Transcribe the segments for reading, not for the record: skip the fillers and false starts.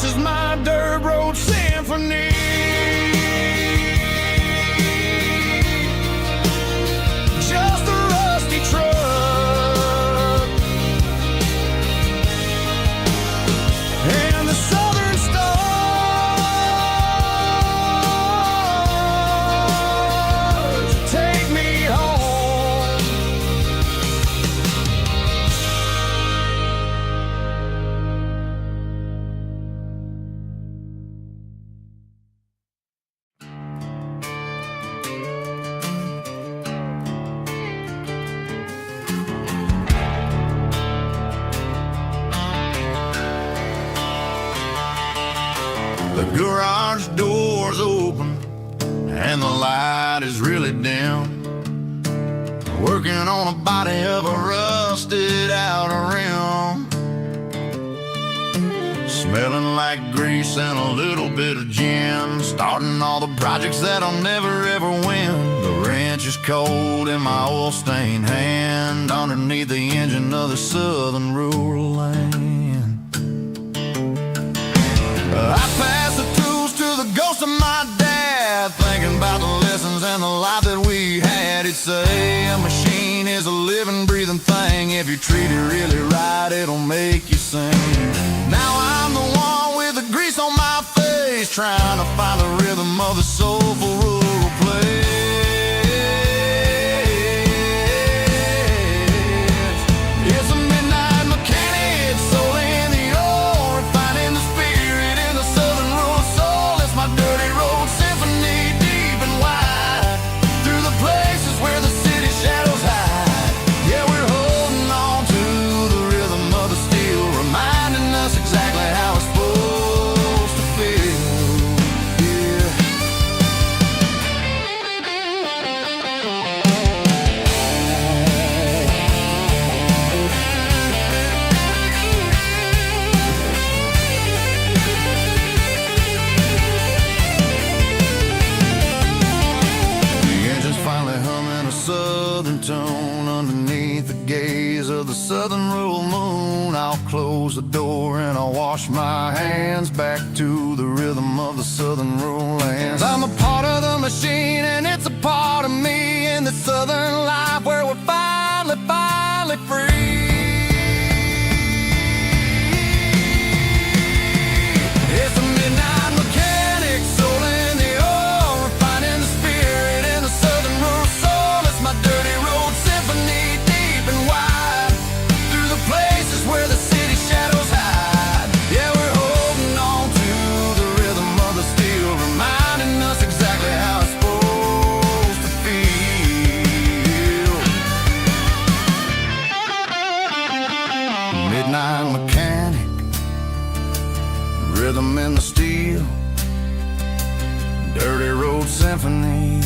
This is my dirt road symphony. Just a rusty truck and the southern stars take me home. The garage door's open and the light is really dim. Working on a body of a rusted out rim. Smelling like grease and a little bit of gin. Starting all the projects that I'll never ever win. The wrench is cold in my oil-stained hand underneath the engine of the southern rural land. I pass the tools to the ghost of my dad, thinking about the lessons and the life that we had. He'd say a machine is a living, breathing thing. If you treat it really right, it'll make you sing. Now I'm the one with the grease on my face, trying to find the rhythm of the soulful rural place. It's a midnight mechanic, soul in the ore, refining the spirit in the southern rural soul. It's my dirty road symphony, deep and wide, through the places where the city shadows hide. Yeah, we're holding on to the rhythm of the steel, reminding us exactly how it's supposed to feel. Yeah. The engine's finally humming a southern tune underneath the gaze of the southern rural moon. I'll close the door and I'll wash my hands back to the rhythm of the southern rural lands. I'm a part of the machine and it's a part of me in the southern life where we're finally free. It's a midnight mechanic, soul in the ore, refining the spirit in the southern rural soul. It's my dirty road symphony, deep and wide, through the places where the city shadows hide. Yeah, we're holding on to the rhythm of the steel, reminding us exactly how it's supposed to feel. Midnight mechanic, rhythm in the steel, dirty road symphony.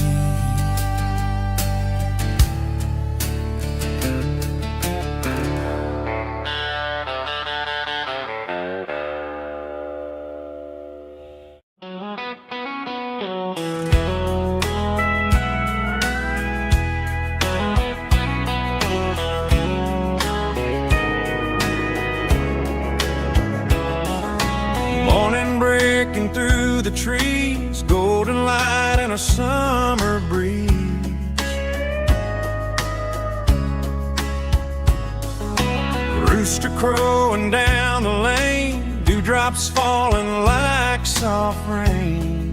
Morning breaking through the trees, golden light and a summer breeze. Rooster crowing down the lane, dewdrops falling like soft rain.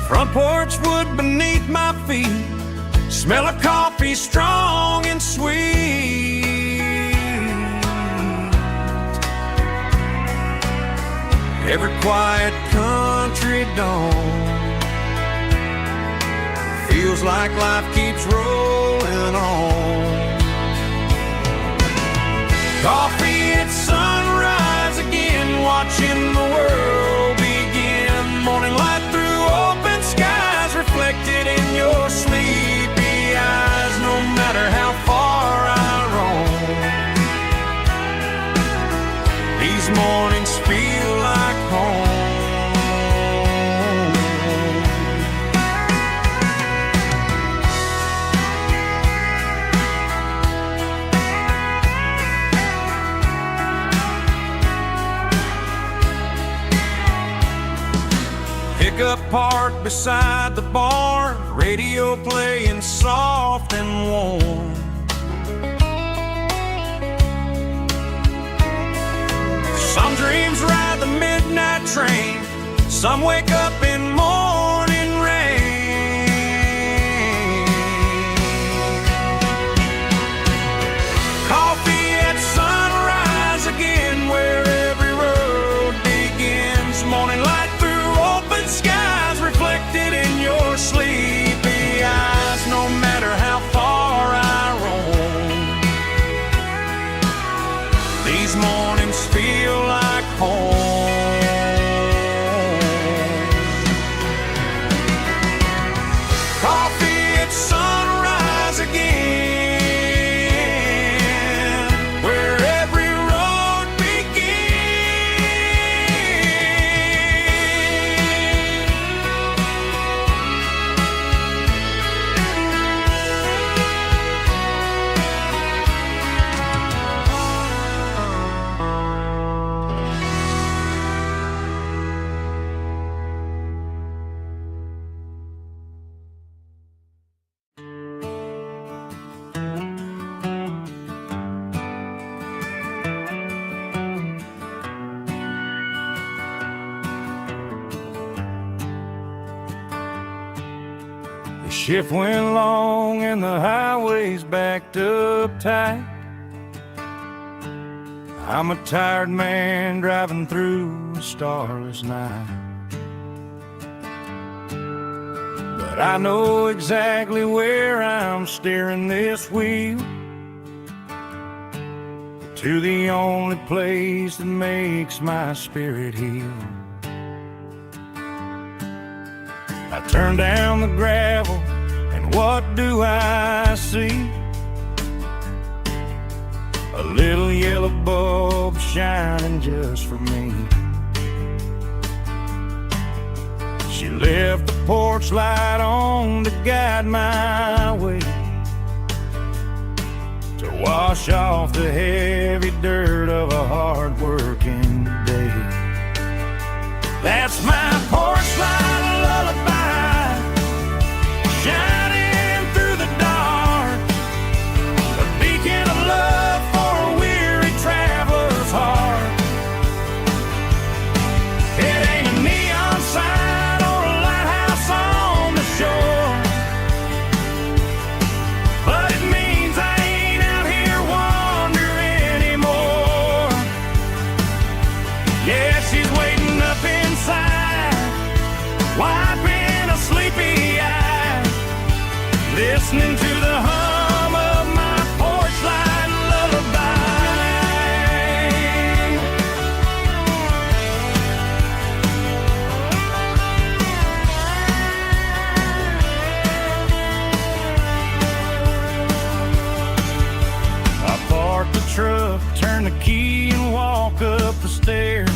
Front porch wood beneath my feet, smell of coffee strong and sweet. Every quiet country dawn feels like life keeps rolling on. Coffee at sunrise again, watching the world begin. Morning light through open skies, reflected in your sleepy eyes. No matter how far I roam, these mornings feel like home. trailer park beside the barn, radio playing soft and warm. Some dreams ride the midnight train, some wake up in morning rain. Coffee at sunrise again, where every road begins. Morning light through open skies, reflected in your sleepy eyes. No matter how far I roam, these mornings feel like home. Coffee at sunrise again, where every road The shift went long and the highway's backed up tight. I'm a tired man driving through a starless night. But I know exactly where I'm steering this wheel, to the only place that makes my spirit heal. I turn down the gravel, and what do I see? A little yellow bulb shining just for me. She left the porch light on to guide my way, to wash off the heavy dirt of a hard-working day. That's my porch light lullaby, shining through the dark, a beacon of love for a weary traveler's heart. It ain't a neon sign or a lighthouse on the shore, but it means I ain't out here wandering anymore. Yeah, she's waiting up inside, wiping a sleepy eye, listening to the hum of my porch light lullaby. I park the truck, turn the key and walk up the stairs,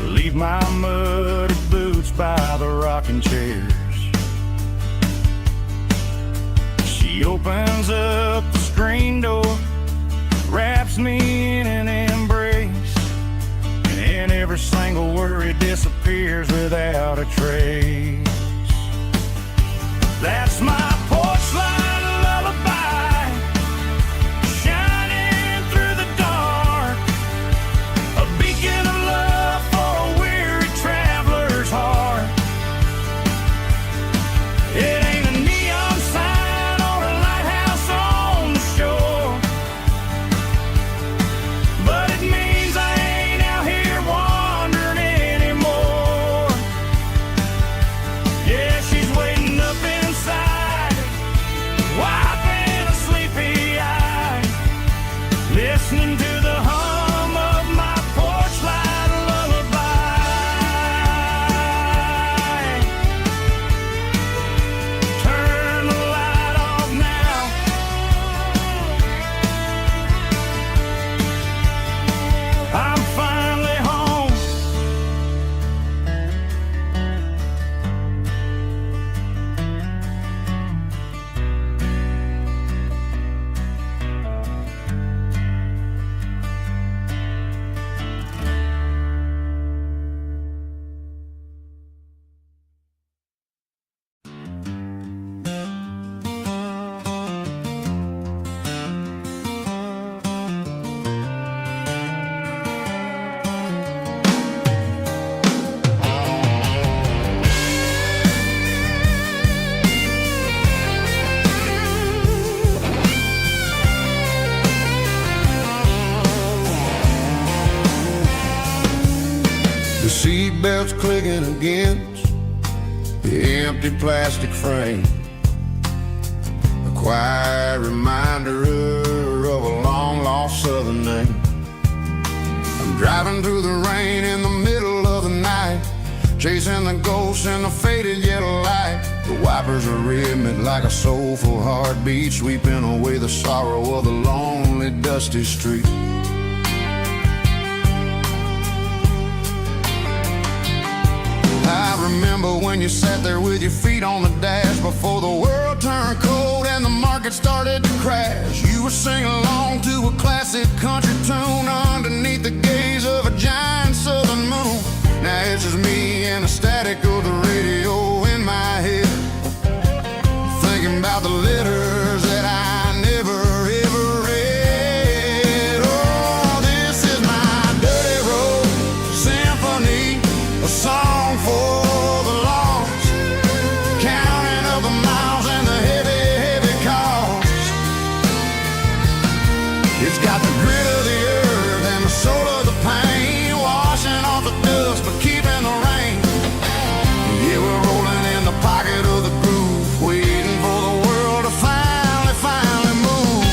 leave my muddy boots by the rocking chairs. She opens up the screen door, wraps me in an embrace, and every single worry disappears without a trace. That's my porch light lullaby, shining through the dark, a beacon of love for a weary traveler's heart. It ain't a neon sign or a lighthouse on the shore, but it means I ain't out here wandering anymore. Yeah, she's waiting up inside, The seatbelts clicking against the empty plastic frame, a quiet reminder of a long-lost southern name. I'm driving through the rain in the middle of the night, chasing the ghosts in the faded yellow light. The wipers are rhythmic like a soulful heartbeat, sweeping away the sorrow of the lonely, dusty street. I remember when you sat there with your feet on the dash, before the world turned cold and the market started to crash. You were singing along to a classic country tune underneath the gaze of a giant southern moon. Now it's just me and the static of the radio in my head, thinking about the letters that I never ever read. Oh, this is my dirty road symphony, a song for the lost, counting up the miles and the heavy, heavy cost. It's got the grit of the earth and the soul of the pain, washing off the dust but keeping the rain. Yeah, we're rolling in the pocket of the groove, waiting for the world to finally move.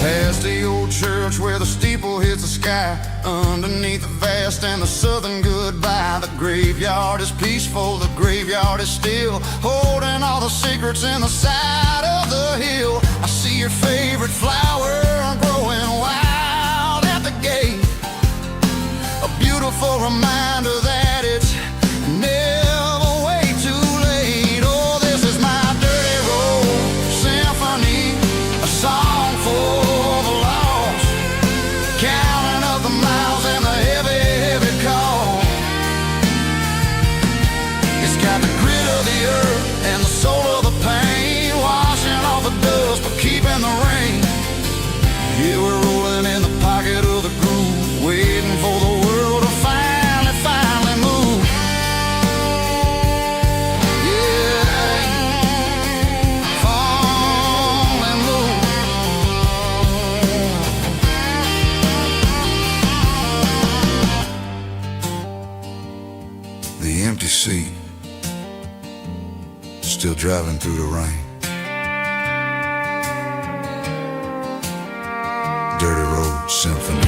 Past the old church where the steeple hits the sky, underneath the vast and the southern goodbye. The graveyard is peaceful, the graveyard is still, holding all the secrets in the side of the hill. I see your favorite flower growing wild at the gate, a beautiful reminder that it's never way too late. Oh, this is my dirty road symphony, a song for the lost, counting up the miles and the heavy, heavy call. It's got the grit of the earth and the soul of the pain, washing off the dust but keeping the rain. Yeah, we're rolling in the pocket of the groove, waiting for the world to finally move. Yeah, fall and move. The empty seat, still driving through the rain. Dirty road symphony.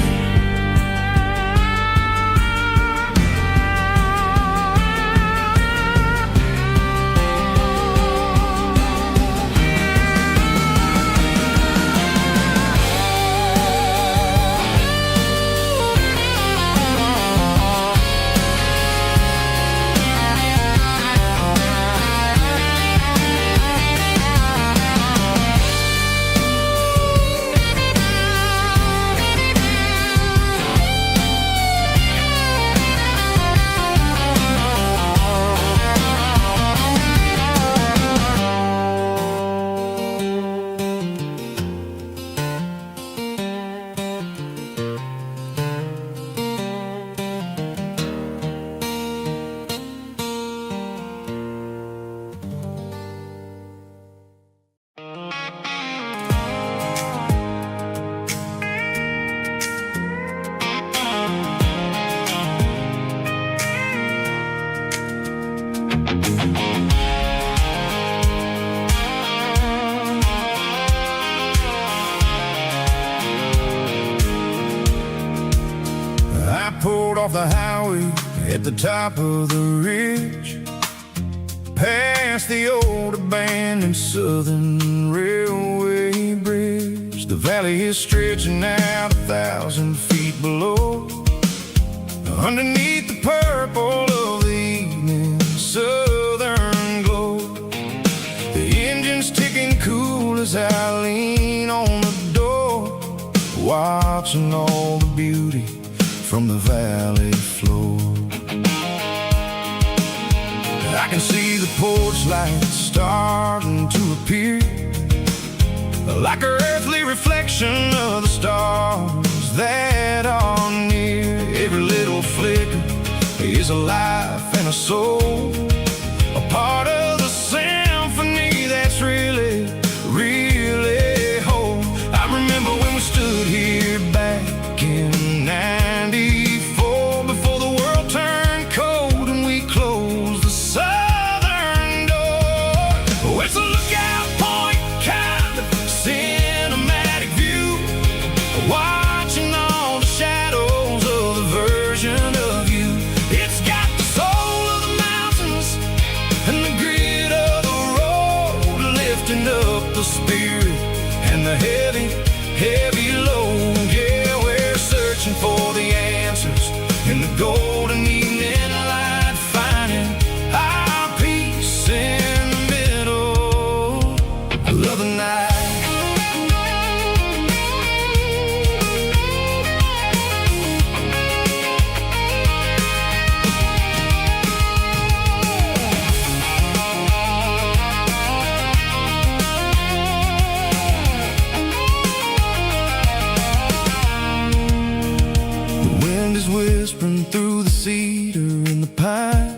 Pulled off the highway at the top of the ridge, past the old abandoned southern railway bridge. The valley is stretching out 1,000 feet below, underneath the purple of the evening southern glow. The engine's ticking cool as I lean on the door, watching all the beauty from the valley floor. I can see the porch lights starting to appear, like an earthly reflection of the stars that are near. Every little flicker is a life and a soul, a part of heavy, heavy load. Yeah, we're searching for the answers in the golden evening light, finding our peace in the middle of the night. Whispering through the cedar and the pine,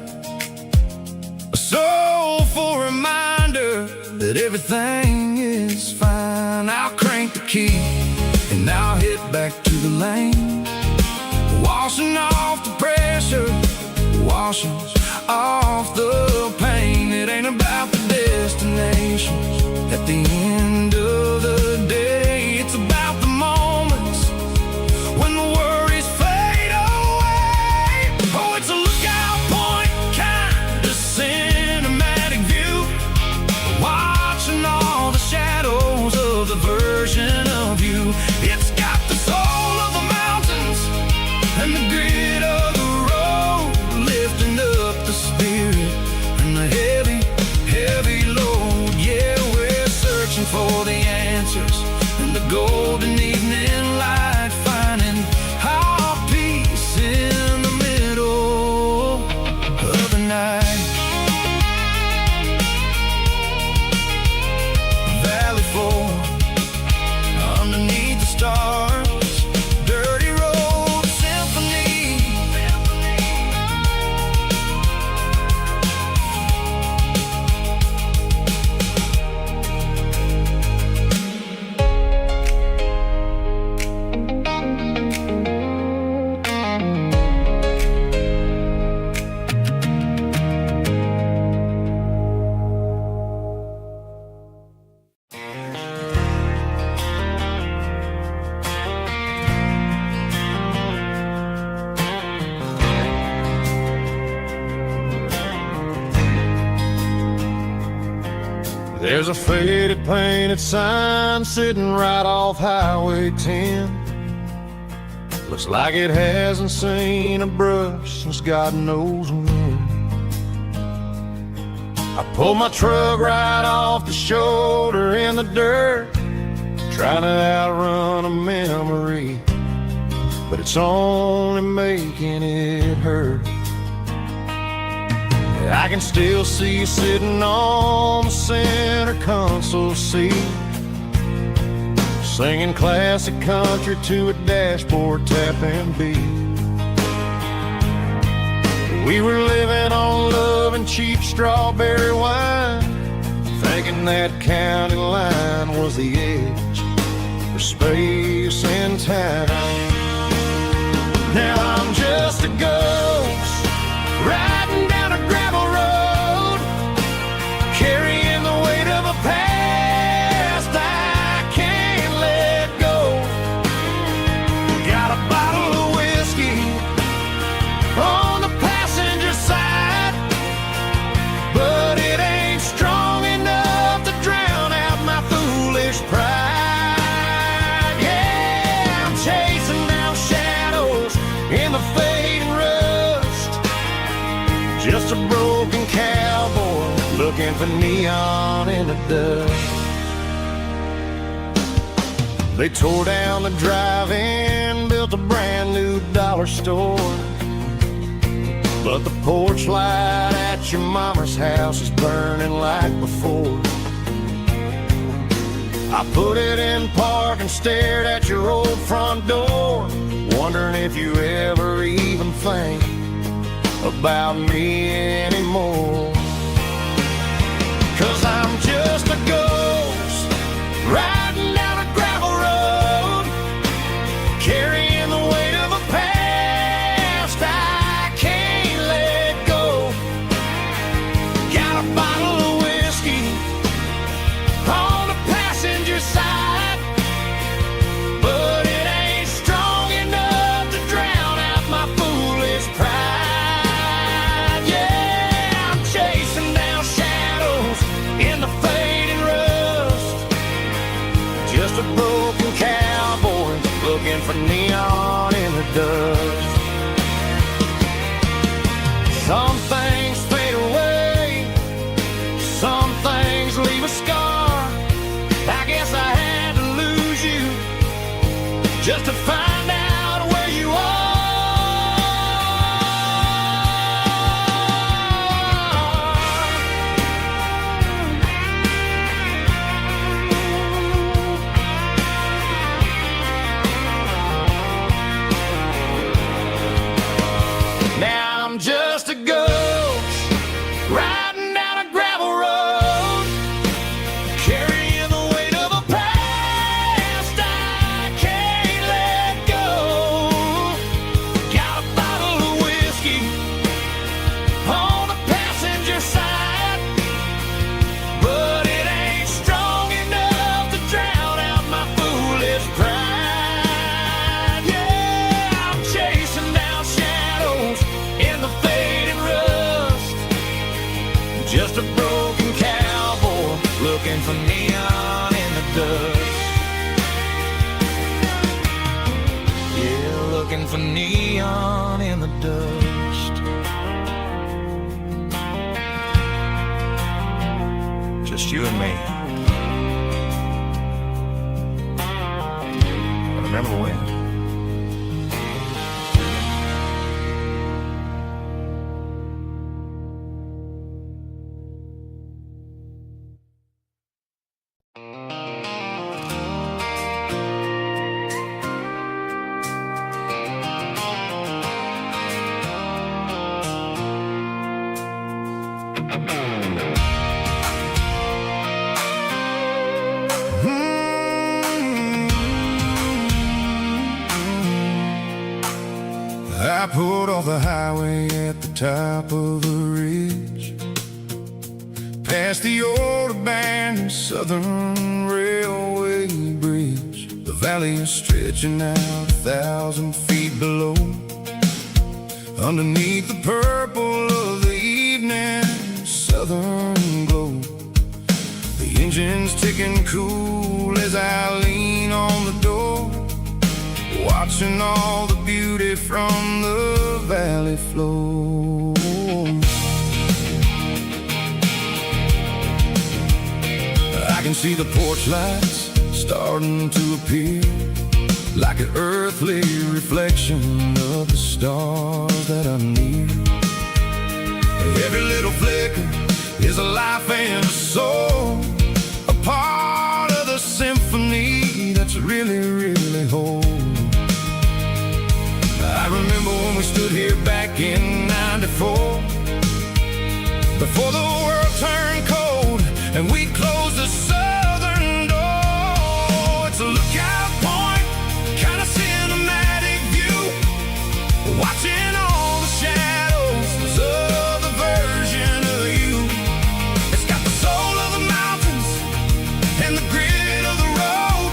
a soulful reminder that everything is fine. I'll crank the key and I'll hit back to the lane, washing off the pressure, washing off the pain. It ain't about the destinations at the end of the day. It's about the moments when the worries fade away. Oh, it's a lookout point, kind of cinematic view, watching all the shadows of the version of you. It's got the soul of the mountains and the grit of the road, lifting up the spirit and the heavy, heavy load. Yeah, we're searching for the answers in the golden evening light, finding our peace in the middle of the night. Valley floor, underneath the stars, dirty road symphony. There's a faded painted sign sitting right off Highway 10. Looks like it hasn't seen a brush since God knows when. I pulled my truck right off the shoulder in the dirt, trying to outrun a memory, but it's only making it hurt. I can still see you sitting on the center console seat, singing classic country to a dashboard tapping beat. We were living on love and cheap strawberry wine, thinking that county line was the edge for space and time. Now I'm just a ghost riding down a gravel road, carrying the weight of a past I can't let go. Got a bottle of whiskey on the passenger side, but it ain't strong enough to drown out my foolish pride. Yeah, I'm chasing down shadows in the fading rust, just a broken cowboy looking for neon in the dust. They tore down the drive-in, built a brand new dollar store, but the porch light at your mama's house is burning like before. I put it in park and stared at your old front door, wondering if you ever even think about me anymore. 'Cause I'm just a ghost riding down a gravel road, carrying the weight of a past I can't let go. Got a bottle of whiskey on the passenger side, but it ain't strong enough to drown out my foolish pride. Yeah, I'm chasing of neon in the dust. Just you and me. I remember when. I pulled off the highway at the top of a ridge, past the old abandoned Southern Railway bridge. The valley is stretching out 1,000 feet below, underneath the purple of the evening southern glow. The engine's ticking cool as I lean on the door, watching all the beauty from the valley flow. I can see the porch lights starting to appear, like an earthly reflection of the stars that are near. Every little flicker is a life and a soul, a part of the symphony that's really, really whole. I remember when we stood here back in '94, before the world turned cold and we closed the southern door. It's a lookout point, kind of cinematic view, watching all the shadows of the version of you. It's got the soul of the mountains and the grit of the road,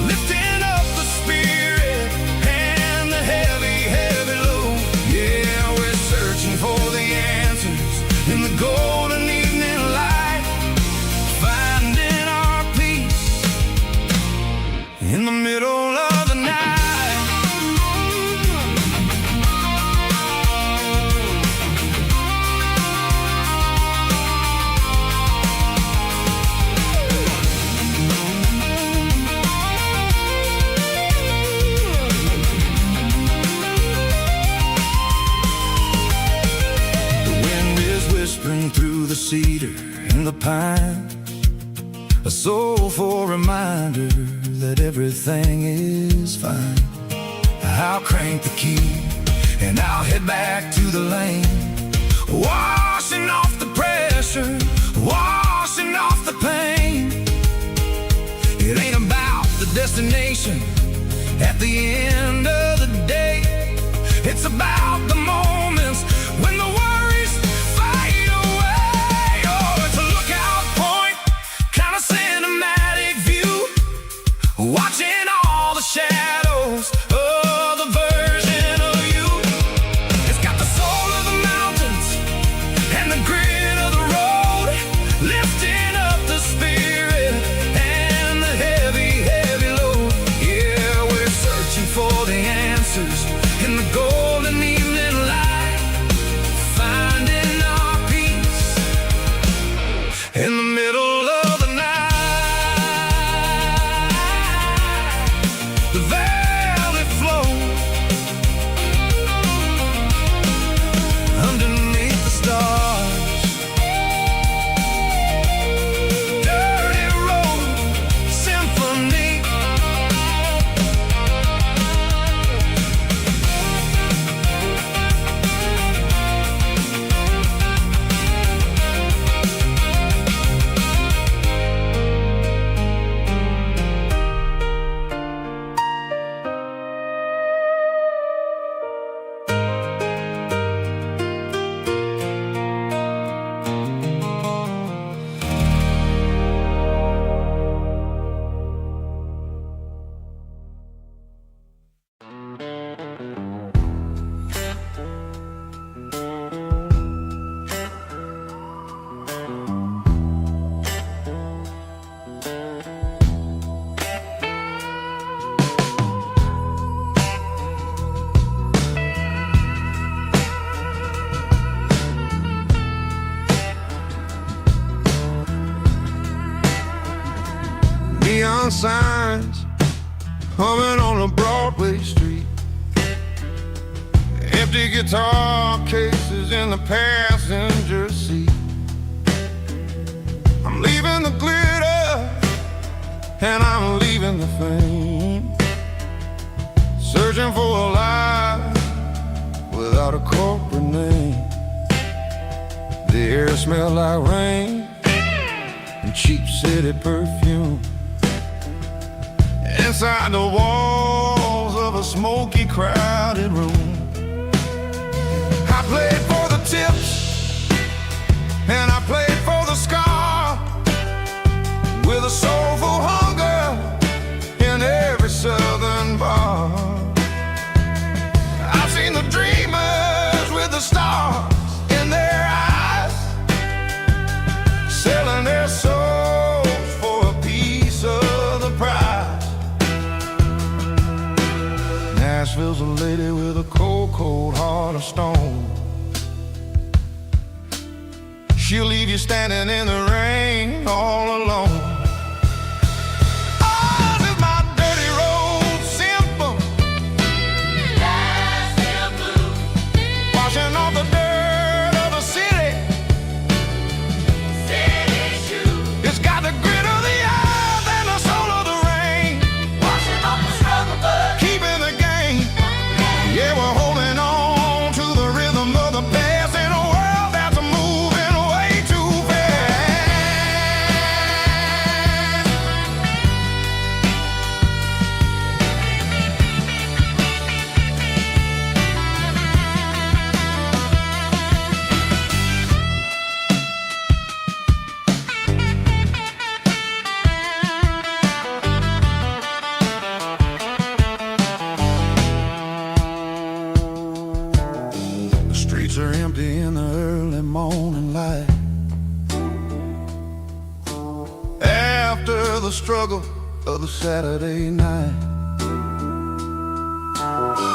lifting up the spirit and the heavy, heavy load. Yeah, we're searching for the answers in the golden evening light, finding our peace in the middle of the night. Whispering through the cedar and the pine, a soulful reminder that everything is fine. I'll crank the key and I'll head back to the lane, washing off the pressure, washing off the pain. It ain't about the destination at the end of the day, it's about the moments when the worries fade away. Oh, it's a lookout point, kind of cinematic view, watching all the shadows of the version of you. It's got the soul of the mountains and the grit of the road, lifting up the spirit and the heavy, heavy load. Yeah, we're searching for the answer Empty guitar cases in the passenger seat. I'm leaving the glitter and I'm leaving the fame, searching for a life without a corporate name. The air smelled like rain and cheap city perfume. Inside the walls of a smoky, crowded room, I played for the tips and I played for the scar, with a soulful hunger in every southern bar. I've seen the dreamers with the stars in their eyes, selling their souls for a piece of the prize. Nashville's a lady with a cold, cold heart of stone. She'll leave you standing in the rain all alone. Oh, this is my dirty road symphony, Nashville blues, washing off the dirt of the city, city shoes. It's got the grit of the earth and the soul of the rain, washing off the struggle but keeping the game. Yeah, we're holding on to the rhythm of the past in a world that's moving way too fast. The streets are empty in the early morning light, after the struggle of the Saturday night.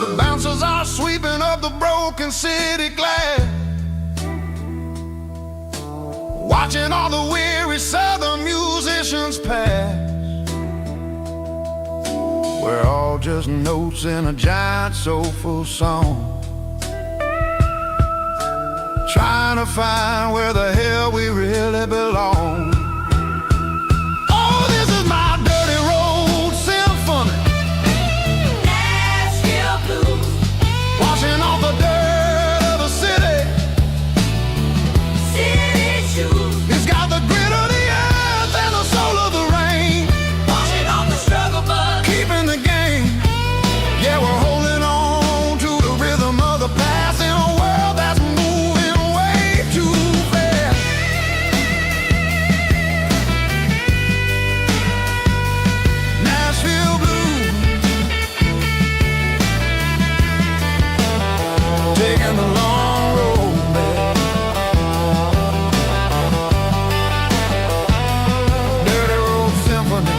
The bouncers are sweeping up the broken city glass, watching all the weary southern musicians pass. We're all just notes in a giant soulful song, trying to find where the hell we really belong. Oh, this is my dirty road symphony, Nashville blues, washing off the dirt of the city, city shoes. It's got the grit of the earth and the soul of the rain, washing off the struggle but keeping the game. Yeah, we're holding on to the rhythm of the past in a world that's moving way too fast. Nashville blues, taking the long road back. Dirty road symphony.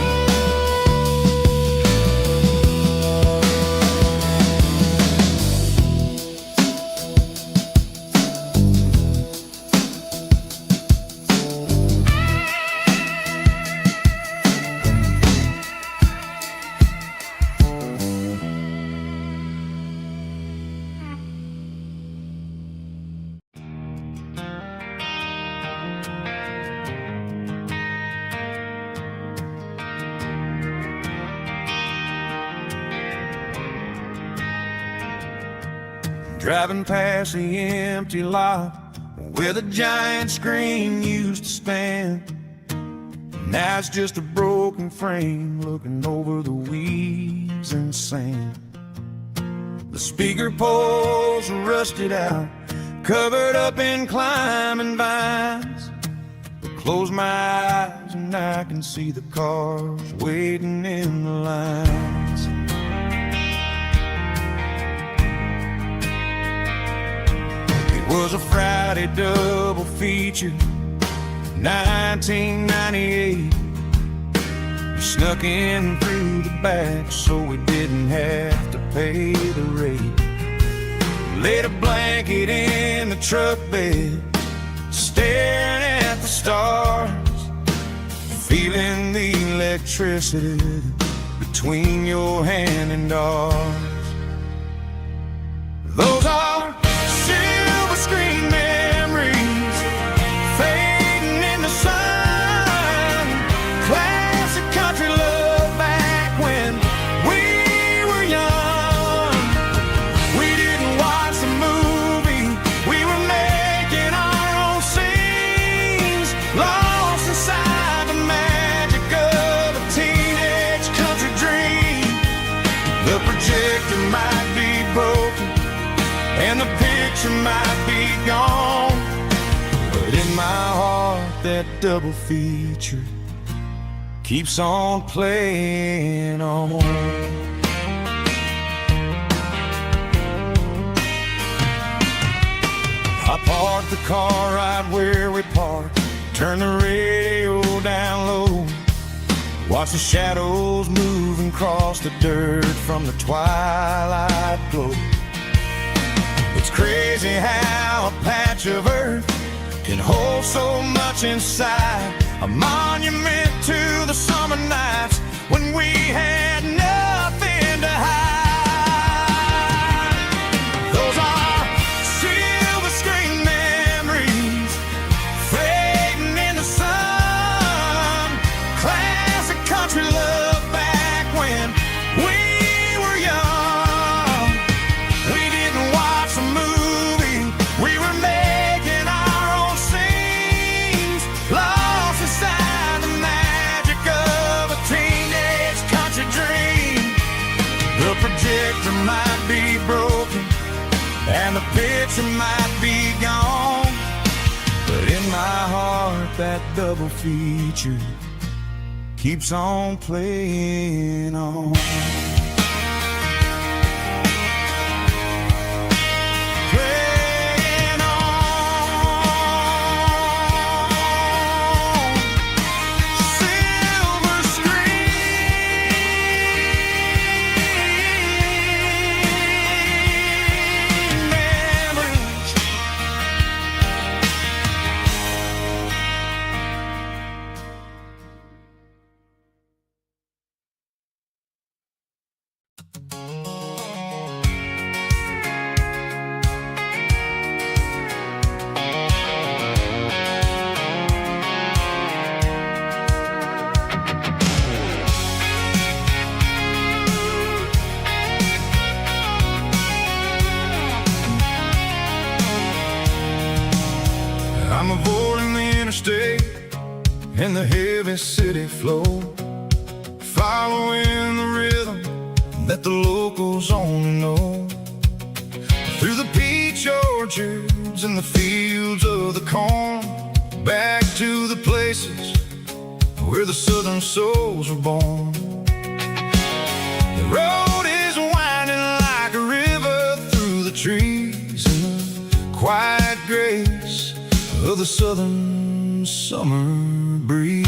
Driving past the empty lot where the giant screen used to stand. Now it's just a broken frame looking over the weeds and sand. The speaker poles are rusted out, covered up in climbing vines. Close my eyes and I can see the cars waiting in the lines. It was a Friday double feature, 1998. We snuck in through the back so we didn't have to pay the rate. Laid a blanket in the truck bed, staring at the stars, feeling the electricity between your hand and ours. Those are and the picture might be gone, but in my heart that double feature keeps on playing on. I parked the car right where we parked, turn the radio down low, watch the shadows move and cross the dirt from the twilight glow. It's crazy how a patch of earth can hold so much inside, a monument to the summer nights when we had nothing to hide. Those are silver screen memories fading in the sun, classic country love back when we were young. We didn't watch a movie, we were making our own scenes, lost inside the magic of a teenage country dream. The projector might be broken and the picture might be gone, but in my heart that double feature keeps on playing on. Playing on. Silver screen memories. I'm avoiding the interstate and the heavy city flow, following the rhythm that the locals only know. Through the peach orchards and the fields of the corn, back to the places where the southern souls were born. The road is winding like a river through the trees and the quiet grace of the southern summer breeze.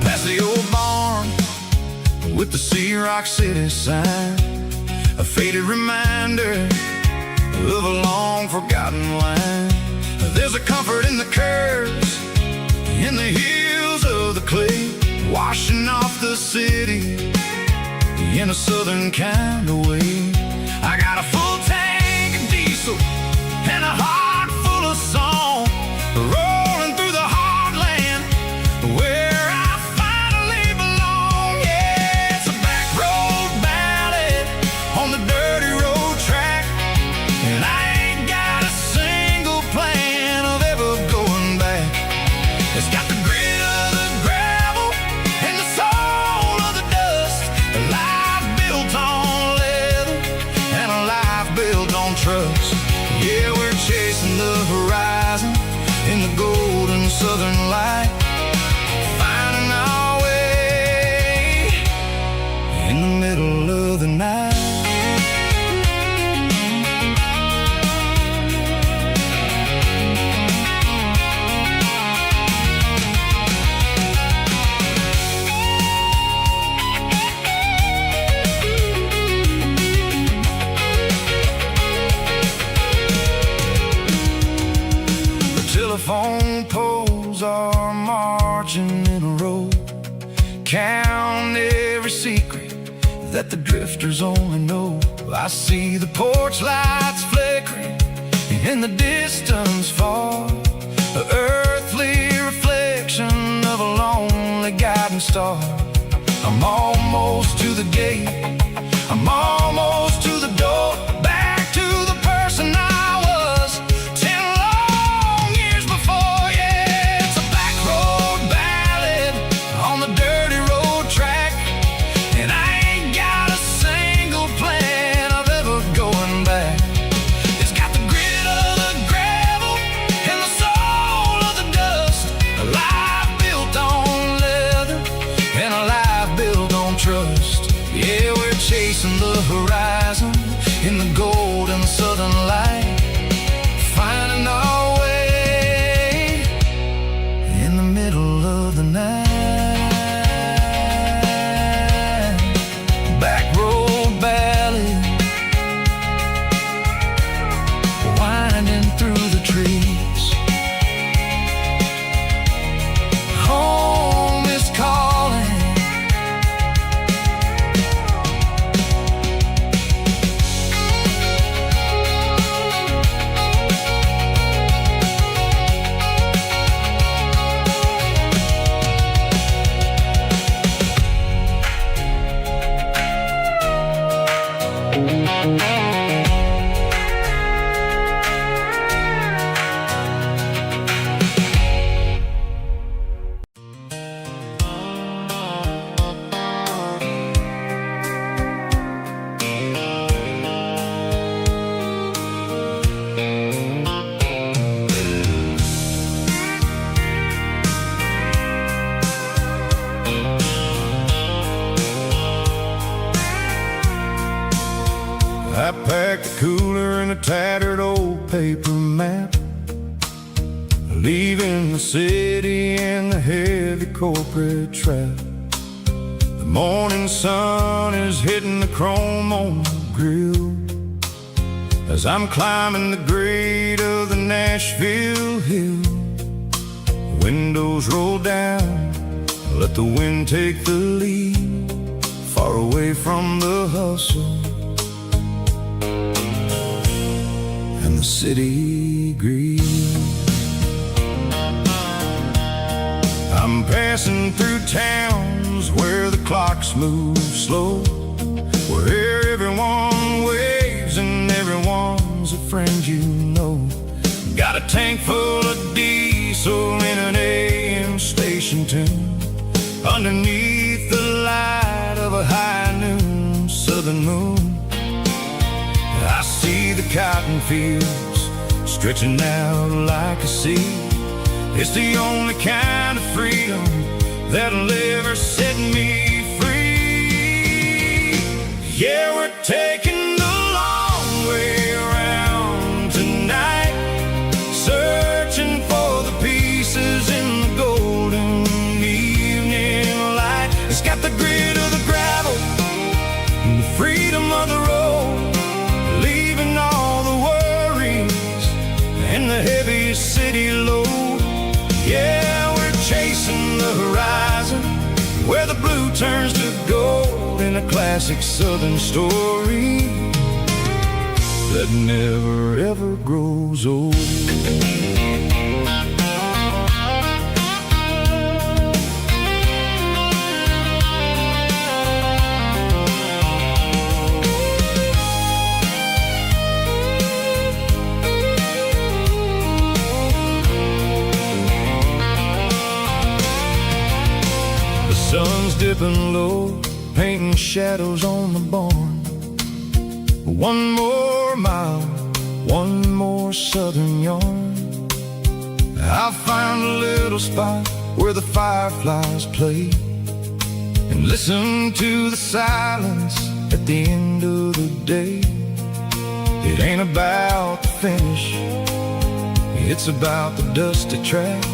Past the old barn with the Sea Rock City sign, a faded reminder of a long forgotten line. There's a comfort in the curves, in the hills of the clay, washing off the city in a southern kind of way. I got a full tank of diesel and a heart full of song, rolling through the heartland where I finally belong. Yeah, it's a back road ballad on the dirty road track, and I ain't got a single plan of ever going back. It's got the grit of the gravel and the soul of the dust, a life built on leather and a life built on trust. Yeah, we're chasing the horizon in the golden southern light, finding our way in the middle of the night. Telephone poles are marching in a row, count every secret that the drifters only know. I see the porch lights flickering in the distance far, an earthly reflection of a lonely guiding star. I'm almost to the gate, I'm almost to the door, back to the person I was 10 long years before. Yeah, it's a back road back night. Back road ballad, winding through the trees. Home is calling. I packed a cooler and a tattered old paper map, leaving the city and the heavy corporate trap. The morning sun is hitting the chrome on the grill as I'm climbing the grade of the Nashville hill. Windows roll down, let the wind take the lead, far away from the hustle and the city greed. I'm passing through towns where the clocks move slow, where everyone waves and everyone's a friend you know. Got a tank full of diesel in an AM station tune, underneath the light of a high noon southern moon. I see the cotton fields stretching out like a sea. It's the only kind of freedom that'll ever set me free. Yeah, we're taking the long way around tonight, searching for the pieces in the golden evening light. It's got the grit of the gravel and the freedom of the road, leaving all the worries and the heavy city load. Yeah, we're chasing the horizon, where the blue turns to gold, in a classic southern story that never ever grows old. Sun's dipping low, painting shadows on the barn. One more mile, one more southern yarn. I'll find a little spot where the fireflies play, and listen to the silence at the end of the day. It ain't about the finish, it's about the dusty track.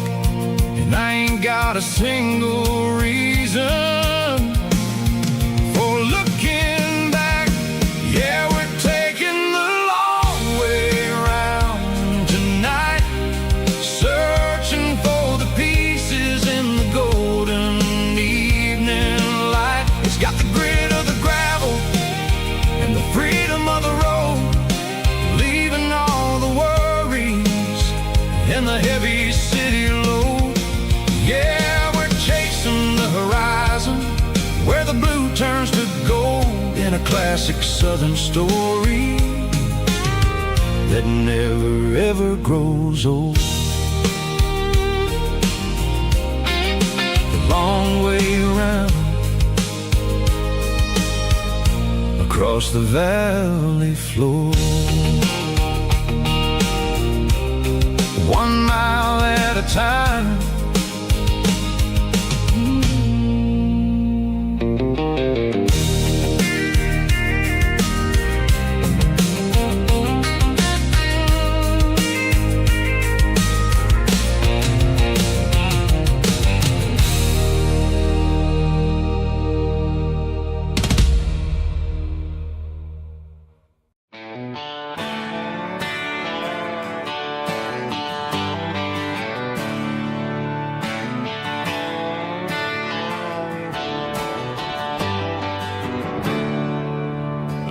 And I ain't got a single reason for looking back. Yeah, we're taking the long way around tonight, searching for the pieces in the golden evening light. It's got the grit of the gravel and the freedom of the road, leaving all the worries and the heavy city load. Yeah, we're chasing the horizon, where the blue turns to gold, in a classic southern story that never ever grows old. The long way around, across the valley floor, 1 mile at a time.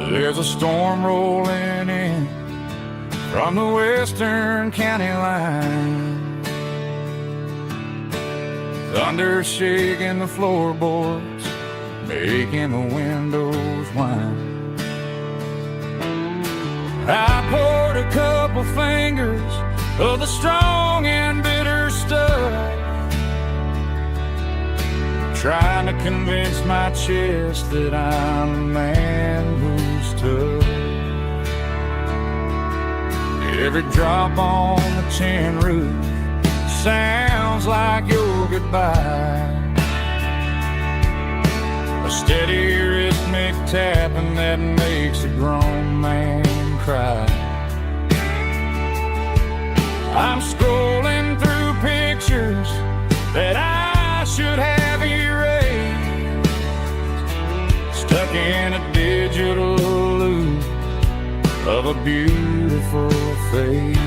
There's a storm rolling in from the western county line. Thunder shaking the floorboards, making the windows whine. I poured a couple fingers of the strong and bitter stuff, trying to convince my chest that I'm a man who's tough. Every drop on the tin roof sounds like your goodbye, a steady rhythmic tapping that makes a grown man cry. I'm scrolling through pictures that I should have erased, stuck in a digital loop of a beautiful face.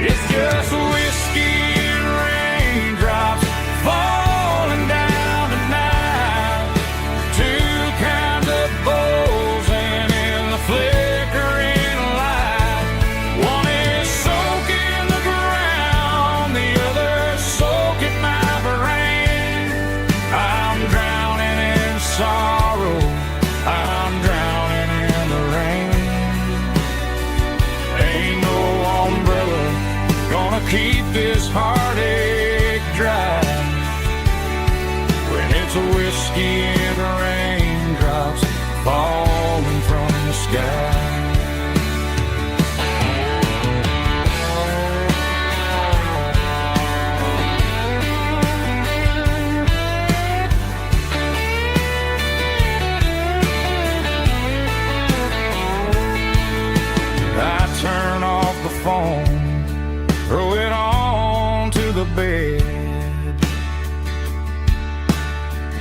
It's just whiskey and raindrops falling down tonight, two kinds of bowls and in the flickering light. One is soaking the ground, the other soaking my brain. I'm drowning in sorrow, I'm drowning in the rain. Ain't no umbrella gonna keep this heartache dry when it's a whiskey and raindrops falling from the sky. I turn off the phone, throw it on to the bed,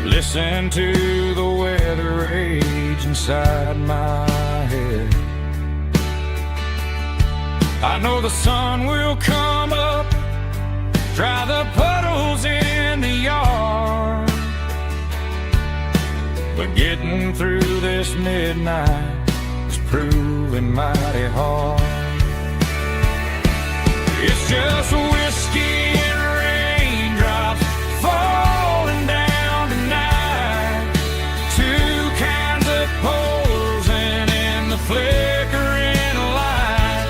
listen to the weather rage inside my head. I know the sun will come up, dry the puddles in the yard, but getting through this midnight is proving mighty hard. It's just whiskey and raindrops falling down tonight, two kinds of poles and in the flickering light.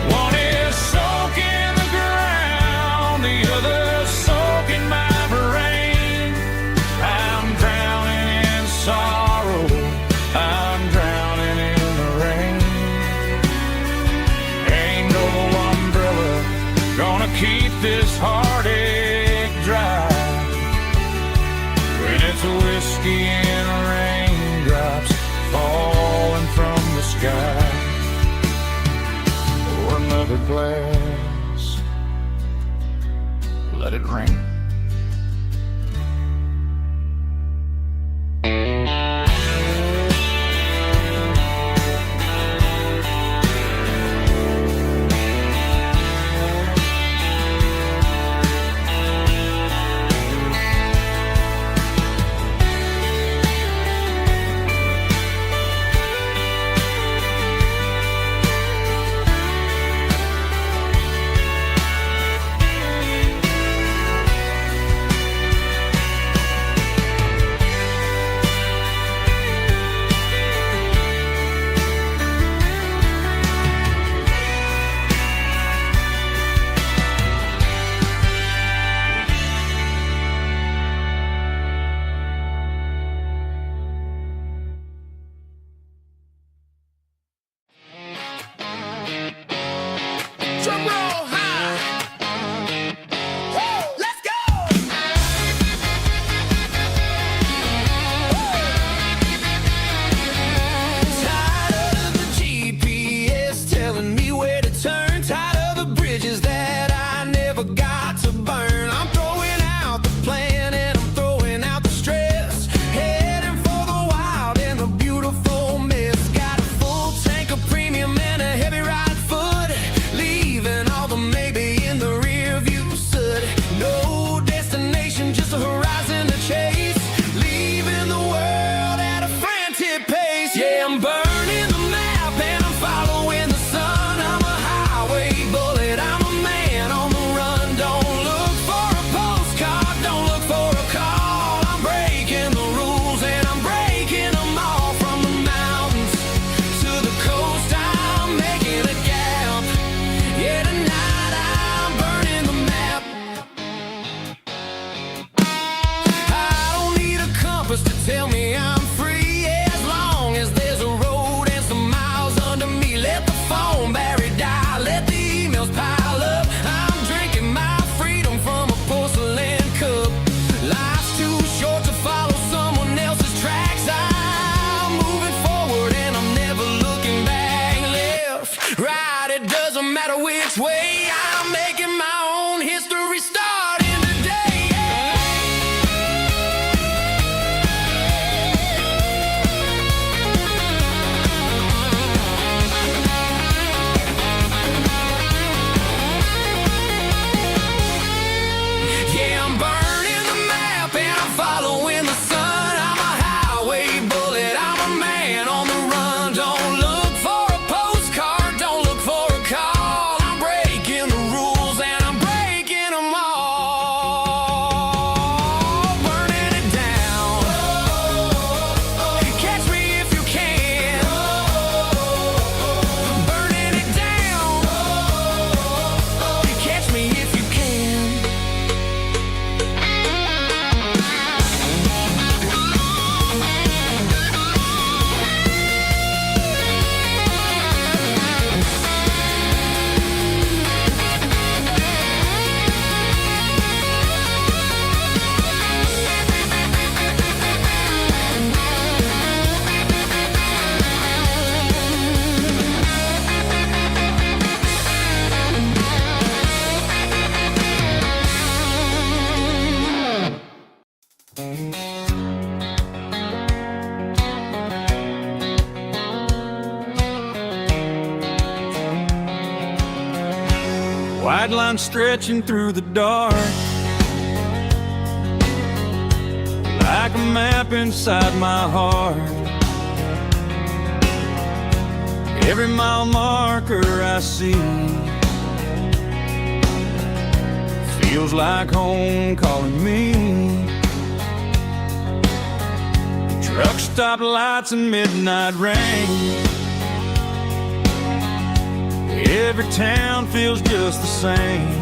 One is soaking the ground, the other soaking my brain. I'm drowning in sorrow, I'm drowning in the rain. Ain't no umbrella gonna keep this heartache dry when it's a whiskey and raindrops falling from the sky. Pour another glass, let it rain. Bright line stretching through the dark, like a map inside my heart. Every mile marker I see feels like home calling me. Truck stop lights and midnight rain, every town feels just the same.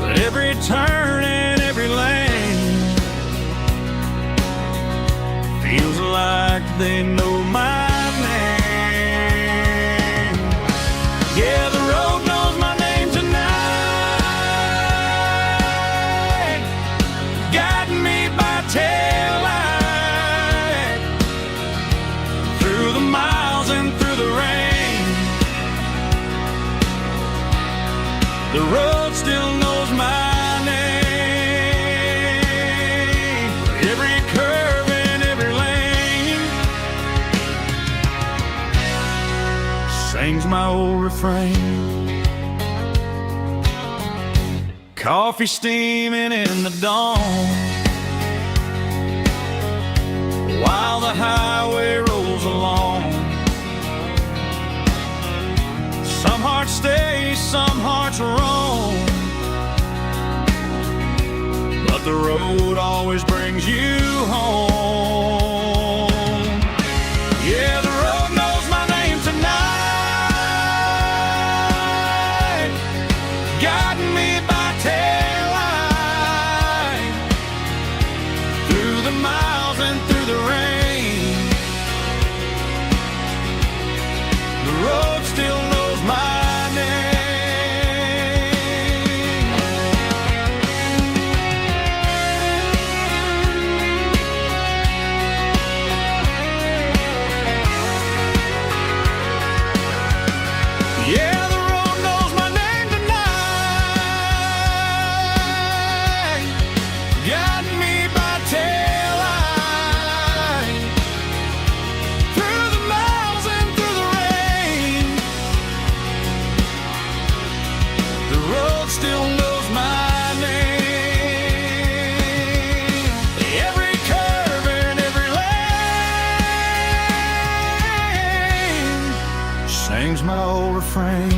But every turn and every lane feels like they know my name. Yeah, the road knows my name tonight, guiding me by taillight through the miles and through the rain. The road still knows my name. Every curve and every lane sings my old refrain. Coffee steaming in the dawn, while the highway rolls along. Some hearts stay, some hearts roam, but the road always brings you home. Yeah, the road knows my name tonight, guiding me by taillight through the miles and through the rain. The road still knows my name. Yeah, the road knows my name tonight, guiding me by taillight through the miles and through the rain. The road still knows my name. Every curve and every lane sings my old refrain.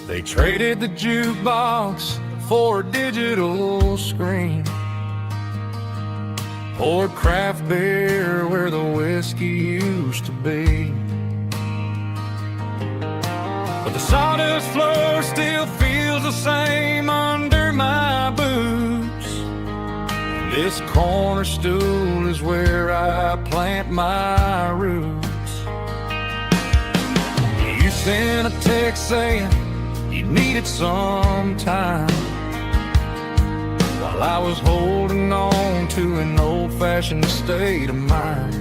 They traded the jukebox for a digital screen, poured craft beer where the whiskey used to be. But the sawdust floor still feels the same under my boots. This corner stool is where I plant my roots. You sent a text saying you needed some time, while I was holding on to an old-fashioned state of mind.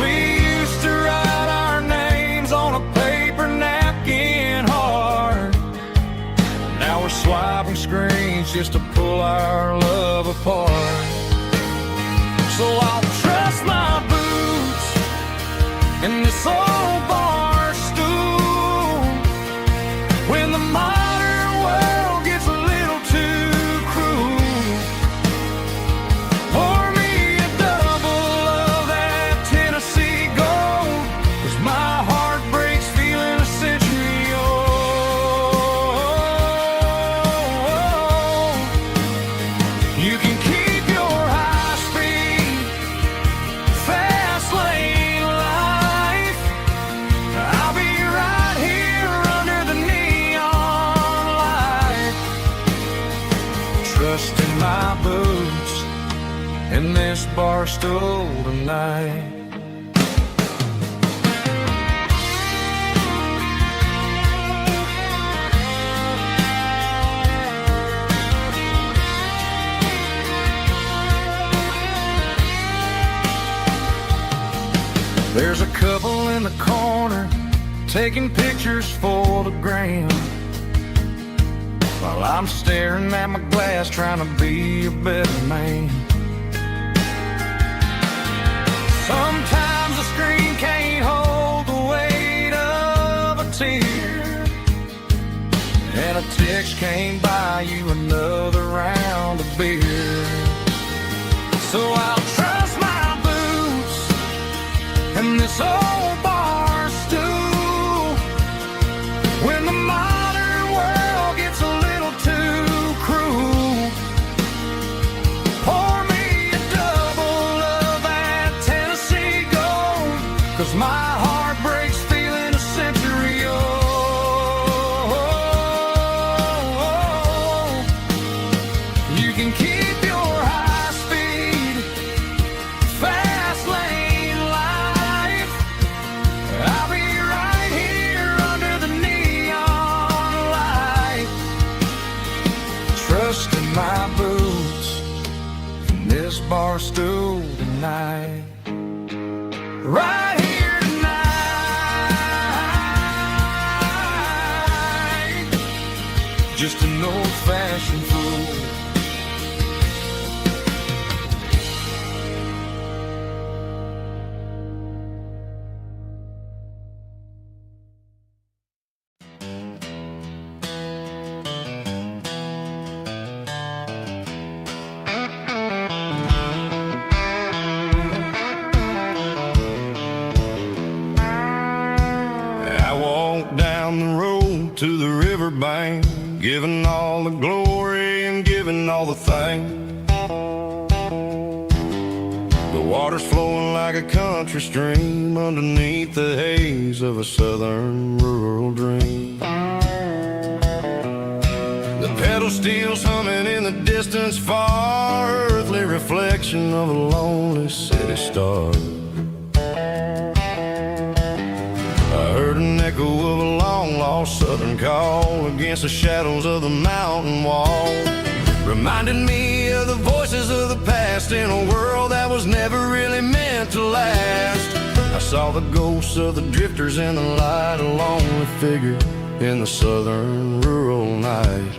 We used to write our names on a paper napkin hard. Now we're swiping screens just to pull our love apart. So I'll trust my boots in this old bar stool when the modern world gets a little too cruel. Pour me a double of that Tennessee Gold, 'cause my heart breaks feeling a century old. trust in my boots in this bar stool tonight. There's a couple in the corner taking pictures for the gram, while I'm staring at my glass trying to be a better man. Sometimes the screen can't hold the weight of a tear, and a text can't buy you another round of beer. So I'll trust my boots and this old bar stool when the modern world gets a little too cruel. Pour me a double of that Tennessee Gold, 'cause my heart breaks feeling a century old. You can keep your high speed, fast lane life. I'll be right here under the neon light, trusting my boots in this bar stool tonight. Right here tonight, just an old-fashioned fool. I walked down the road to the riverbank, giving all the glory and giving all the thanks. The water's flowing like a country stream underneath the haze of a southern rural dream. The pedal steel's humming in the distance far, earthly reflection of a lonely city star. I heard an echo of a long-lost southern call against the shadows of the mountain wall, reminding me of the voices of the past in a world that was never really meant to last. I saw the ghosts of the drifters in the light, a lonely figure in the southern rural night.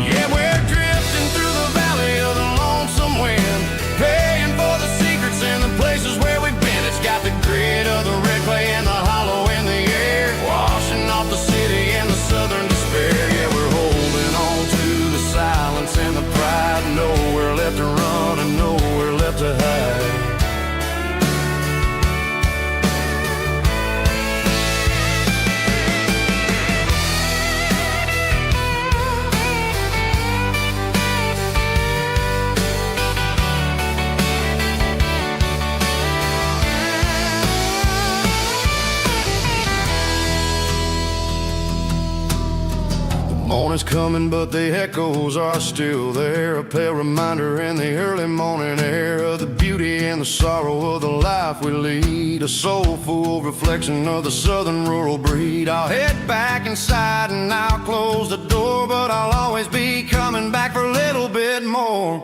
Yeah, we're drifting through the valley of the lonesome wind, paying for the secrets and the places where we've been. It's got the grit of the red clay and the hollow in the air, washing off the city and the southern despair. Yeah, we're holding on to the silence and the pride, nowhere left to run and nowhere left to hide. Morning's coming, but the echoes are still there, a pale reminder in the early morning air of the beauty and the sorrow of the life we lead, a soulful reflection of the southern rural breed. I'll head back inside and I'll close the door, but I'll always be coming back for a little bit more.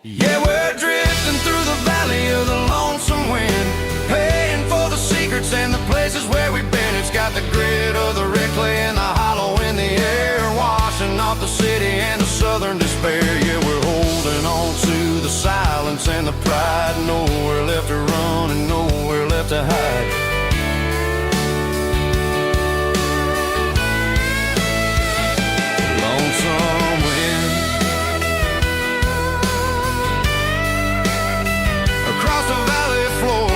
Yeah, we're drifting through the valley of the lonesome wind, paying for the secrets and the places where we've been. It's got the grit of the red clay and the hollow in the air, washing off the city and the southern despair. Yeah, we're holding on to the silence and the pride, nowhere left to run and nowhere left to hide. Lonesome wind across the valley floor,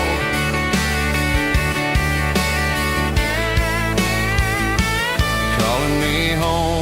calling me home.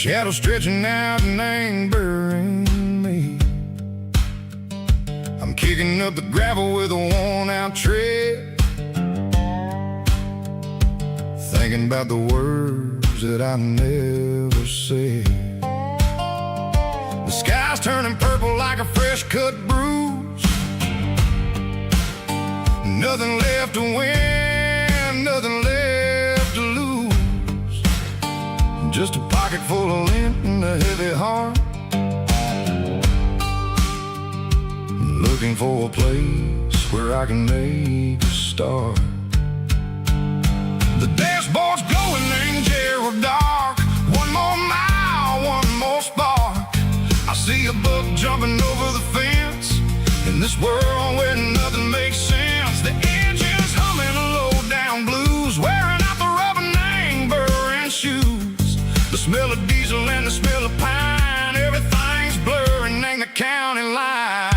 shadow stretching out and angering me. I'm kicking up the gravel with a worn-out tread, thinking about the words that I never said. The sky's turning purple like a fresh-cut bruise. Nothing left to win, nothing left to lose. Just a pocket full of lint and a heavy heart, looking for a place where I can make a start. The dashboard's glowing in Gerald dark. One more mile, one more spark. I see a buck jumping over the fence in this world where nothing makes sense. The engine's humming a low-down blues, wearing out the rubber-nang burring shoes. The smell of diesel and the smell of pine, everything's blurring, ain't the county line.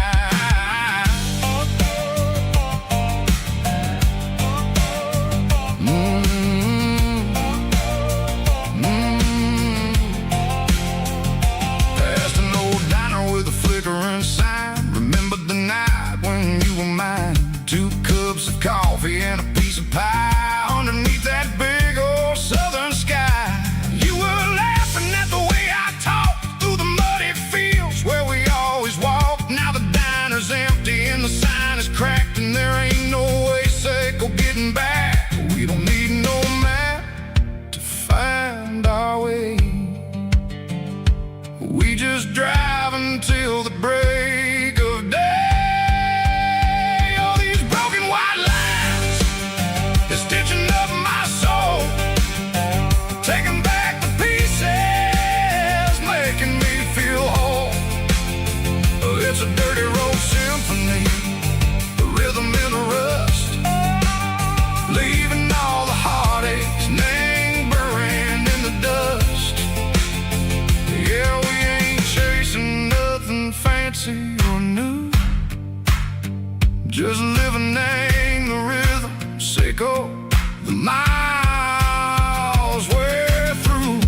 Coffee and a piece of pie underneath that big old southern sky. You were laughing at the way I talked through the muddy fields where we always walked. Now the diner's empty and the sign is cracked, and there ain't no way safe of getting back. We don't need no map to find our way. We just drive until the break of day. Stitching up my soul, taking back the pieces, making me feel whole. It's a dirty road symphony, the rhythm in the rust, leaving all the heartaches lingering in the dust. Yeah, we ain't chasing nothing fancy or new, just living in the rhythm. Sicko, the miles we're through.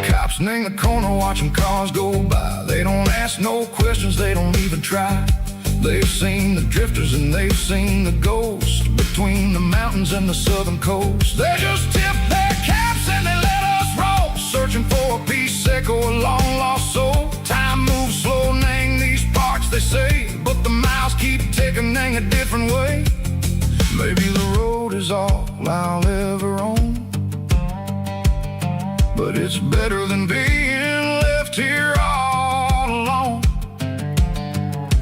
Cops in the corner watching cars go by. They don't ask no questions, they don't even try. They've seen the drifters and they've seen the ghosts between the mountains and the southern coast. They just tip their caps and they let us roll, searching for a piece Sicko, a long lost soul. Time moves slow, nang these parts, they say, but the miles keep ticking a different way. Maybe the road is all I'll ever own, but it's better than being left here all alone.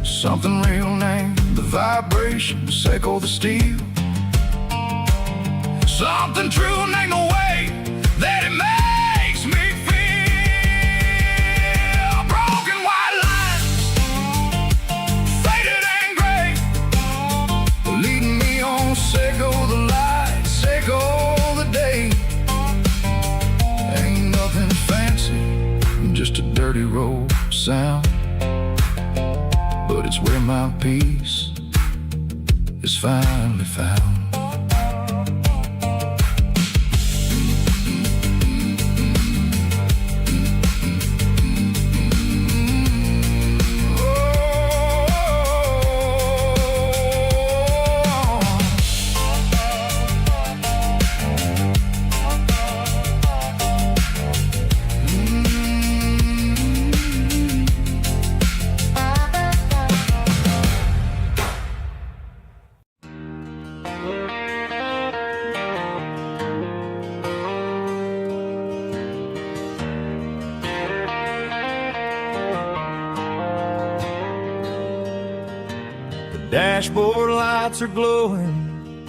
Something real named the vibration, Sicko the steel. Something true named the way that it makes me feel. Broken white lines, faded and gray, leading me on. Sicko the light, Sicko the day. Ain't nothing fancy, just a dirty road sound, but it's where my peace is finally found. Dashboard lights are glowing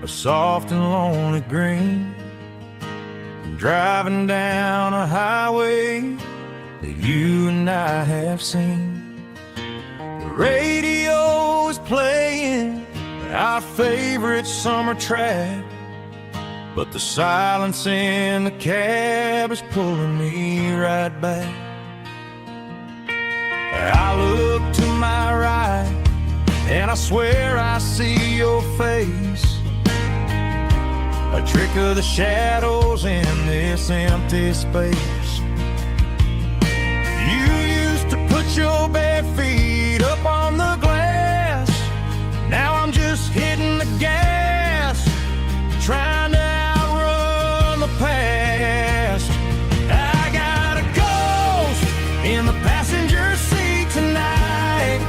a soft and lonely green. I'm driving down a highway that you and I have seen. The radio is playing our favorite summer track, but the silence in the cab is pulling me right back. I look to my right and I swear I see your face. a trick of the shadows in this empty space. You used to put your bare feet up on the glass. Now I'm just hitting the gas, trying to outrun the past. I got a ghost in the passenger seat tonight,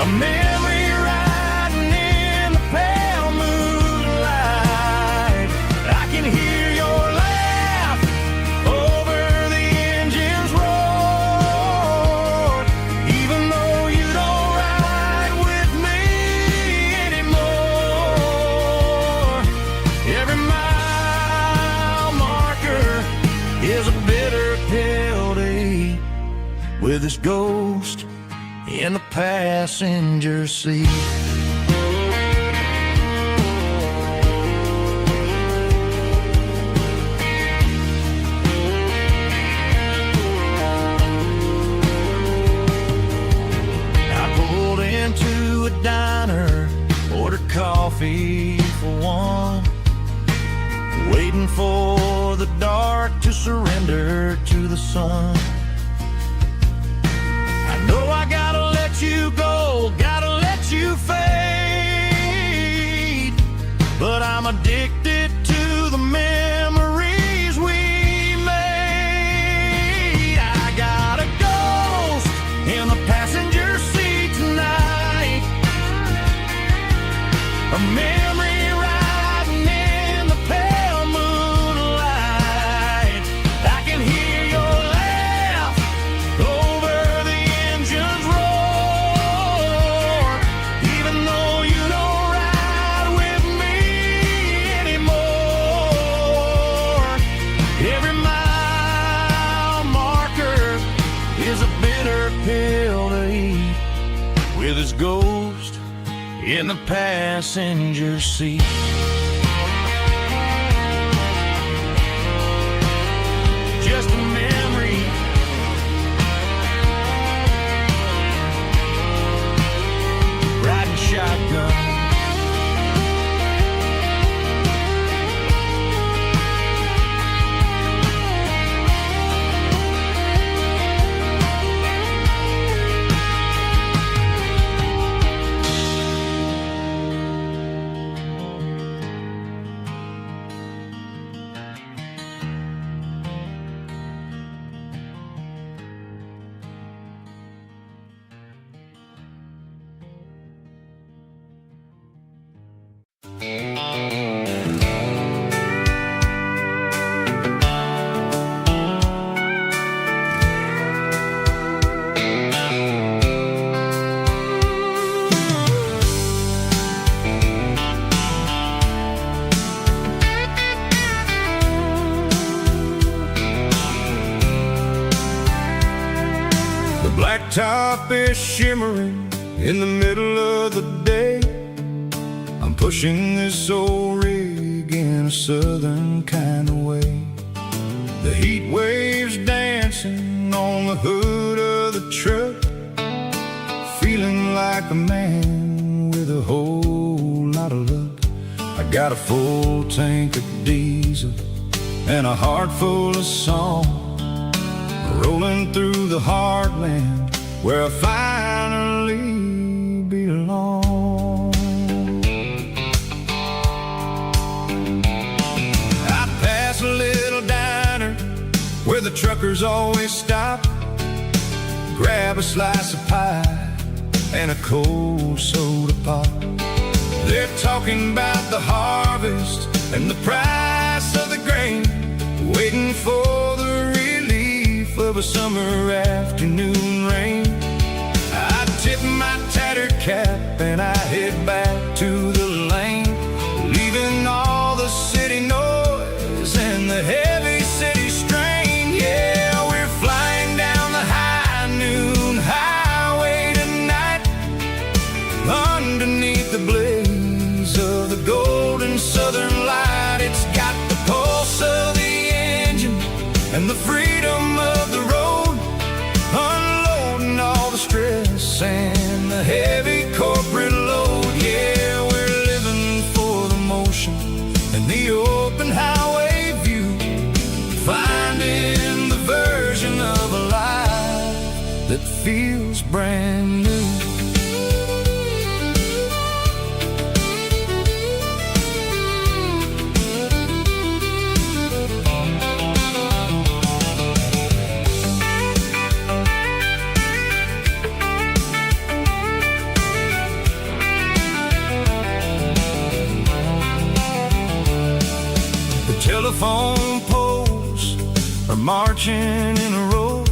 a memory riding in the pale moonlight. I can hear your laugh over the engine's roar, even though you don't ride with me anymore. Every mile marker is a bitter pill to eat, with this ghost in the passenger seat. I pulled into a diner, ordered coffee for one, waiting for the dark to surrender to the sun. I know I gotta let you go, gotta let you fade, but I'm addicted to the memories we made. I got a ghost in the passenger seat tonight, a memory riding in the pale moonlight. I can hear your laugh over the engine's roar, even though you don't ride with me anymore. Every mile marker is a bitter pill to eat, with his ghost in the passenger seat. Just a memory, riding shotgun. The blacktop is shimmering in the middle of the day. I'm pushing this old rig in a southern kind of way. The heat waves dancing on the hood of the truck, feeling like a man with a whole lot of luck. I got a full tank of diesel and a heart full of song, rolling through the heartland where I finally belong. I pass a little diner where the truckers always stop, grab a slice of pie and a cold soda pop. They're talking about the harvest and the price of the grain, waiting for the relief of a summer afternoon rain. I tip my tattered cap and I head back to the lane, leaving all the city noise and the heavy city strain. Yeah, we're flying down the high noon highway tonight, underneath the blaze of the golden southern light. It's got the pulse of the engine and the freedom of the road, unloading all the stress and the heavy corporate load. Yeah, we're living for the motion the open highway view, finding the version of a life that feels brand new. Telephone poles are marching in a row,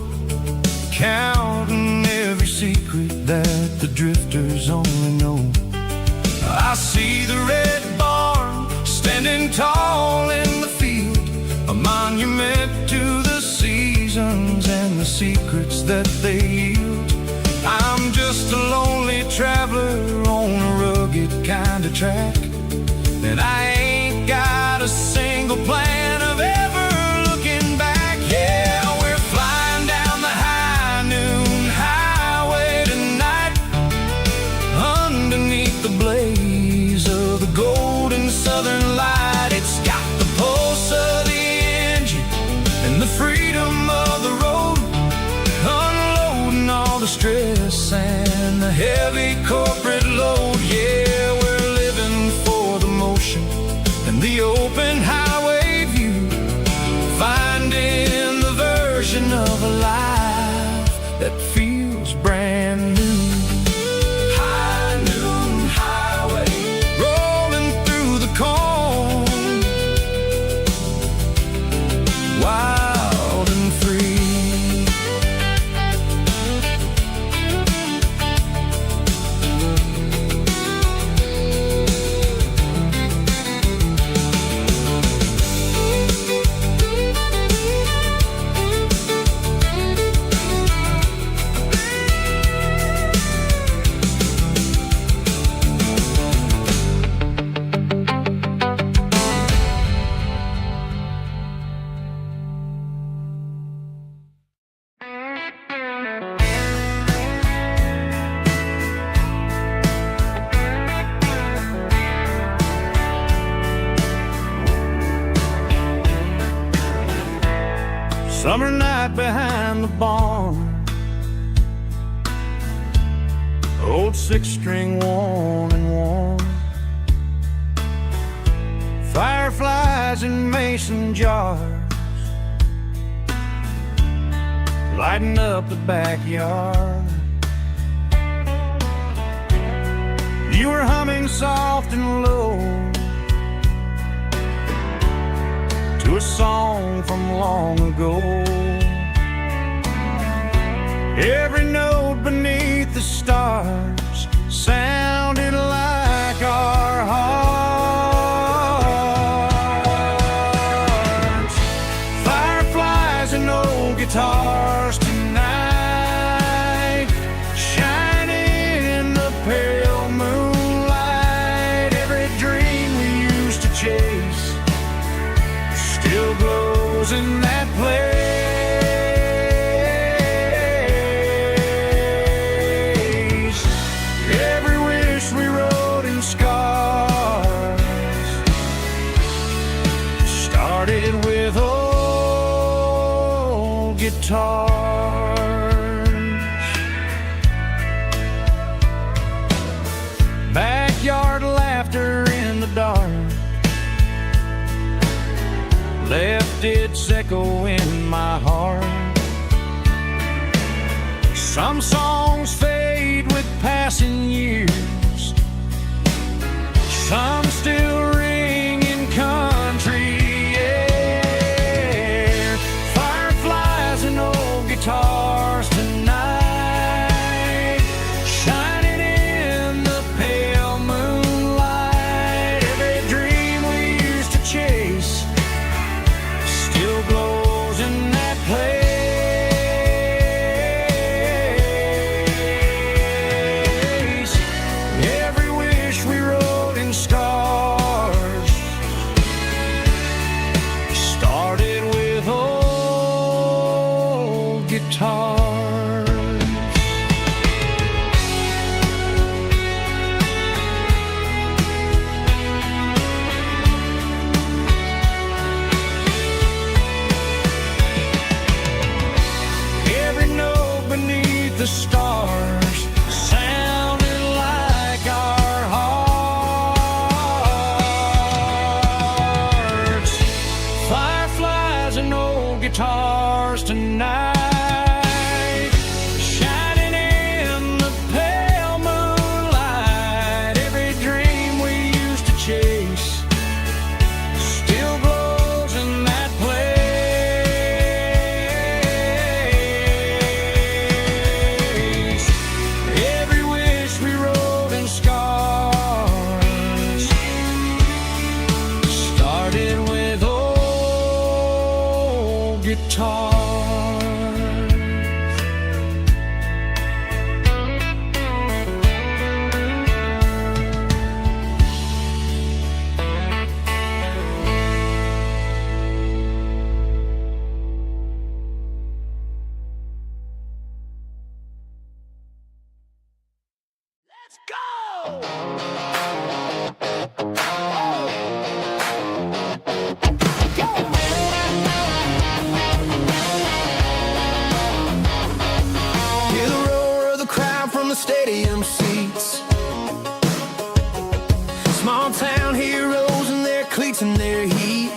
counting every secret that the drifters only know. I see the red barn standing tall in the field, a monument to the seasons and the secrets that they yield. I'm just a lonely traveler on a rugged kind of track, and I ain't got a single plan of ever looking back. Yeah, we're flying down the high noon highway tonight, underneath the blaze of the golden southern light. It's got the pulse of the engine and the freedom of the road, unloading all the stress and the heavy corporate load. Yeah, we're living for the motion and the open highway view, finding the version of a life that feels brand new. High noon highway, rolling through the corn, wild and free. Summer night behind the barn, old six-string worn and worn, fireflies in mason jars, lighting up the backyard. You were humming soft and low to a song from long ago. Every note beneath the stars sounded like our hearts. Fireflies and old guitars tonight, shining in the pale moonlight. Every dream we used to chase still glows in that place. Every wish we wrote in scars started with old guitars. Backyard laughter in the dark left its echo in my heart. Some songs fade with passing years, some still ring in country air. Fireflies and old guitars tonight, shining in the pale moonlight. Every dream we used to chase still glows in that place. Every wish we wrote in scars started with old guitars. guitars tonight, shining in the pale moonlight. Every dream we used to chase still glows in that place. Every wish we wrote in scars started with old guitars. Let's go! Hear the roar of the crowd from the stadium seats. Small town heroes in their cleats and their heat.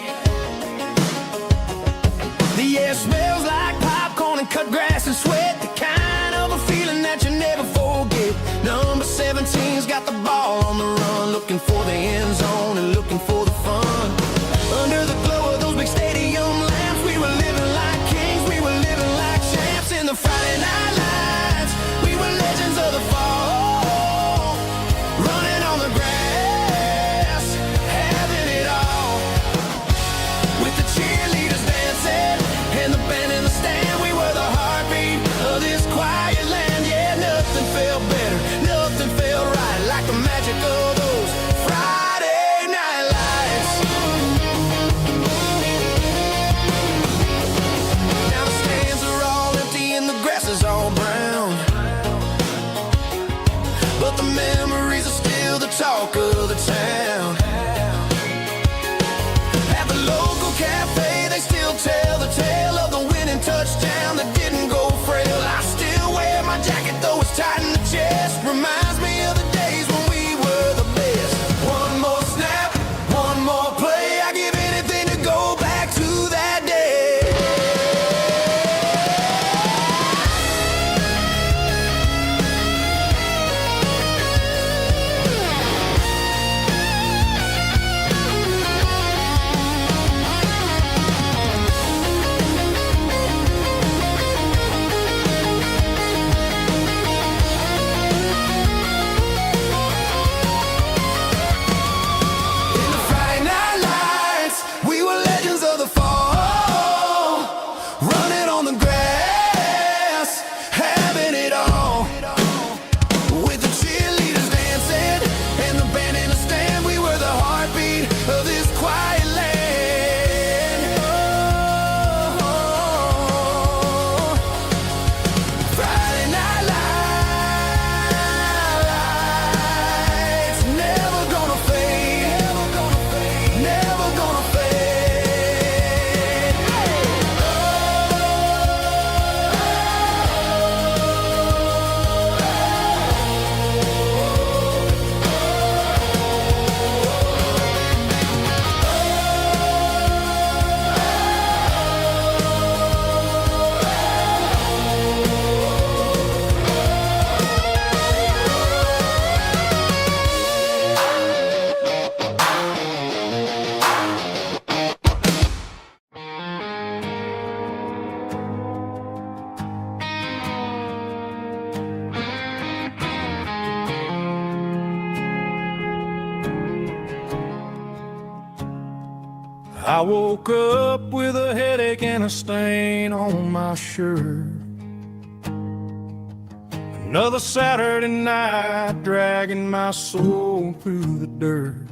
The air smells like popcorn and cut grass and sweat. The kind of a feeling that you never forget. Number 17's got the ball on the run, looking for the end zone and looking for the fun. Under the glow of those big stadium lamps, we were living like kings, we were living like champs. In the Friday night lights, we were legends of the fall, running on the grass, having it all. With the cheerleaders dancing and the band in the stand, we were the heartbeat of this quiet land. Yeah, nothing felt better, nothing felt right like the magic of those Friday night lights. Now the stands are all empty and the grass is all brown, but the memories are still the talk of the town. At the local cafe, they still tell the tale of the winning touchdown that didn't go frail. I still wear my jacket though it's tight in the chest. Reminds me of the days when we were the best. One more snap, one more play. I give anything to go back to that day. In the Friday night lights, we were legends of the fall, running on the grass, having it all. With the cheerleaders dancing and the band in the stand, we were the heartbeat of this quiet land. Oh, Friday night lights, never gonna fade, never gonna fade, never gonna fade. I woke up with a headache and a stain on my shirt. Another Saturday night dragging my soul through the dirt.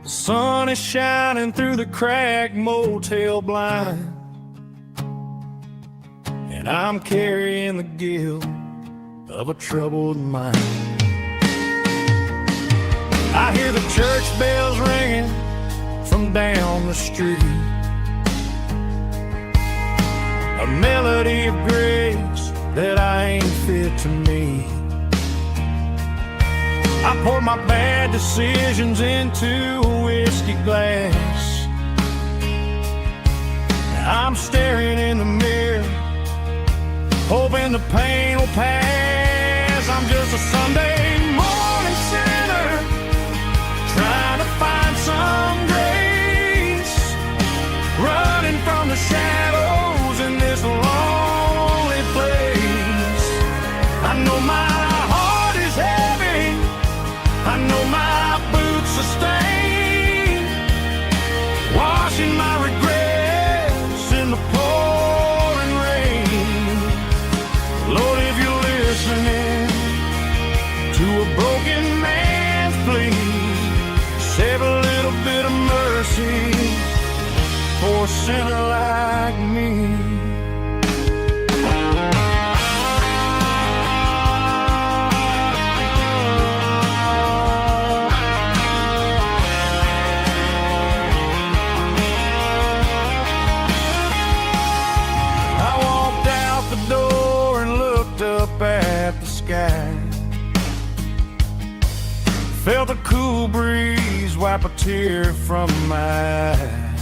The sun is shining through the cracked motel blind, and I'm carrying the guilt of a troubled mind. I hear the church bells ringing from down the street, a melody of grace that I ain't fit to meet. I pour my bad decisions into a whiskey glass I'm staring in the mirror, hoping the pain will pass. I'm just a Sunday morning sinner, trying to find some grace, running from the shadows in this lonely place. I know my heart is heavy, I know my boots are stained, washing my regrets in the pouring rain. Lord, if you're listening to a broken man's plea, save a little bit of mercy for a sinner like me. At the sky, felt a cool breeze wipe a tear from my eye.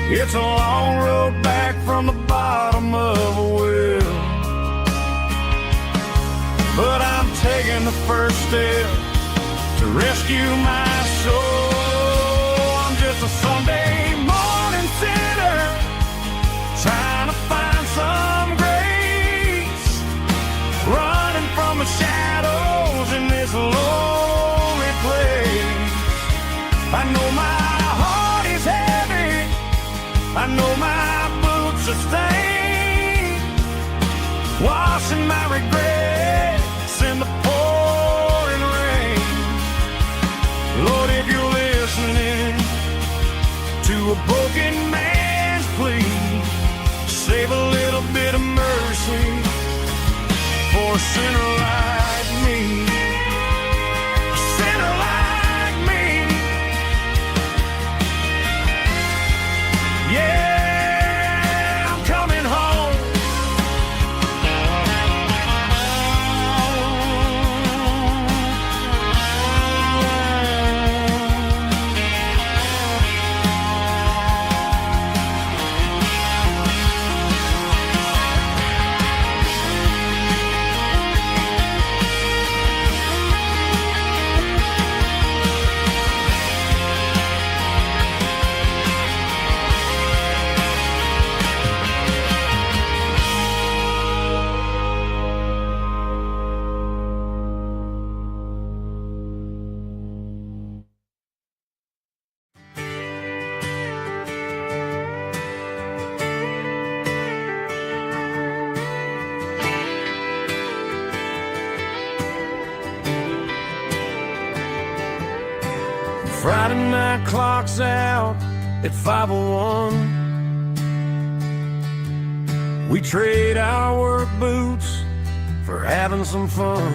It's a long road back from the bottom of a well, but I'm taking the first step to rescue my soul. I'm just a Sunday morning sinner, trying to find some grace, running from the shadows in this lonely place. I know my heart is heavy, I know my boots are stained, washing my regrets in the pouring rain. Lord, if you're listening to a broken man's plea, save a little bit of mercy for a sinner like me. A sinner like me. Yeah, I'm coming home. Friday night clock's out at 5:01. We trade our work boots for having some fun.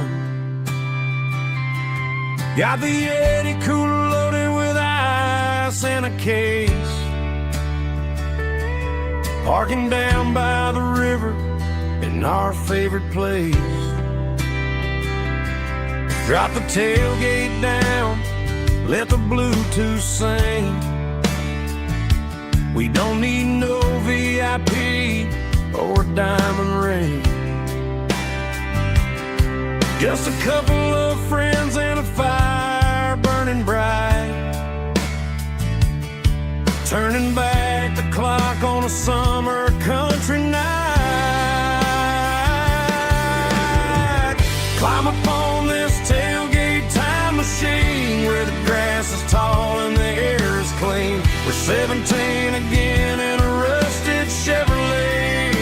Got the Yeti cooler loaded with ice and a case, parking down by the river in our favorite place. Drop the tailgate down, let the Bluetooth sing. We don't need no VIP or a diamond ring. Just a couple of friends and a fire burning bright, turning back the clock on a summer country night. Climb up on this tailgate time machine where the grass is tall and the air is clean. We're 17 again in a rusted Chevrolet,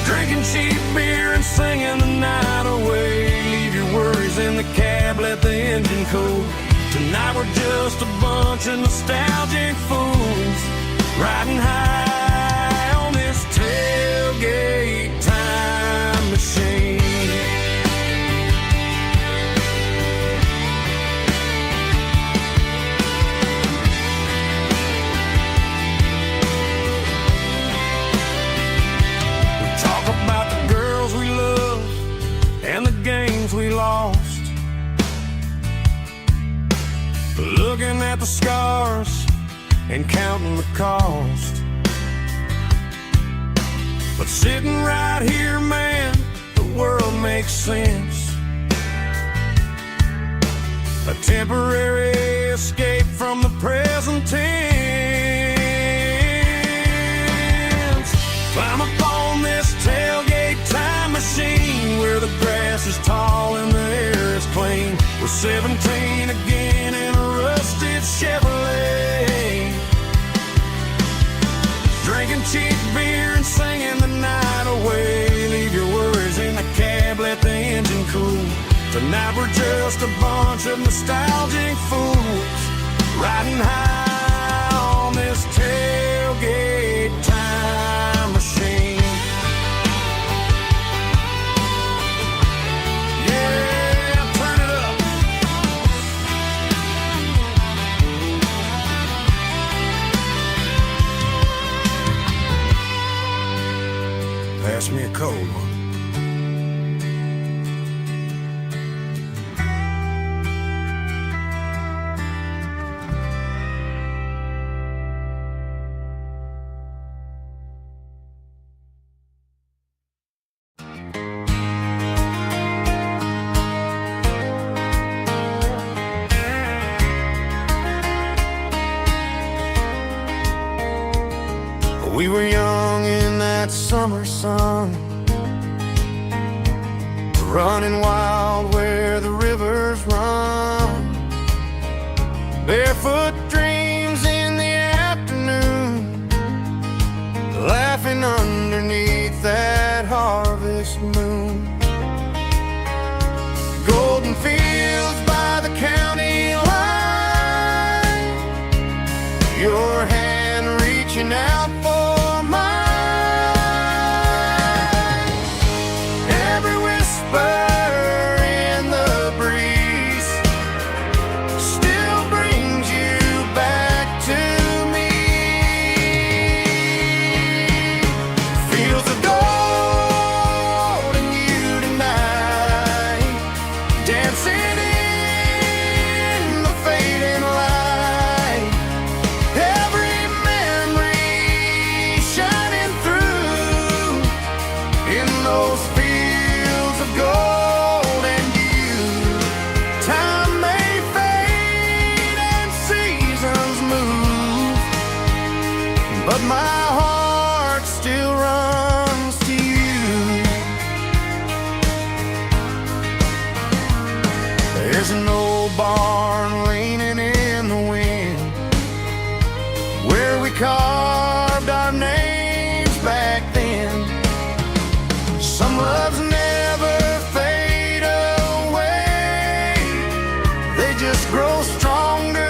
drinking cheap beer and singing the night away. Leave your worries in the cab, let the engine cool. Tonight we're just a bunch of nostalgic fools, riding high on this tailgate time machine. We lost, looking at the scars and counting the cost. But sitting right here, man, the world makes sense. A temporary escape from the present tense. Climb up on this tailgate time machine, where the grass is tall and the air is clean. We're 17 again in a rusted Chevrolet, drinking cheap beer and singing the night away. Leave your worries in the cab, let the engine cool. Tonight we're just a bunch of nostalgic fools, riding high on this tailgate time machine. Yeah, turn it up. Pass me a cold one. We were young in that summer sun, running wild where the rivers run. Barefoot dreams in the afternoon, laughing underneath that harvest moon. Golden fields by the county line, your hand reaching out for but my heart still runs to you. There's an old barn leaning in the wind, where we carved our names back then. Some loves never fade away, they just grow stronger.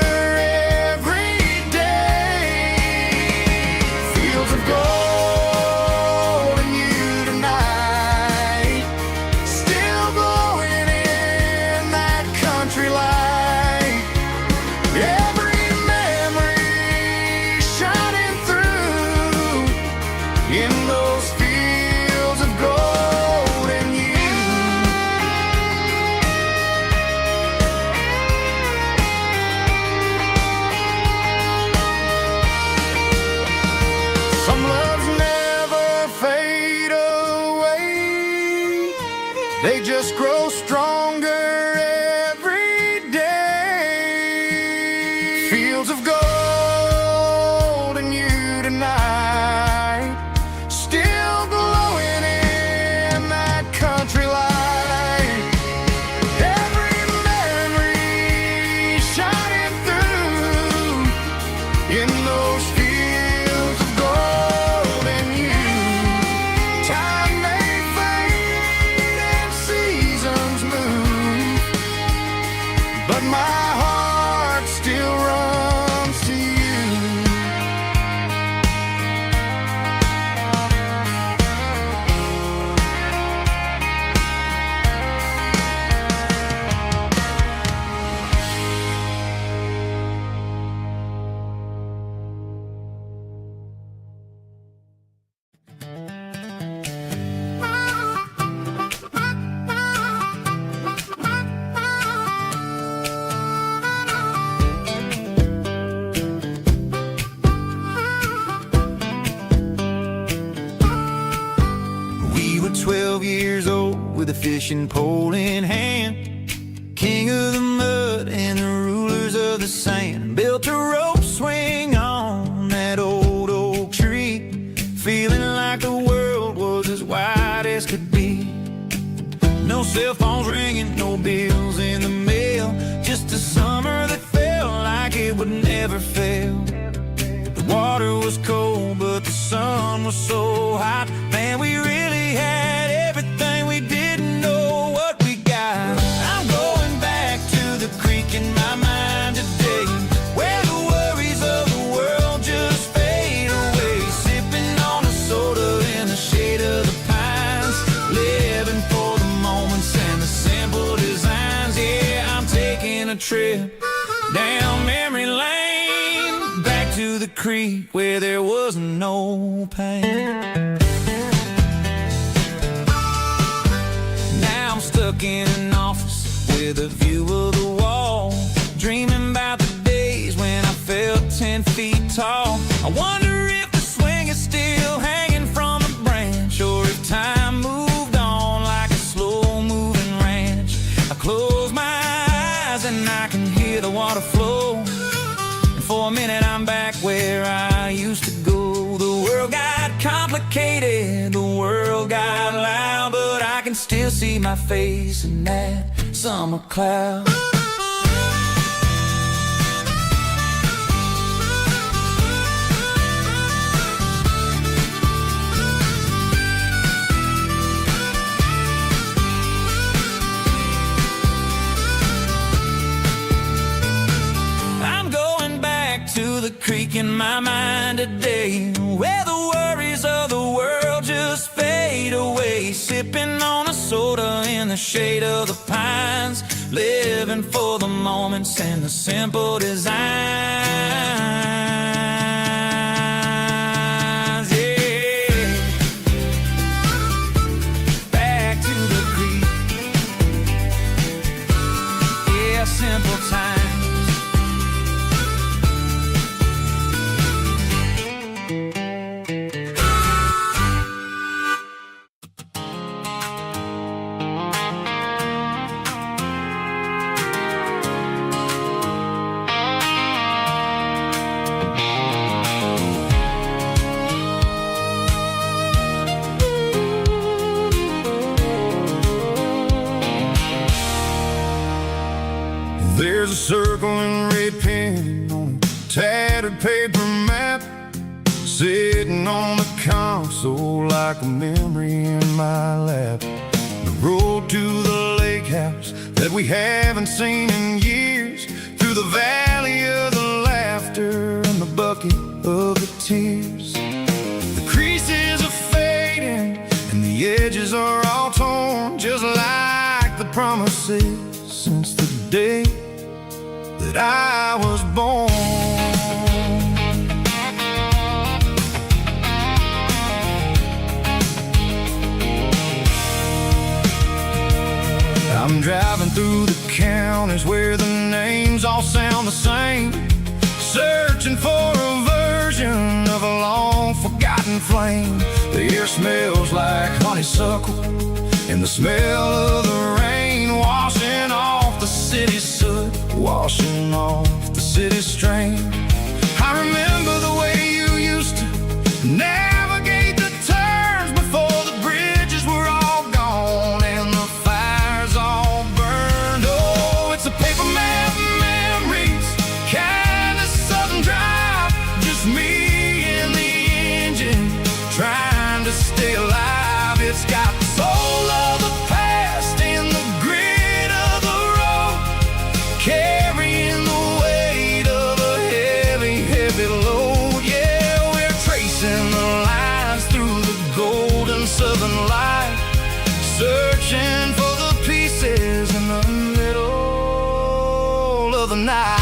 They just grow stronger every day. Fields of gold and you tonight, still glowing in that country light. Every memory shining through in those fields of gold and you. Time may fade and seasons move, but my heart still runs to you. fishing pole in hand, king of the mud and the rulers of the sand. Built a rope swing on that old oak tree, feeling like the world was as wide as could be. No cell phones ringing, no bills in the mail, just a summer that felt like it would never fail. The water was cold, but the sun was so hot. Man, we really had everything, we didn't know what we got. I'm going back to the creek in my mind today, where the worries of the world just fade away. Sipping on a soda in the shade of the pines, living for the moments and the simple designs. Yeah, I'm taking a trip down memory lane, back to the creek where there was no pain. Now I'm stuck in an office with a view of the wall, dreaming about the days when I felt 10 feet tall. I wonder if the swing is still hanging from a branch, or if time moved on like a slow-moving ranch. I close my eyes and I can hear the water flow, and for a minute I'm back where I used to go. The world got complicated, the world got loud, but I can still see my face in that summer cloud. To the creek in my mind today, where the worries of the world just fade away. Sipping on a soda in the shade of the pines, living for the moments and the simple designs. Yeah, back to the creek. Yeah, simple times. There's a circle and red pen on a tattered paper map, sitting on the console like a memory in my lap. The road to the lake house that we haven't seen in years, through the valley of the laughter and the bucket of the tears. The creases are fading and the edges are all torn, just like the promises since the day that I was born. I'm driving through the counties where the names all sound the same, searching for a version of a long forgotten flame. The air smells like honeysuckle, and the smell of the rain washing off the city's soot, washing off the city's strain. I remember the way you used to navigate the turns before the bridges were all gone and the fires all burned. Oh, it's a paper map memories, kind of southern drive, just me and the engine trying to stay alive. It's got the soul of the past and the grit of the road, carrying the weight of a heavy, heavy load. Yeah, we're tracing the lines through the golden southern light, searching for the pieces in the middle of the night.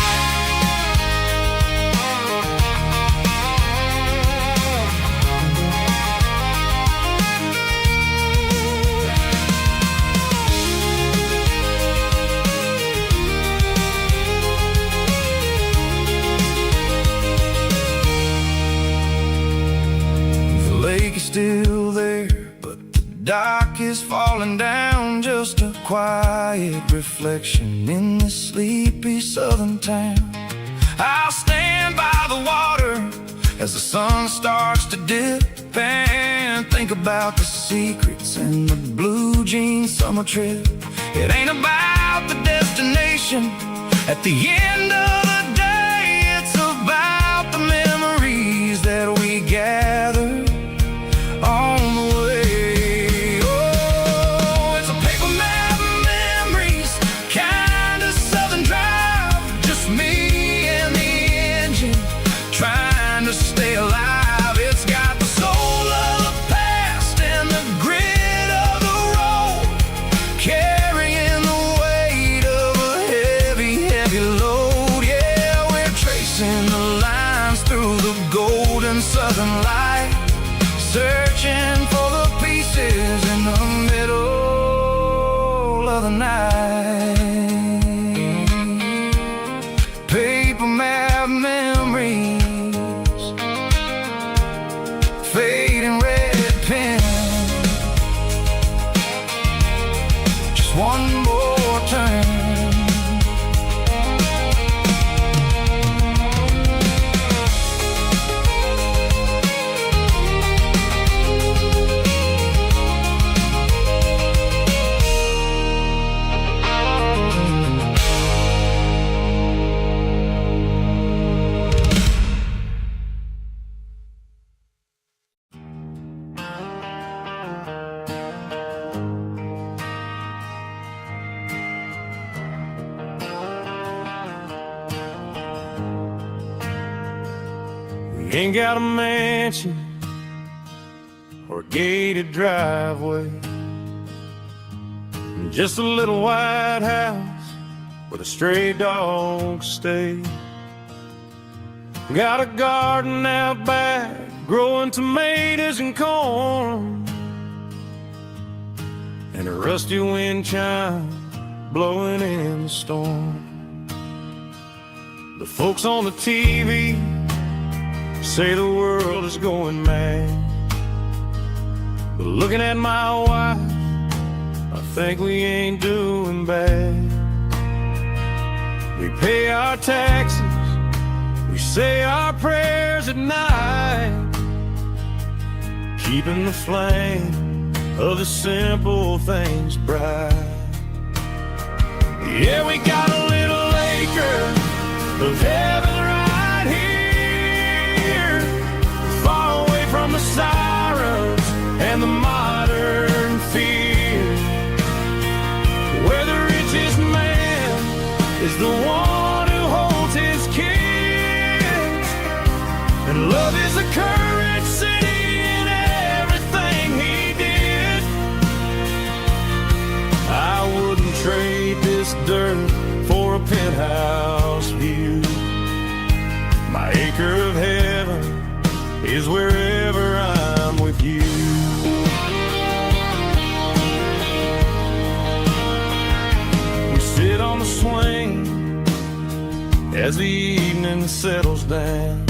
Still there, but the dock is falling down just quiet reflection in this sleepy southern town. I'll stand by the water as the sun starts to dip and think about the secrets in the blue jean summer trip. It ain't about the destination at the end of the day, it's about the memories that we gather on the way. Oh, it's a paper map of memories, kind of southern drive, just me and the engine trying to stay alive. It's got the soul of the past and the grit of the road, carrying the weight of a heavy, heavy load. Yeah, we're tracing the lines through the golden southern light, searching for the pieces in the middle of the night. Paper map memories, fading red pen, just one more turn. We ain't got a mansion or a gated driveway, just a little white house where the stray dogs stay. Got a garden out back, growing tomatoes and corn, and a rusty wind chime blowing in the storm. The folks on the TV say the world is going mad, but looking at my wife, I think we ain't doing bad. We pay our taxes, we say our prayers at night, keeping the flame of the simple things bright. Yeah, we got a little acre of heaven right here, far away from the sirens and the modern fear, where the richest man is the one who holds his kids, and love is the currency in everything he did. I wouldn't trade this dirt for a penthouse view. My acre of heaven is wherever I'm with you. We sit on the swing as the evening settles down,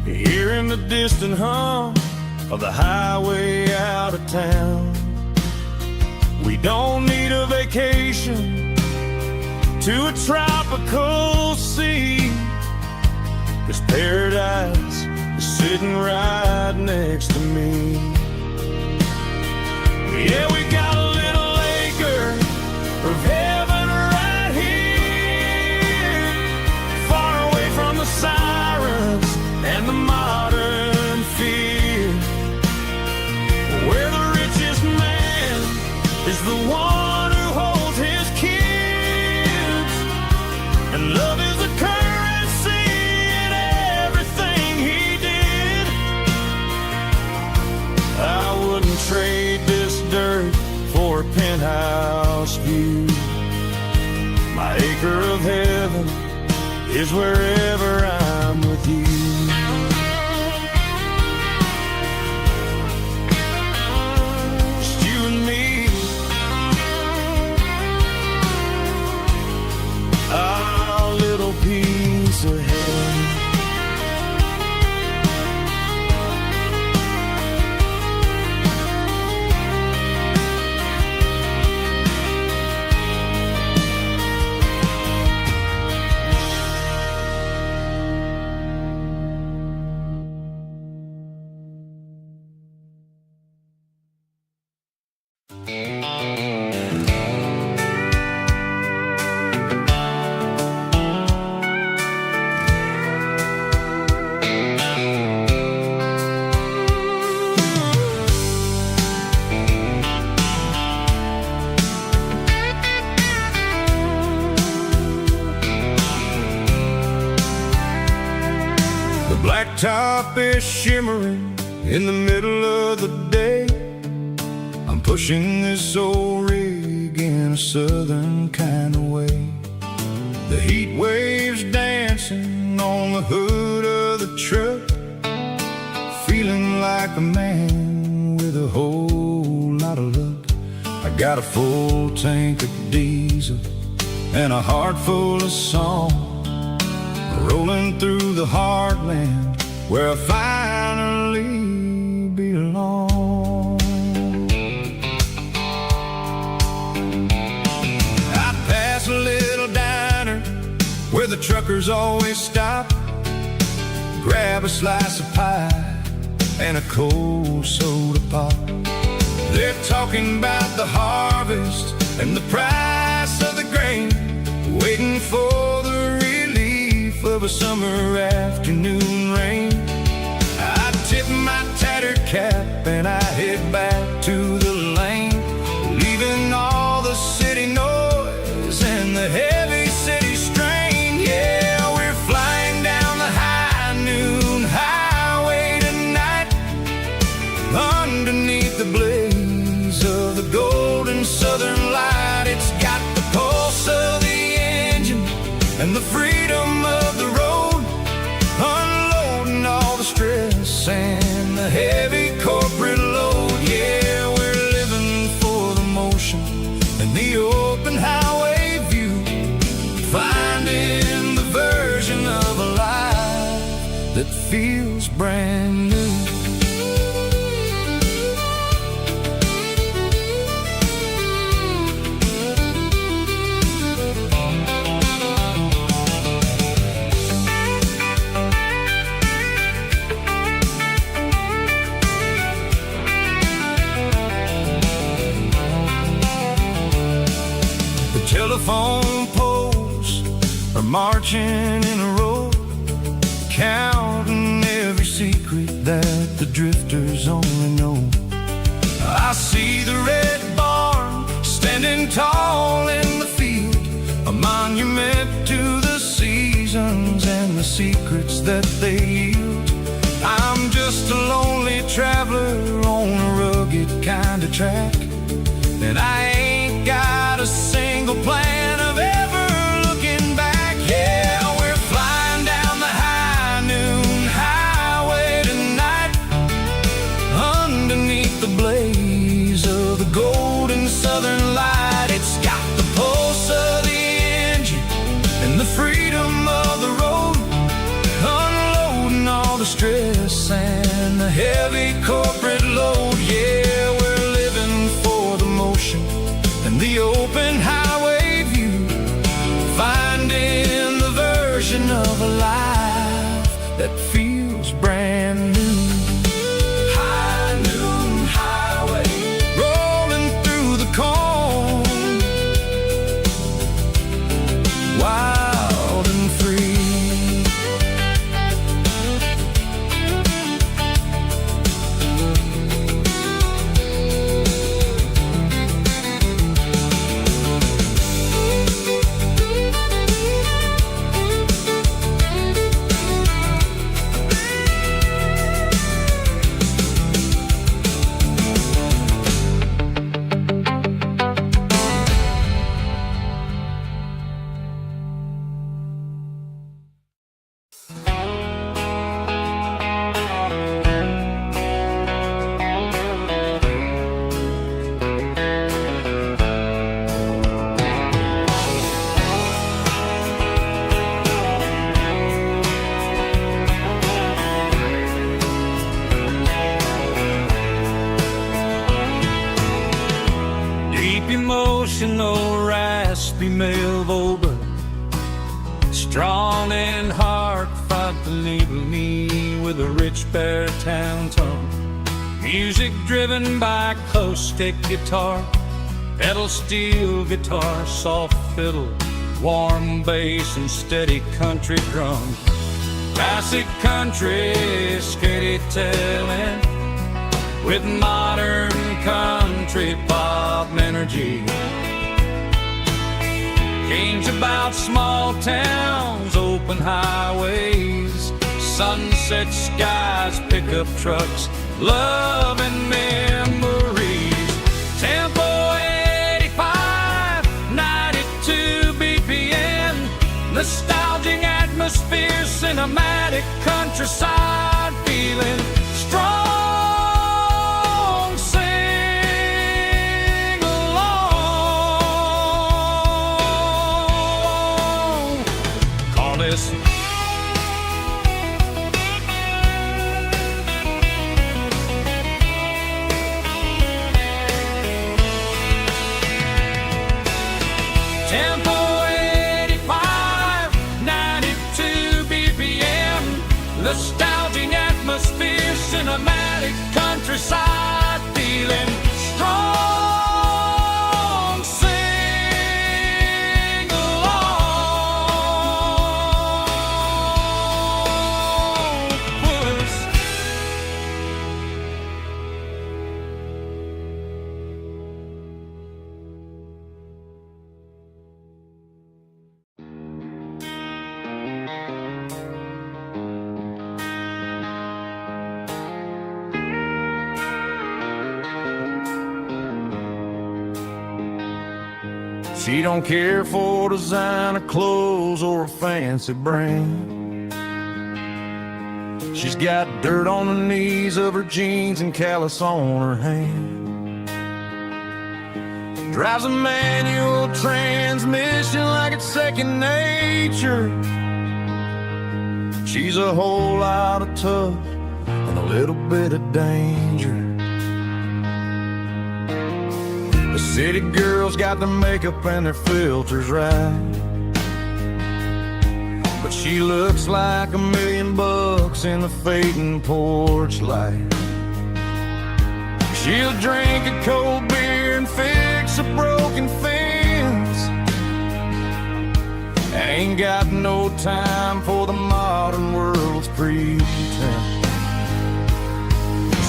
hearing the distant hum of the highway out of town. We don't need a vacation to a tropical sea, 'cause paradise is sitting right next to me. Yeah, we got a little acre of heaven right here, far away from the sirens and the modern fear, where the richest man is the one who holds his kids, and love is a currency in everything he did. I wouldn't trade this dirt for a penthouse view. My acre of heaven is wherever I'm with you. Just you and me, our little piece of heaven. blacktop is shimmering in the middle of the day. I'm pushing this old rig in a southern kind of way. The heat waves dancing on the hood of the truck, feeling like a man with a whole lot of luck. I got a full tank of diesel and a heart full of song, rolling through the heartland where I finally belong. I pass a little diner where the truckers always stop, grab a slice of pie and a cold soda pop. They're talking about the harvest and the price of the grain, waiting for the relief of a summer afternoon rain. I tip my tattered cap and I head back to the lane, leaving all the city noise and the heavy city strain. Yeah, we're flying down the high noon highway tonight, underneath the blaze of the golden southern light. It's got the pulse of the engine and the freedom of the road, unloading all the stress and the heavy corporate load. Yeah, we're living for the motion and the open highway view, finding the version of a life that feels brand new. Telephone poles are marching in a row, counting every secret that the drifters only know. I see the red barn standing tall in the field, a monument to the seasons and the secrets that they yield. I'm just a lonely traveler on a rugged kind of track, and I ain't got a single plan of ever looking back. Yeah, we're flying down the high noon highway tonight, underneath the blaze of the golden southern light. It's got the pulse of the engine and the freedom of the road, unloading all the stress and the heavy corporate load. Yeah, we're living for the motion and the open highway view, finding the version of a life that feels brand new. High noon highway, rolling through the corn, wild and free. Emotional, raspy male vulva, strong in heart, fight to leave me with a rich baritone tone. Music driven by acoustic guitar, pedal steel guitar, soft fiddle, warm bass and steady country drum. Classic country, skitty telling, with modern country pop energy. Games about small towns, open highways, sunset skies, pickup trucks, love and memories. Tempo 85, 92 BPM, nostalgic atmosphere, cinematic countryside feeling strong. Sing along. Call this Tempo 85, 92 BPM, nostalgic atmosphere, cinematic countryside feeling strong. Sing along. Puss. She don't care for designer clothes or a fancy brand. She's got dirt on the knees of her jeans and callus on her hand. Drives a manual transmission like it's second nature. She's a whole lot of tough and a little bit of danger. The city girls got their makeup and their filters right, but she looks like $1 million in the fading porch light. She'll drink a cold beer and fix a broken fence. Ain't got no time for the modern world's pretense.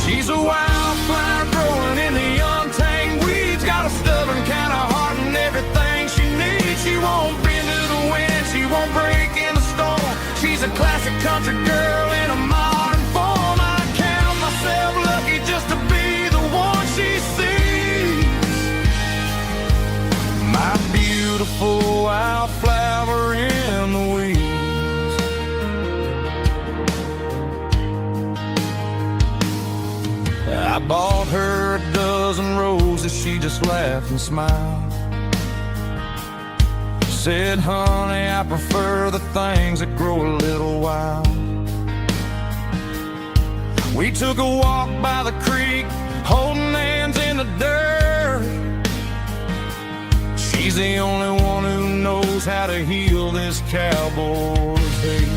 She's a wildflower growing in the untamed weeds. Got a stubborn kind of heart and everything she needs. She won't bend to the wind, she won't break in the storm. She's a classic country girl in a modern form. I count myself lucky just to be the one she sees. My beautiful wildflower in the weeds. I bought her a dozen roses, she just laughed and smiled. Said, honey, I prefer the things that grow a little wild. We took a walk by the creek, holding hands in the dirt. She's the only one who knows how to heal this cowboy's hate.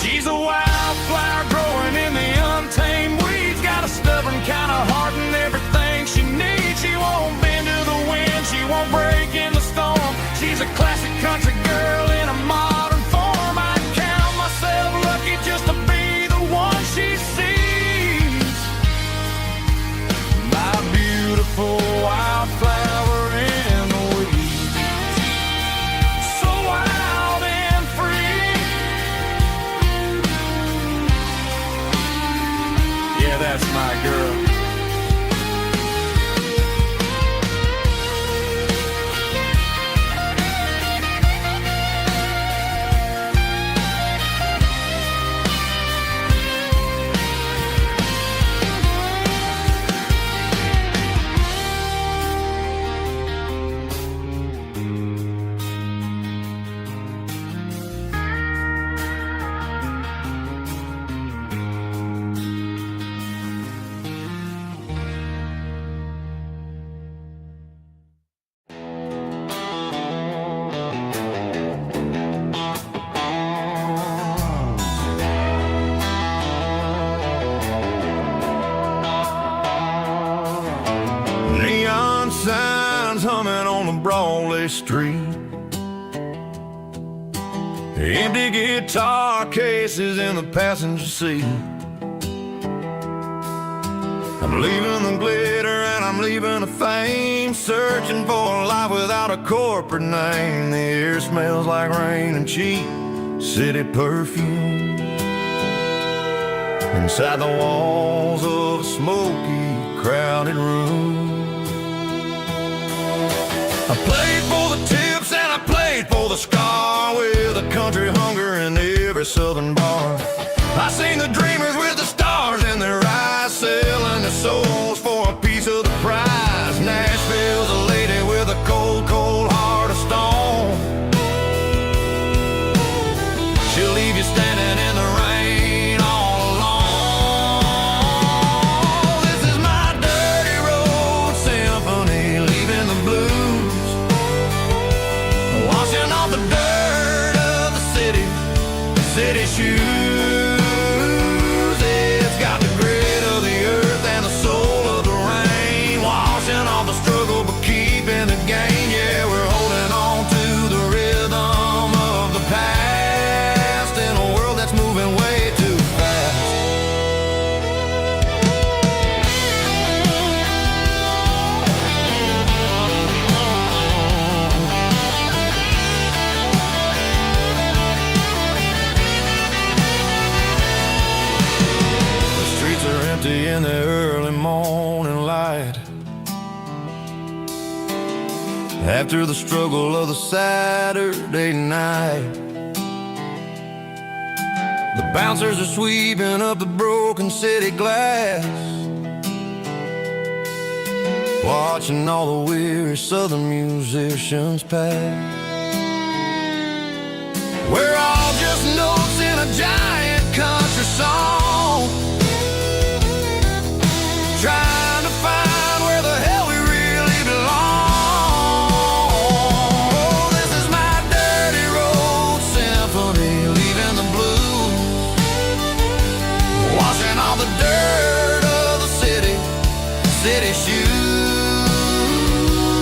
She's a wildflower growing in the untamed weeds. Got a stubborn kind of heart and everything she needs. She won't bend to the wind, she won't break in the storm. She's a classic country girl in a modern form. I count myself lucky just to be the one she sees. My beautiful wildflower in the weeds. So wild and free. Yeah, that's my girl. Neon signs humming on the Broadway street. Empty guitar cases in the passenger seat. I'm leaving the glitter and I'm leaving the fame, searching for a life without a corporate name. The air smells like rain and cheap city perfume inside the walls of a smoky, crowded room. I played for the tips and I played for the scar, with a country hunger in every southern bar. I seen the dreamers with the stars in their eyes, selling their souls for a piece of the prize. Nashville's a lady with a cold, cold heart of stone. She'll leave you standing in the rain all alone. This is my dirty road symphony, leaving the blues, washing off the dirt of the city shoes. It's got the grit of the earth and the soul of the rain, washing off the struggle but keeping the gain. Yeah, we're holding on to the rhythm of the past in a world that's moving way too fast. The streets are empty in the early morning light, after the struggle of the Saturday night. The bouncers are sweeping up the broken city glass, watching all the weary southern musicians pass. We're all just notes in a giant country song, trying to find where the hell we really belong. Oh, this is my dirty road symphony, leaving the blues, washing all the dirt of the city shoes.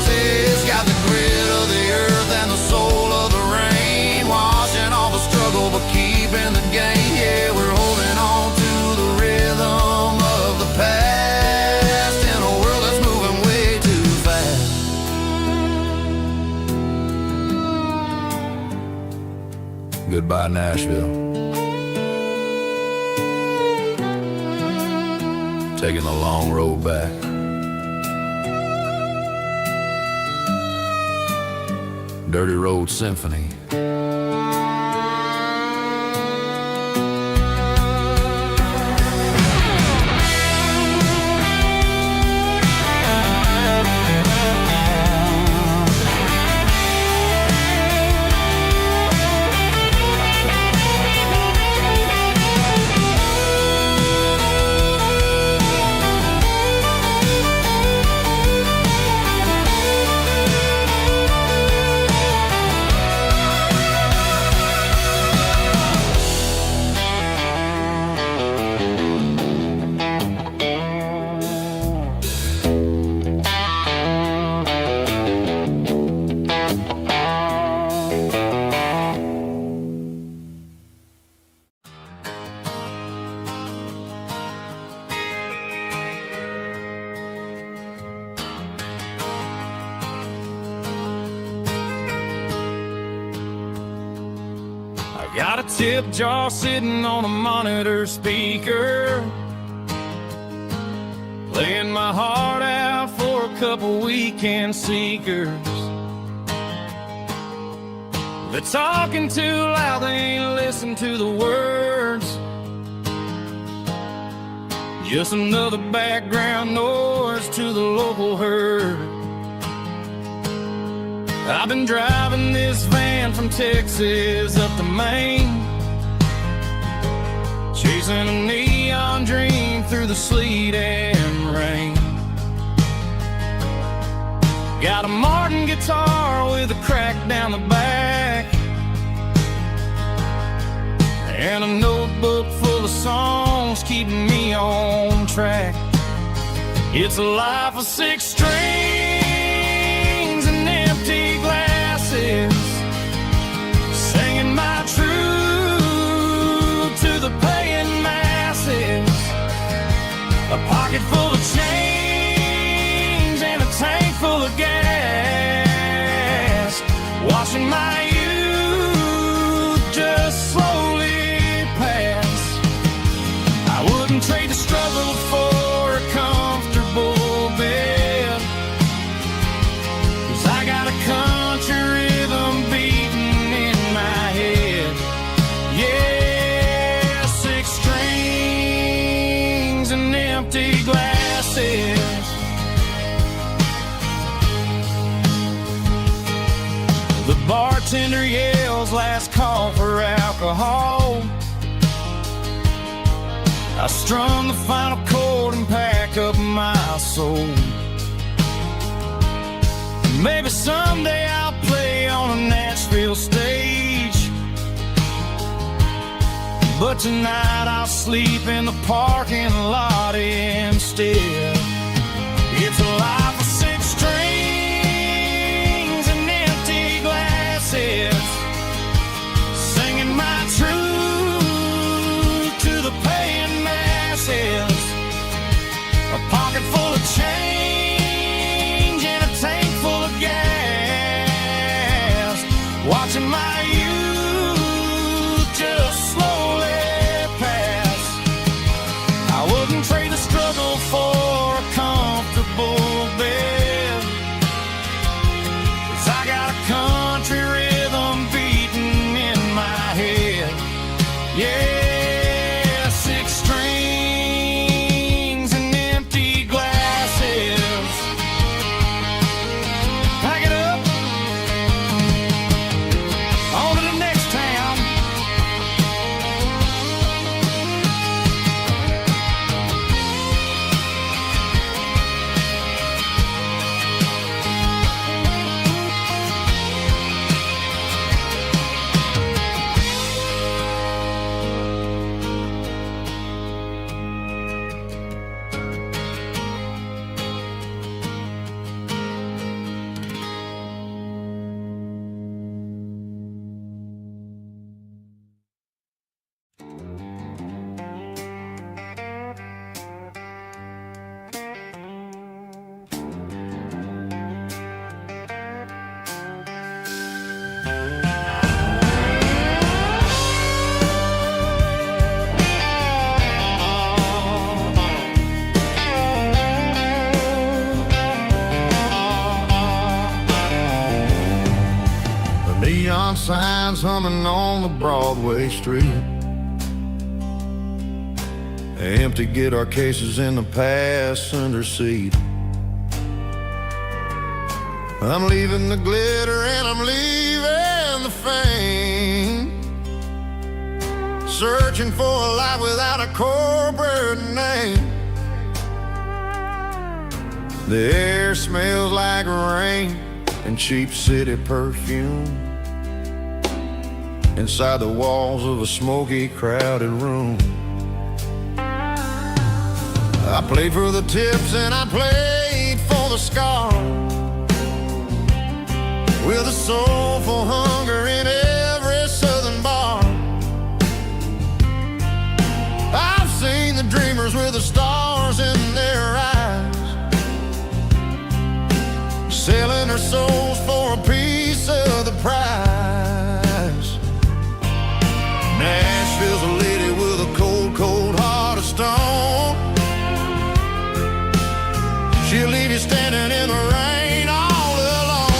It's got the grit of the earth and the soul of the rain, washing all the struggle but keeping the gain. Yeah, we're holding on to the rhythm of the past in a world that's moving way too fast. Goodbye, Nashville. Taking the long road back. Dirty Road Symphony. Got a tip jar sitting on a monitor speaker, playing my heart out for a couple weekend seekers. They're talking too loud, they ain't listen to the words. Just another background noise to the local herd. I've been driving this van from Texas up to Maine, chasing a neon dream through the sleet and rain. Got a Martin guitar with a crack down the back, and a notebook full of songs keeping me on track. It's a life of 6 strings and empty glasses, singing my truth to the paying masses. A pocket full of change and a tank full of gas, washing my youth just bartender yells last call for alcohol. I strummed the final chord and packed up my soul. Maybe someday I'll play on a Nashville stage, but tonight I'll sleep in the parking lot instead. It's a life of 6 strings and empty glasses, singing my truth to the paying masses. A pocket full of change and a tank full of gas, watching my youth just slowly pass. I wouldn't trade the struggle for a comfortable bed, 'cause I got a country rhythm beating in my head. Yeah, 6 strings and empty glasses. Pack it up, on to the next town. Neon signs humming on the Broadway street, empty guitar cases in the passenger seat. I'm leaving the glitter and I'm leaving the fame, searching for a life without a corporate name. The air smells like rain and cheap city perfume inside the walls of a smoky, crowded room. I played for the tips and I played for the scars, with a soulful hunger in every southern bar. I've seen the dreamers with the stars in their eyes, selling their souls for a piece of the prize. Nashville's a lady with a cold, cold heart of stone. She'll leave you standing in the rain all alone.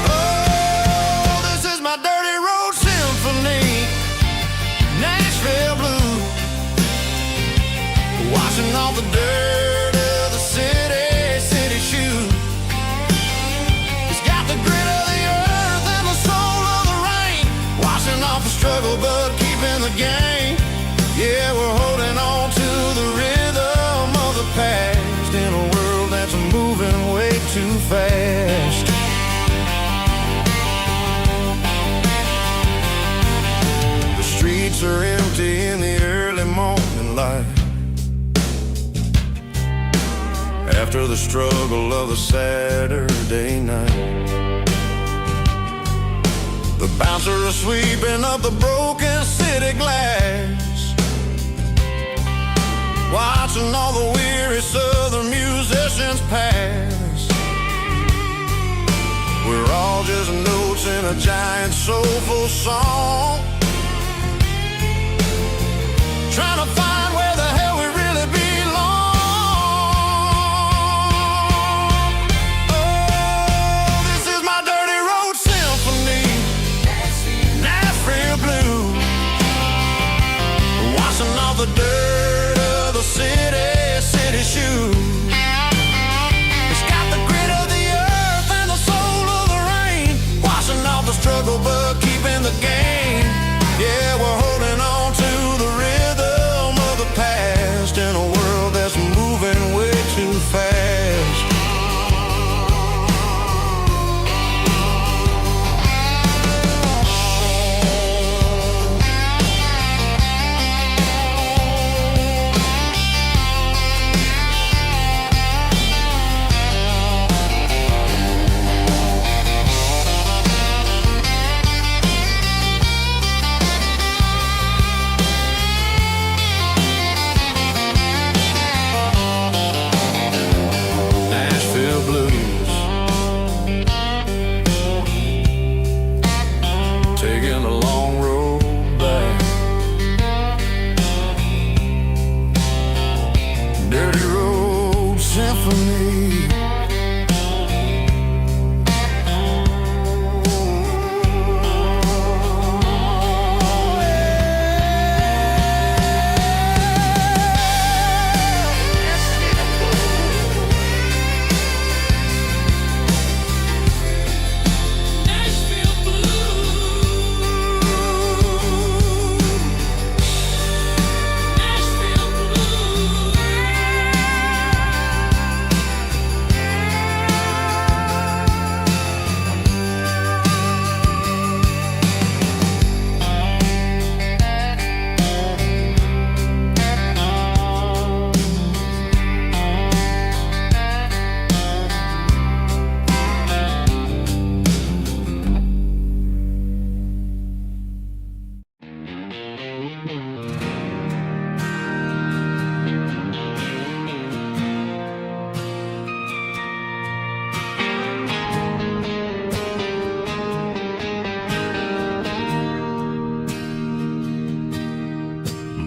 Oh, this is my dirty road symphony, Nashville blues, washing off the dirt of the city shoes. It's got the grit of the earth and the soul of the rain, washing off the struggle but keeping the game. Yeah, we're holding on to the rhythm of the past in a world that's moving way too fast. The streets are empty in the early morning light, after the struggle of the Saturday night. The bouncers are sweeping up the broken city glass, watching all the weary southern musicians pass. We're all just notes in a giant soulful song, trying to find where the hell we really belong. Oh, this is my dirty road symphony, Nashville blues, washing off the dirt of the city shoes. It's got the grit of the earth and the soul struggle, but keeping the game. Yeah, we're holding on to the rhythm of the past in a world that's moving way too fast.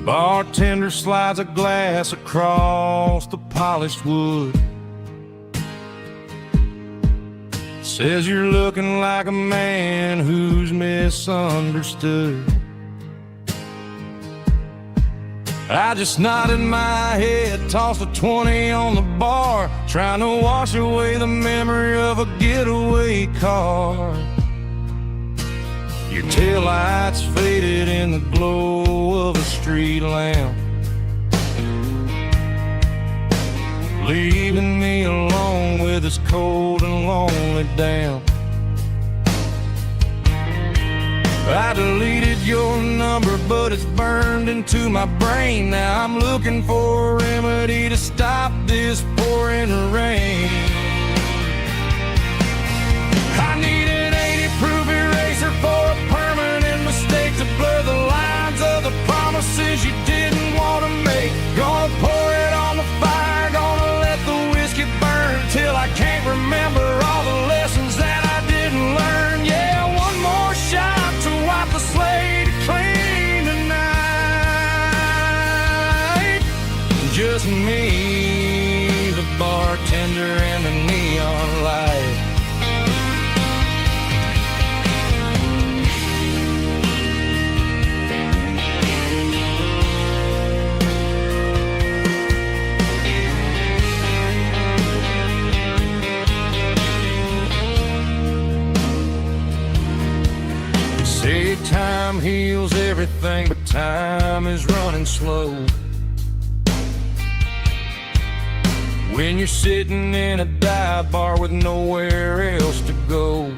Bartender slides a glass across the polished wood. Says you're looking like a man who's misunderstood. I just nodded my head, tossed a 20 on the bar, trying to wash away the memory of a getaway car. Your taillights faded in the glow of a street lamp, leaving me alone with this cold and lonely damp. I deleted your number, but it's burned into my brain. Now I'm looking for a remedy to stop this pouring rain. I need an 80-proof eraser for a permanent mistake to blur the lines of the promises you didn't want to make. Gonna pour it on the fire, gonna let the whiskey burn till I can't remember all the lessons that I didn't learn. Yeah, one more shot to wipe the slate clean tonight. Just me, the bartender, and the neon light. Say time heals everything, but time is running slow. When you're sitting in a dive bar with nowhere else to go,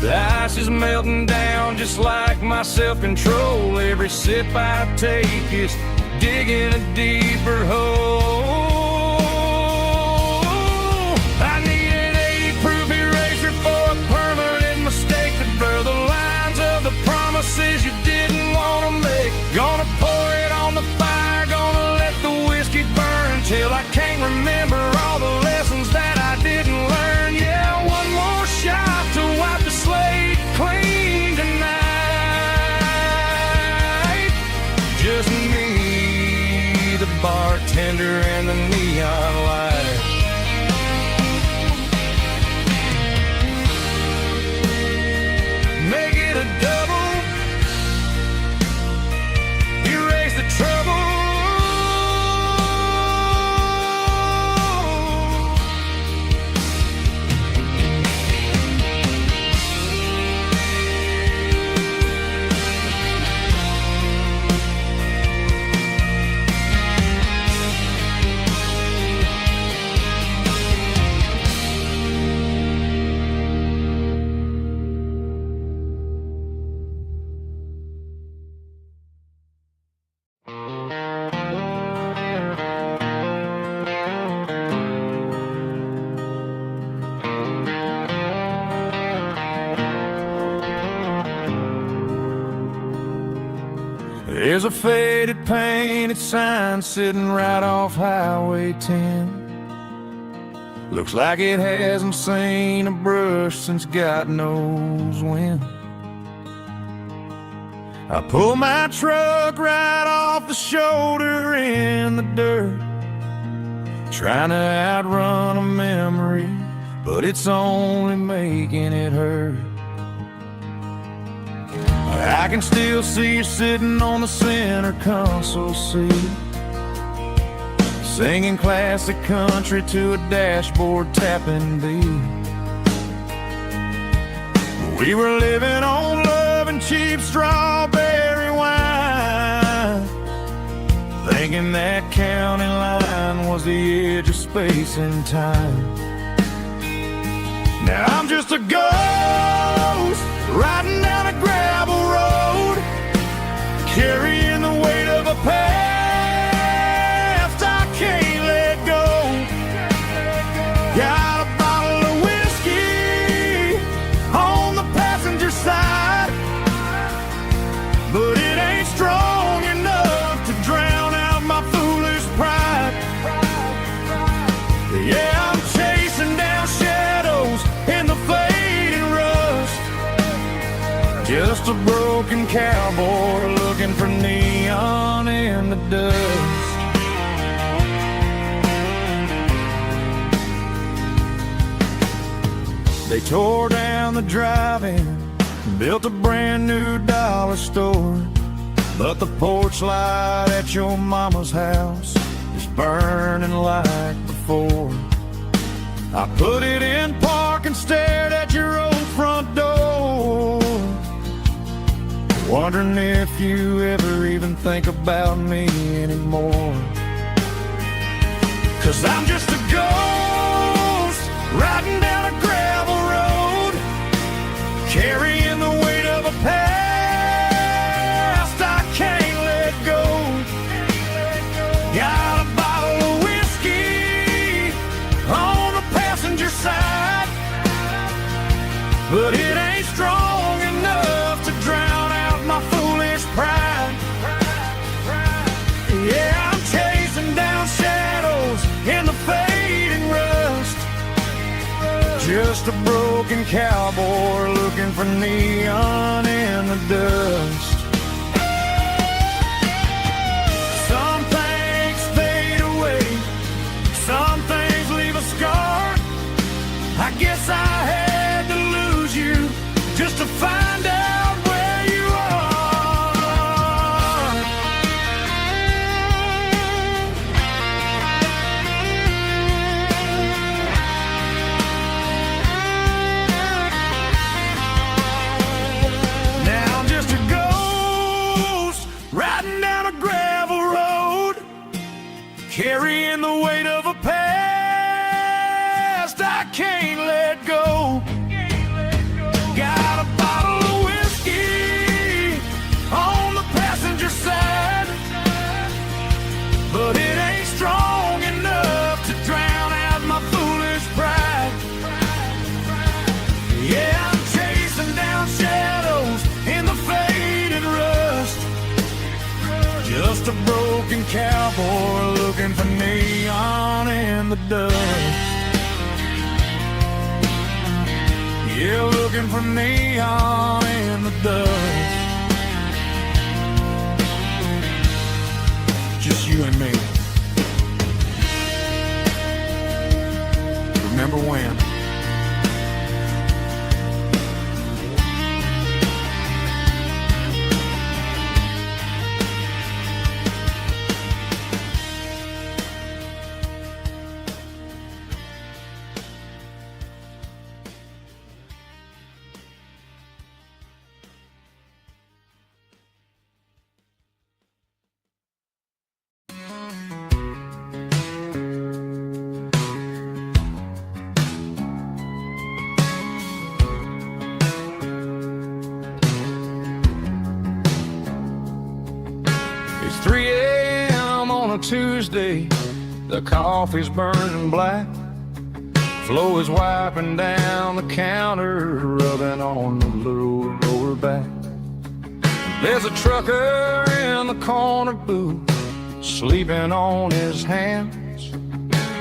the ice is melting down just like my self-control. Every sip I take is digging a deeper hole. I need an 80-proof eraser for a permanent mistake to blur the lines of the promises you didn't want to make. Gonna pour it on the fire, gonna let the whiskey burn till I can't remember all the lessons that I didn't learn. Yeah, one more shot to wipe the slate clean tonight. Just me, the bartender, and the neon light. Make it a double, erase the trouble. There's a faded painted sign sitting right off Highway 10. Looks like it hasn't seen a brush since God knows when. I pull my truck right off the shoulder in the dirt, trying to outrun a memory, but it's only making it hurt. I can still see you sitting on the center console seat, singing classic country to a dashboard tapping beat. We were living on love and cheap strawberry wine, thinking that county line was the edge of space and time. Now I'm just a ghost riding down a gravel road, carrying the weight of a past I can't let go. Got a bottle of whiskey on the passenger side, but it ain't strong enough to drown out my foolish pride. Yeah, I'm chasing down shadows in the fading rust, just a broken cowboy looking for neon in the dust. They tore down the drive-in, built a brand new dollar store, but the porch light at your mama's house is burning like before. I put it in park and stared at your old front door, wondering if you ever even think about me anymore. 'Cause I'm just a ghost riding down a gravel road, carrying the weight of a past I can't let go. Got a bottle of whiskey on the passenger side, but it ain't strong enough to drown out my foolish pride. Yeah, I'm chasing down shadows in the fading rust, just a broken cowboy looking for neon in the dust. Some things fade away, some things leave a scar. I guess I had to lose you just to find out where you are. Now I'm just a ghost riding down a gravel road, carrying the weight of a past I can't let go. Got a bottle of whiskey on the passenger side, but it ain't strong enough to drown out my foolish pride. Yeah, I'm chasing down shadows in the faded rust, just a broken cowboy looking for neon in the dust. Yeah, looking for neon in the dust. Just you and me. Remember when? It's 3 a.m. on a Tuesday, the coffee's burning black. Flo is wiping down the counter, rubbing on the little lower back. There's a trucker in the corner booth, sleeping on his hands.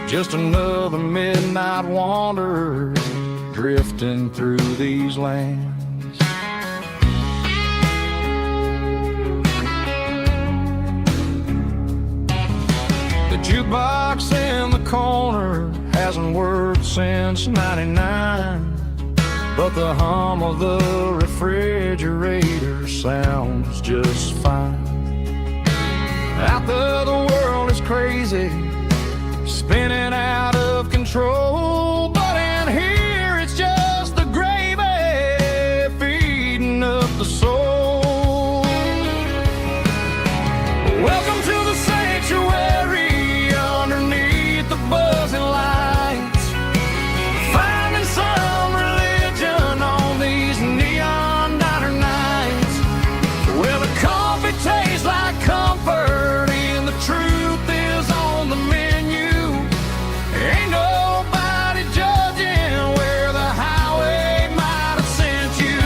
Just another midnight wanderer drifting through these lands. The jukebox in the corner hasn't worked since '99, but the hum of the refrigerator sounds just fine. Out there the world is crazy, spinning out of control, but in here it's just the gravy feeding up the soul. Welcome to the sanctuary underneath the buzzing lights, finding some religion on these neon diner nights, where the coffee tastes like comfort and the truth is on the menu. Ain't nobody judging where the highway might have sent you.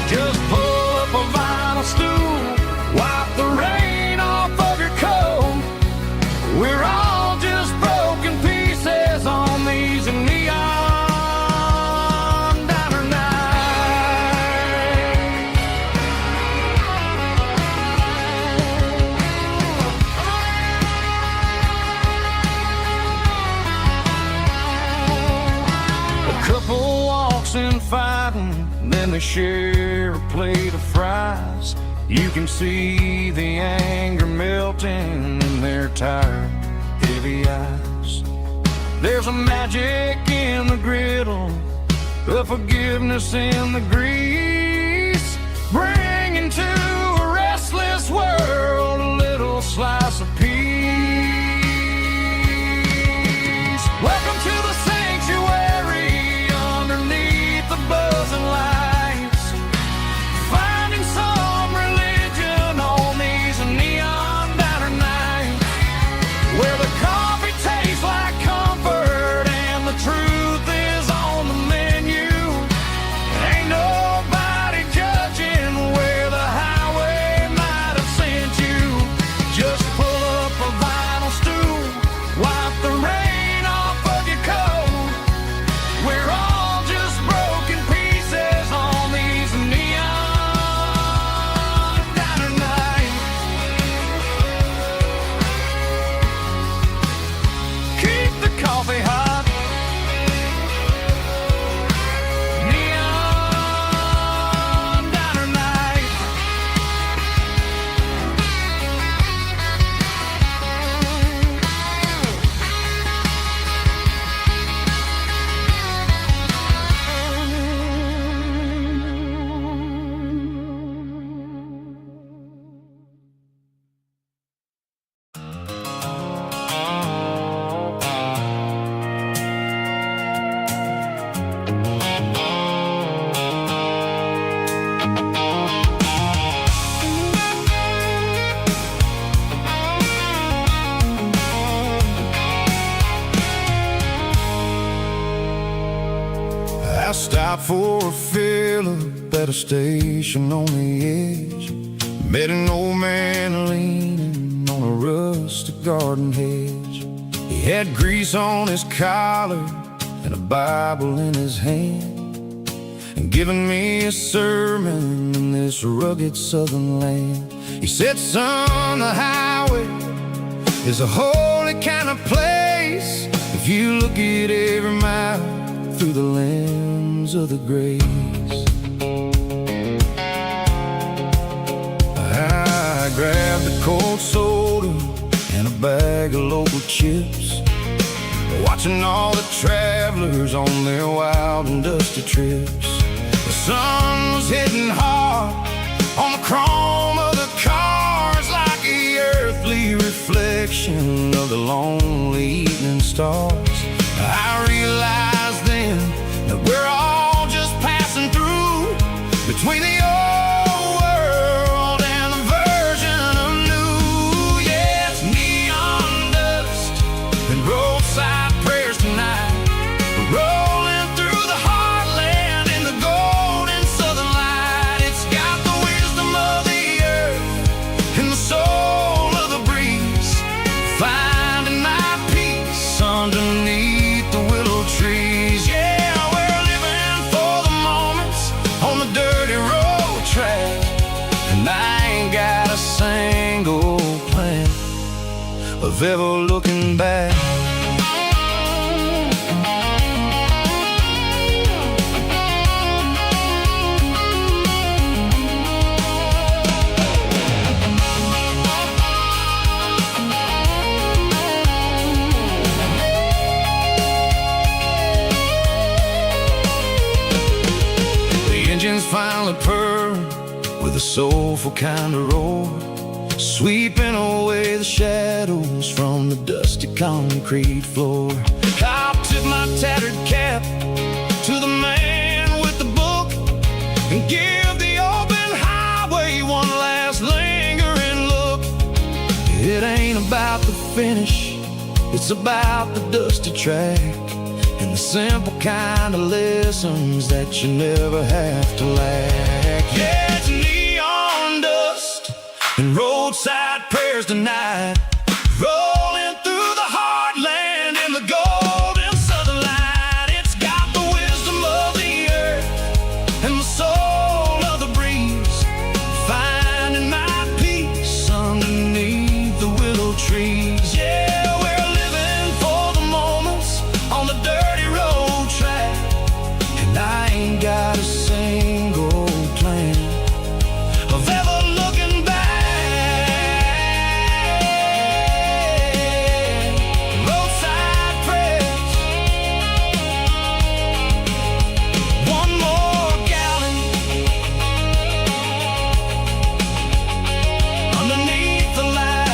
Just pull up a vinyl stool, wipe the rain off of your coat. We're all just broken pieces on these neon diner nights. A couple walks in fighting, then they share a plate of fries. You can see the anger melting in their tired, heavy eyes. There's a magic in the griddle, a forgiveness in the grease, bringing to a restless world a little slice of peace. Welcome to the sanctuary underneath the buzzing lights, finding some religion on these neon diner nights, where the coffee tastes like comfort and the truth is on the menu. Ain't nobody judging where the highway might have sent you. Just pull up a vinyl stool, wipe the rain off of your coat. We're all just broken pieces on these neon diner nights. Keep the coffee hot. Neon diner nights. I stopped for a fill-up at a station on the edge. Met an old man leaning on a rustic garden hedge. He had grease on his collar and a Bible in his hand, and giving me a sermon in this rugged southern land. He said, son, the highway is a holy kind of place if you look at every mile through the lens of the grace. I grabbed a cold soda and a bag of local chips, watching all the travelers on their wild and dusty trips. The sun was hitting hard on the chrome of the cars, like the earthly reflection of the lonely evening stars. I realized then that we're all just passing through between the old world and the version of new. Yeah, it's neon dust and roadside prayers tonight, rolling through the heartland in the golden southern light. It's got the wisdom of the earth of ever looking back. Engines finally purr with a soulful kind of roar, sweeping away the shadows from the dusty concrete floor. I'll tip my tattered cap to the man with the book and give the open highway one last lingering look. It ain't about the finish, it's about the dusty track and the simple kind of lessons that you never have to lack. Yeah, it's neon dust and roadside prayers tonight, rolling through the heartland in the golden southern light. It's got the wisdom of the earth and the soul of the breeze, finding my peace underneath the willow trees. Yeah, we're living for the moments on the dirty road track, and I ain't got a single plan of ever looking back. Roadside prayers, one more gallon underneath the light.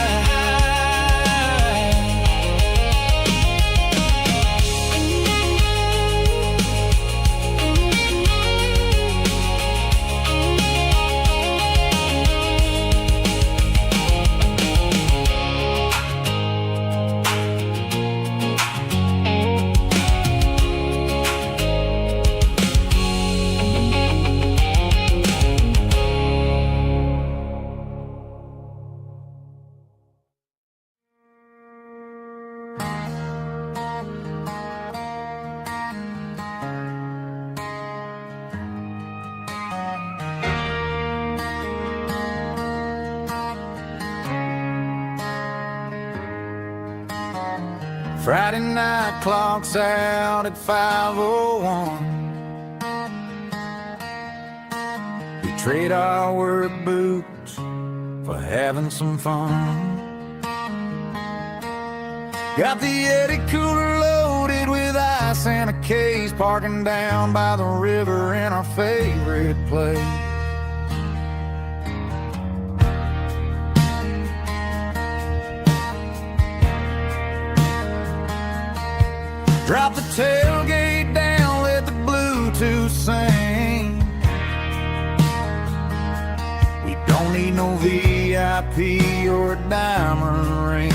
Friday night clocks out at 5:01. We trade our work boots for having some fun. Got the Eddie cooler loaded with ice and a case, parking down by the river in our favorite place. Drop the tailgate down, let the Bluetooth sing. We don't need no VIP or a diamond ring.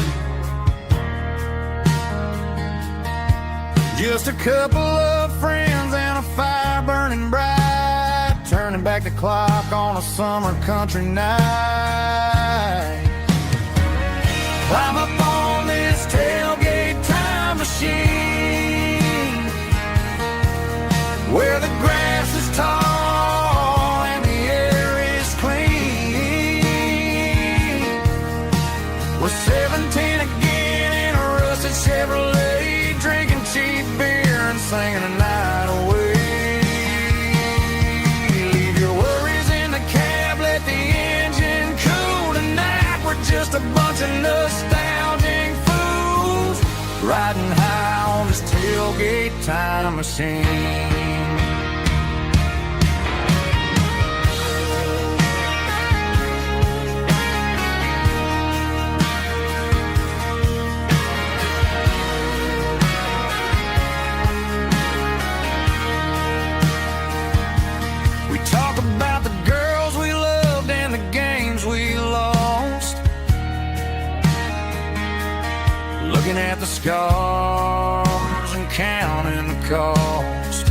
Just a couple of friends and a fire burning bright, turning back the clock on a summer country night. Climb up on this tailgate time machine, where the grass is tall and the air is clean. We're 17 again in a rusted Chevrolet, drinking cheap beer and singing a night away. Leave your worries in the cab, let the engine cool tonight. We're just a bunch of nostalgic fools riding high on this tailgate time machine. We talk about the girls we loved and the games we lost, looking at the scars and counting the cost.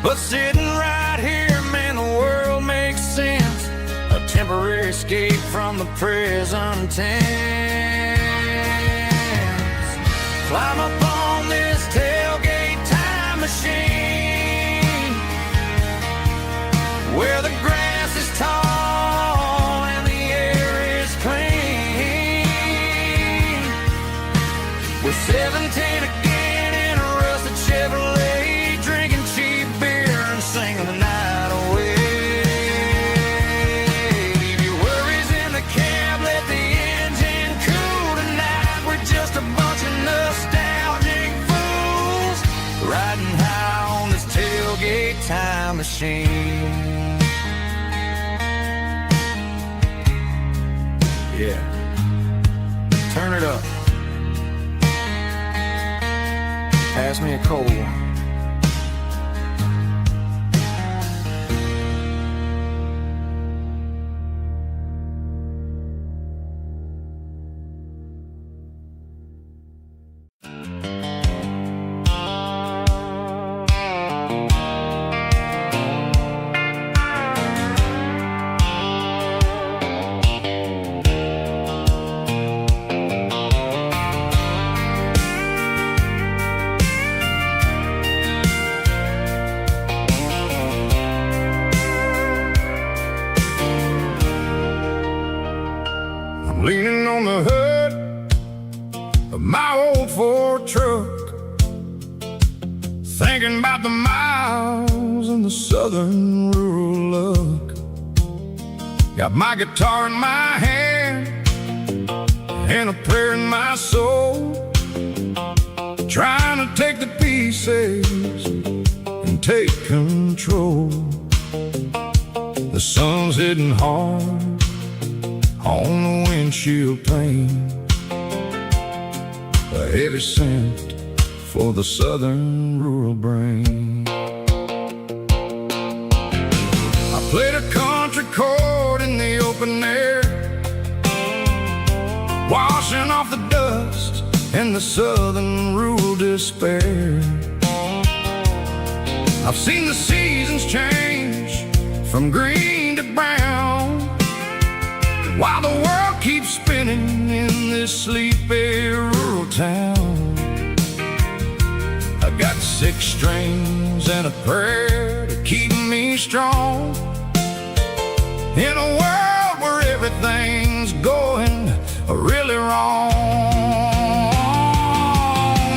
But sitting right here, man, the world makes sense. A temporary escape from the present tense. Climb up on this tailgate time machine, where the grass is tall and the air is clean. riding high on this tailgate time machine. Yeah, turn it up. Pass me a cold one. Leaning on the hood of my old Ford truck, thinking about the miles and the southern rural look. Got my guitar in my hand and a prayer in my soul, trying to take the pieces and take control. The sun's hitting hard on the windshield pane, a heavy scent for the southern rural brain. I played a country chord in the open air, washing off the dust and the southern rural despair. I've seen the seasons change from green to brown, while the world keeps spinning in this sleepy rural town. I got 6 strings and a prayer to keep me strong, in a world where everything's going really wrong.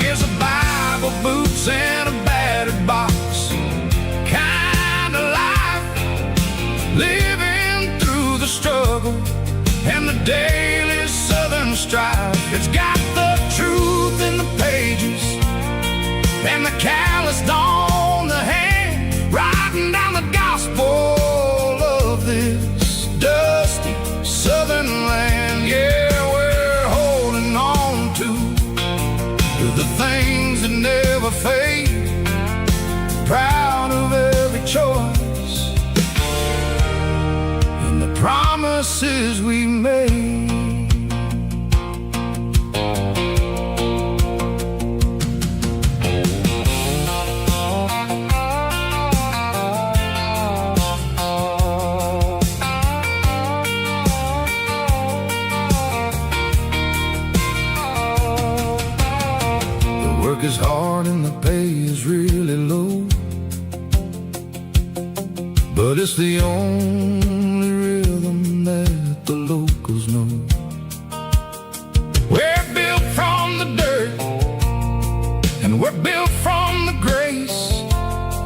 It's a Bible, boots, and a battered box kind of life, living through the struggle and the daily southern strife. It's got the truth in the pages and the calloused on the hand, writing down the gospel of this dusty southern land. Yeah, we're holding on to the things that never fade, proud of every choice and the promises we made. Work is hard and the pay is really low, but it's the only rhythm that the locals know. We're built from the dirt and we're built from the grace,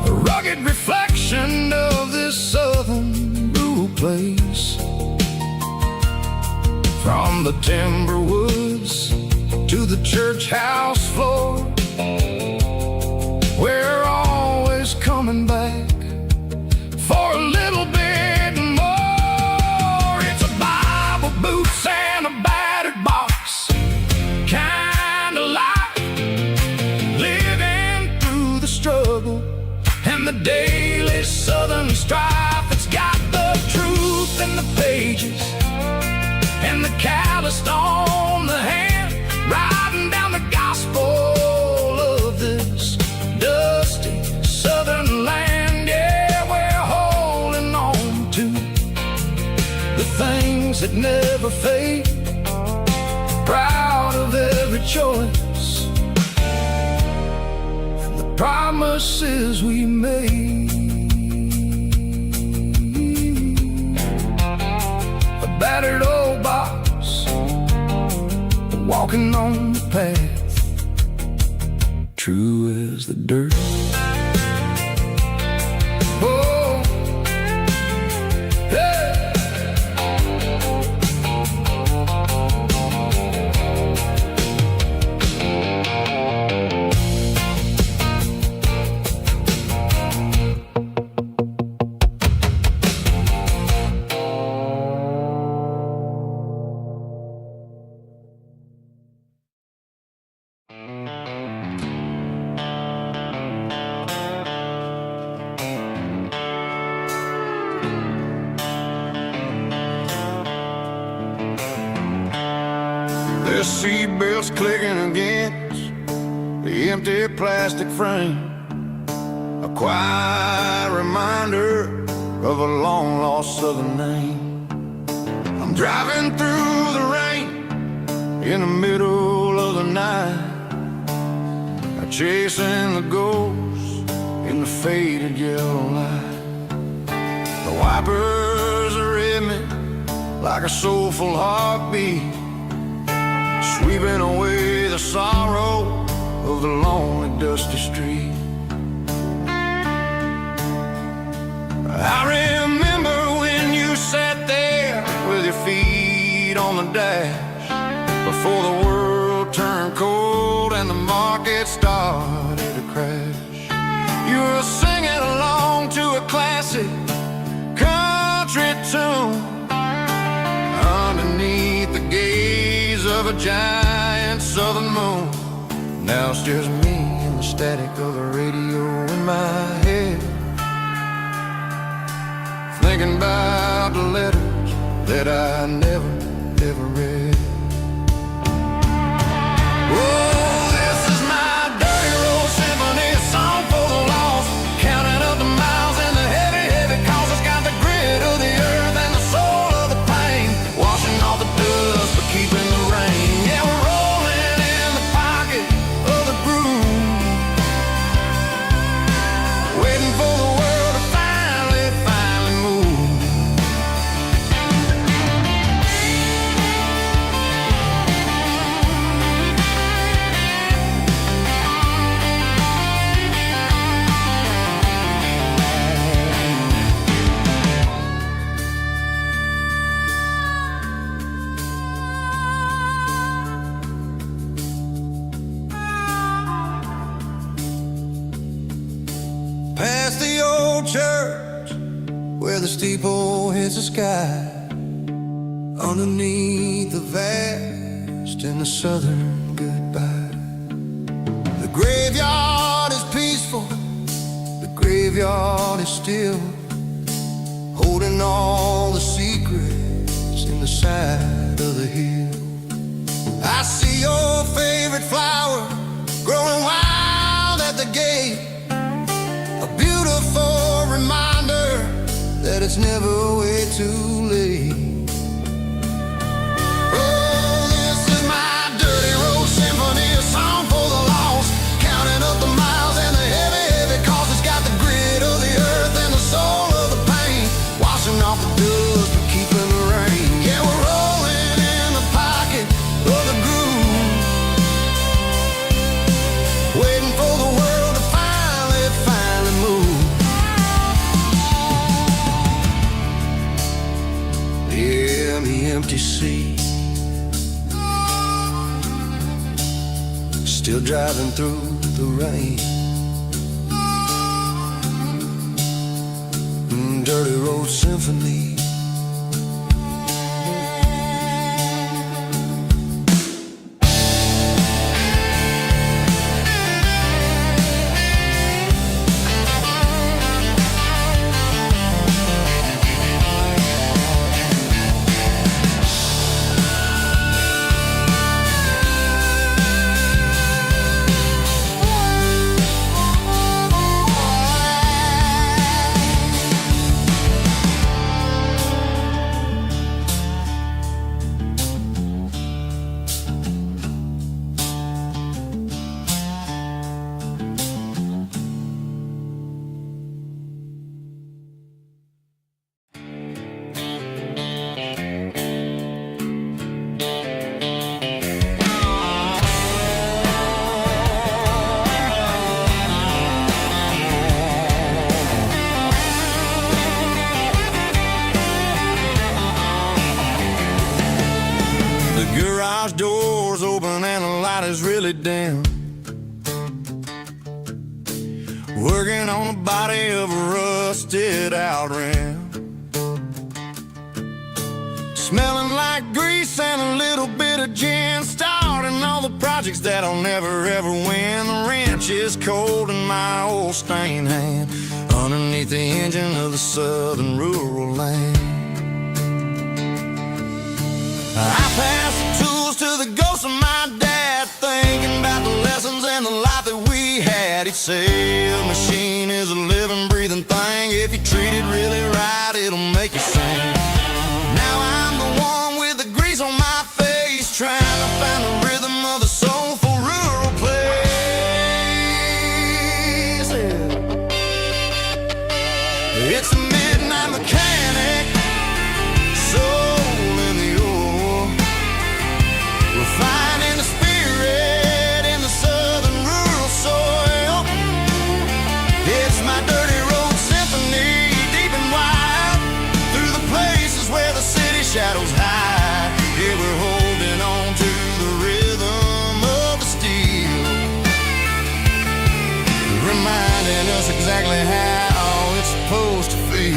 a rugged reflection of this southern rural place. From the timber woods to the church house floor, we're always coming back for a little bit more. It's a Bible, boots, and a battered box kind of life, living through the struggle and the daily southern strife. It's got the truth in the pages and the calloused on the hand, writing down the gospel of this dusty southern land. Yeah, we're holding on to the things that never fade, proud of every choice and the promises we made. A battered old box, walking on the path, true as the dirt. Oh, hey. The seatbelts clicking against the empty plastic frame, a quiet reminder of a long-lost southern name. I'm driving through the rain in the middle of the night, chasing the ghosts in the faded yellow light. The wipers are in me like a soulful heartbeat, sweeping away the sorrow of the lonely, dusty street. I remember when you sat there with your feet on the dash, before the world turned cold and the market started to crash. You were singing along to a classic country tune underneath the gaze of a giant southern moon. Now it's just me and the static of the radio in my head, thinking about the letters that I never, ever read. Oh, this is my dirty road symphony, a song for the lost, counting up the miles and the heavy, heavy calls. It's got the grit of the earth and the soul of the pain, washing off the dust but keeping the rain. Yeah, we're rolling in the pocket of the groove, waiting for the world to finally move. Past the old church where the steeple hits the sky, underneath the vast and the southern goodbye. The graveyard is peaceful, the graveyard is still, holding all the secrets in the side of the hill. I see your favorite flower growing wild at the gate, a beautiful reminder that it's never way too late. Oh, this is my dirty road symphony, a song for the lost, counting up the miles and the heavy, heavy calls. It's got the grit of the earth and the soul of the pain, washing off the dust but keeping the rain. Yeah, we're rolling in the pocket of the groove, waiting for the world to finally move. Yeah, the empty seat, still driving through the rain. Dirty road symphony. Garage doors open and the light is really dim, working on the body of a rusted out rim, smelling like grease and a little bit of gin, starting all the projects that'll never ever win. The wrench is cold in my old stained hand, underneath the engine of the southern rural land. I pass the tools to the ghost of my dad, thinking about the lessons and the life that we had. He'd say a machine is a living, breathing thing. If you treat it really right, it'll make you sing. Now I'm the one with the grease on my face, trying to find the rhythm of the soulful rural place. It's a midnight mechanic, soul in the ore, refining the spirit in the southern rural soil. It's my dirty road symphony, deep and wide, through the places where the city shadows hide. Yeah, we're holding on to the rhythm of the steel, reminding us exactly how it's supposed to feel.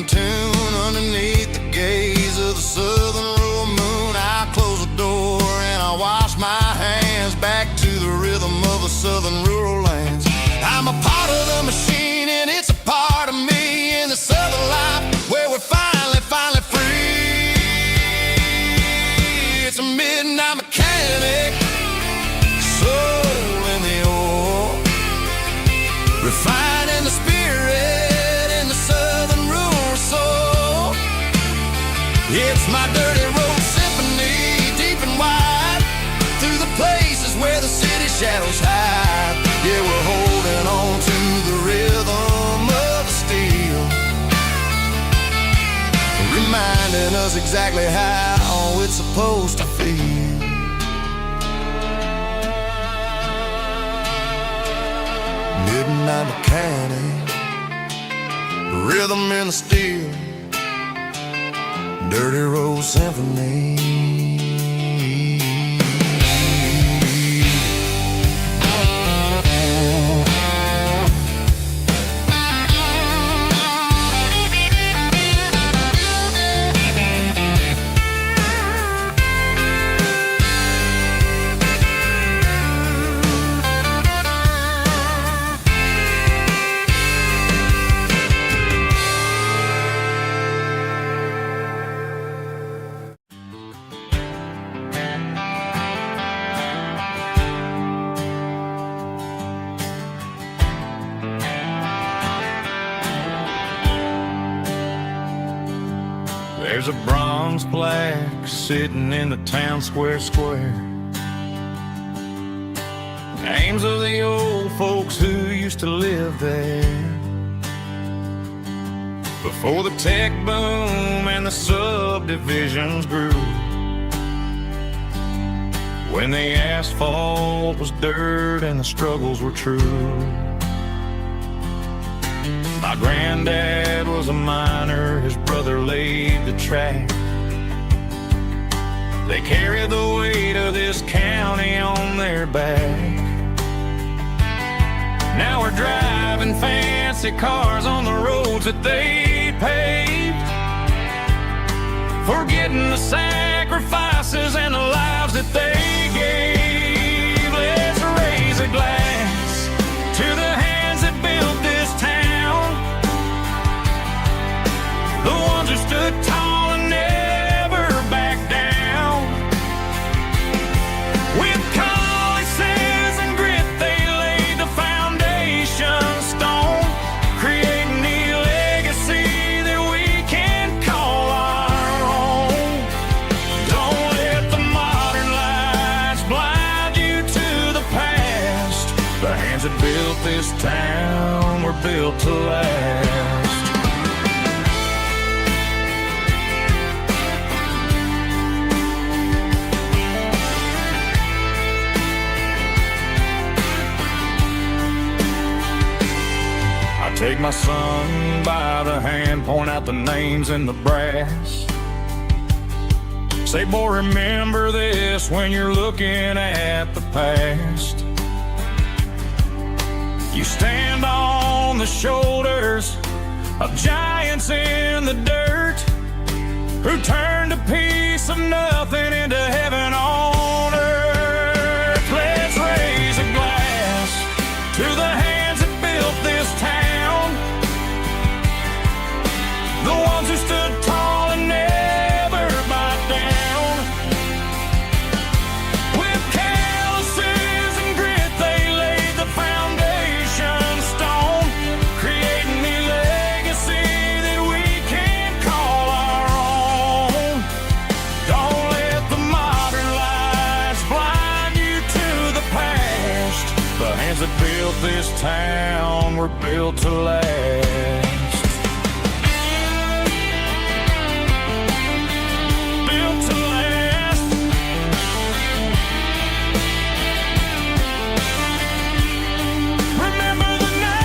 Tune underneath the gaze of the southern rural moon. I close the door and I wash my hands, back to the rhythm of the southern rural lands. I'm a part of the machine and it's a part of me in the southern life where we're finally free. It's a midnight mechanic, soul in the ore, refining the spirit in the southern rural soul. It's my dirty road symphony, deep and wide, through the places where the city shadows hide. Yeah, we're holding on to the rhythm of the steel, reminding us exactly how it's supposed to feel. Midnight mechanic, rhythm in the steel, dirty road symphony. There's a bronze plaque sitting in the town square. Names of the old folks who used to live there before the tech boom and the subdivisions grew, when the asphalt was dirt and the struggles were true. My granddad was a miner, his brother laid the track. They carried the weight of this county on their back. Now we're driving fancy cars on the roads that they paved, forgetting the sacrifices and the lives that they gave. Let's raise a glass to the hands that built this town, the ones who stood tall and never backed down. With calluses and grit, they laid the foundation stone, creating a legacy that we can call our own. Don't let the modern lights blind you to the past. The hands that built this town were built to last. Take my son by the hand, point out the names in the brass. Say, boy, remember this when you're looking at the past. You stand on the shoulders of giants in the dirt, who turned a piece of nothing into heaven on earth. built to last. Built to last. Remember the name.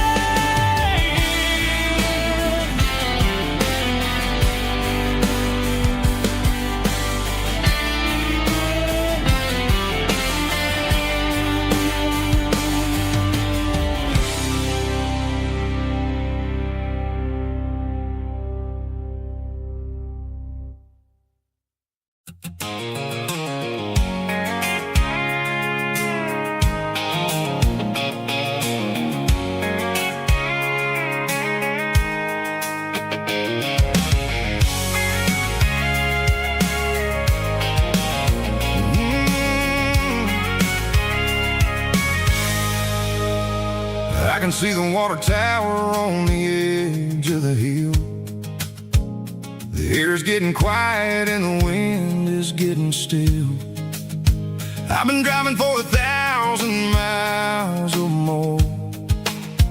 I can see the water tower on the edge of the hill. The air's getting quiet and the wind is getting still. I've been driving for 1,000 miles or more,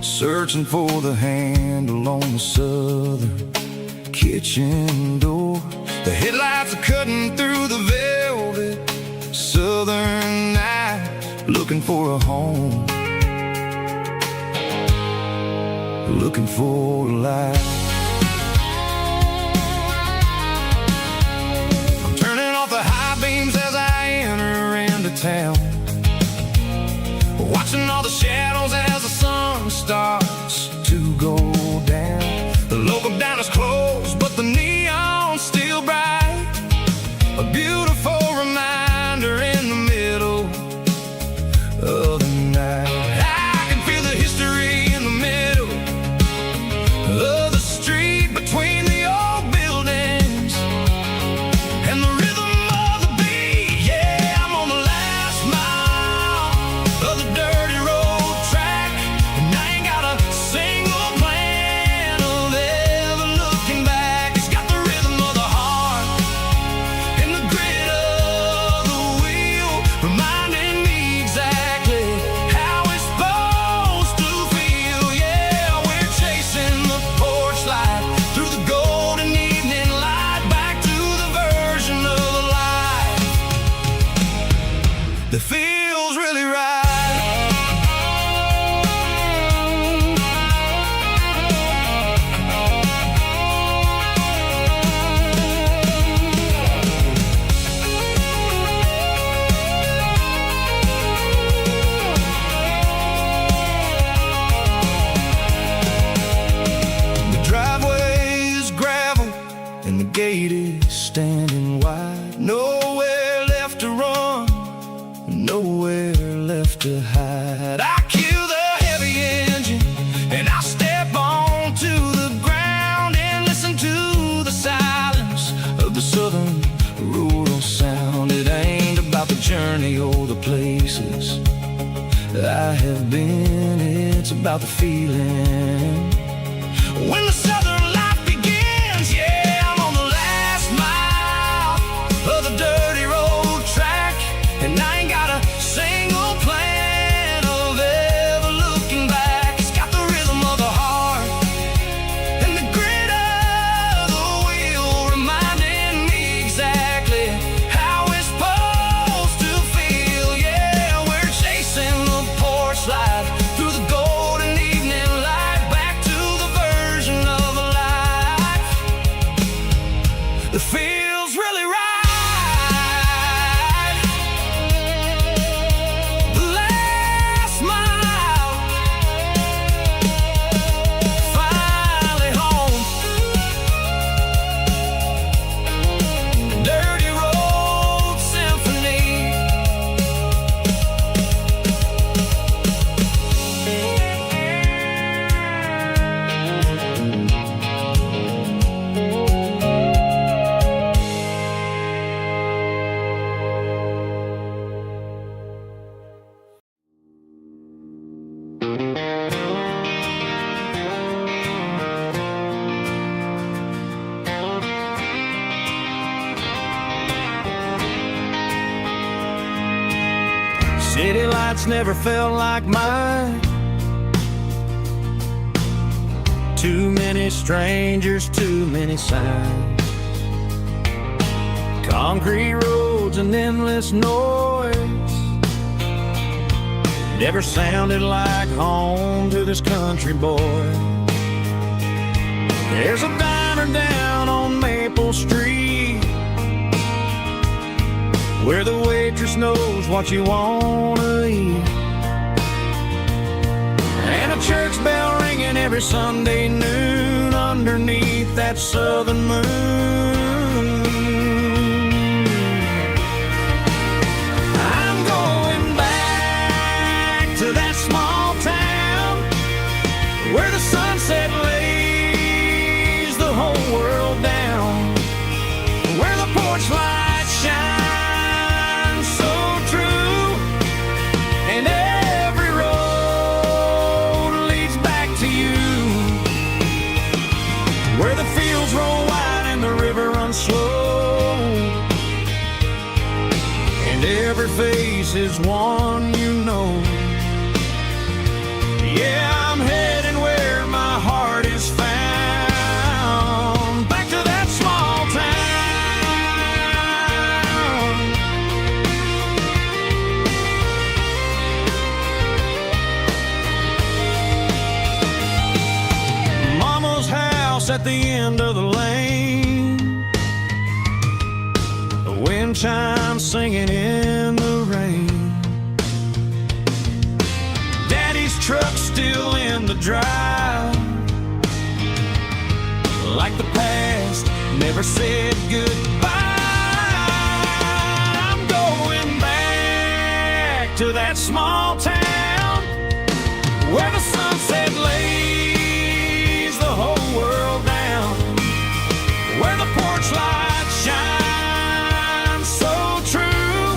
searching for the handle on the southern kitchen door. The headlights are cutting through the velvet southern night, looking for a home, looking for a light. I'm turning off the high beams as I enter into town, watching all the shadows as the sun starts to go down. The local diner's closed, but the neon's still bright, a beautiful reminder in the middle of the night. I can feel the history in the middle of the street between the old buildings and the rhythm of the beat. Yeah, I'm on the last mile of the dirty road track, and I ain't got a single plan of ever looking back. It's got the rhythm of the heart and the grit of the wheel, reminding me exactly how it's supposed to feel. Yeah, we're chasing the porch light through the golden evening light, back to the version of life that feels really right. The driveway is gravel and the gate is standing wide. Nowhere left to run, nowhere left to hide. I kill the heavy engine and I step onto the ground and listen to the silence of the southern rural sound. It ain't about the journey or the places I have been, it's about the feeling when the southern life begins. Yeah, I'm on the last mile of the dirty road track, and I ain't got a single plan of ever looking back. It's got the rhythm of the heart and the grit of the wheel, reminding me exactly how it's supposed to feel. Yeah, we're chasing the porch light through the golden evening light, back to the version of life that feels really right. The last mile, finally home. Dirty Road Symphony. City lights never felt like mine. Too many strangers, too many signs. Concrete roads and endless noise never sounded like home to this country boy. There's a diner down on Maple Street where the waitress knows what you wanna eat, and a church bell ringing every Sunday noon underneath that southern moon. I'm going back to that small town where the sunset lays the whole world down, where the porch lights shine so true, and every road leads back to you, where the fields roll wide and the river runs slow, and every face is one you know. Yeah, I'm heading where my heart is found, back to that small town. Mama's house at the end of the lane, the wind chimes singing in the rain, Daddy's truck still in the drive, like the past never said goodbye. I'm going back to that small town where the sunset lays the whole world down, where the porch lights shine so true,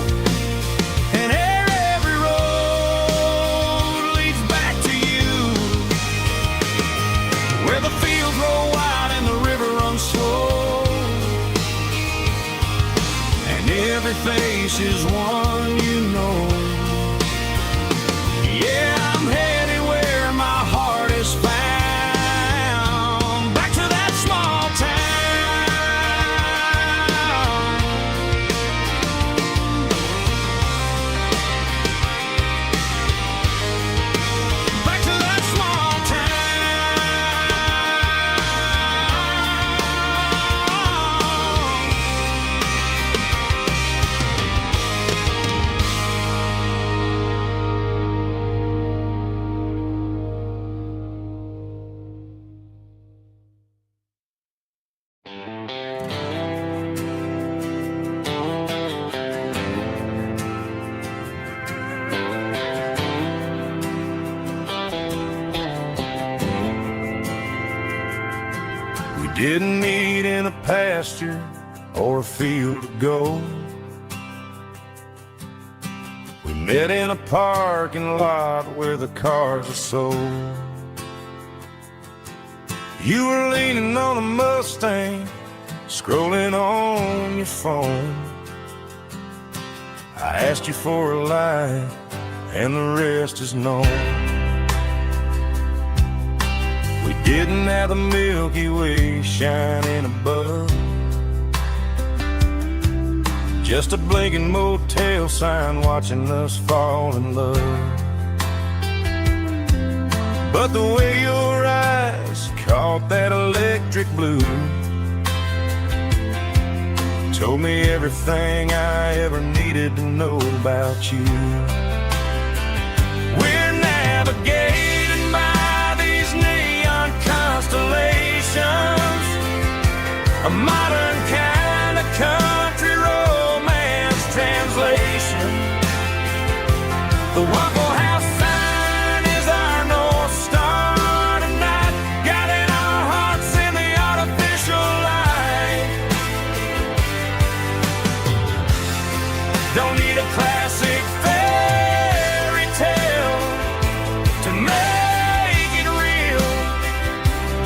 and every road leads back to you, where the fields roll wide and the river runs slow, and every face is one you know. Yeah, I'm headed where my heart is found, back to that small town. Back to that small We didn't meet in a pasture or a field of gold. We met in a parking lot where the cars are sold. You were leaning on a Mustang, scrolling on your phone. I asked you for a light, and the rest is known. We didn't have the Milky Way shining above, just a blinking motel sign watching us fall in love. But the way your eyes caught that electric blue told me everything I ever needed to know about you. We're navigating by these neon constellations, a modern kind of country romance translation. The Waffle House sign is our North Star tonight, guiding our hearts in the artificial light. Don't need a classic fairy tale to make it real,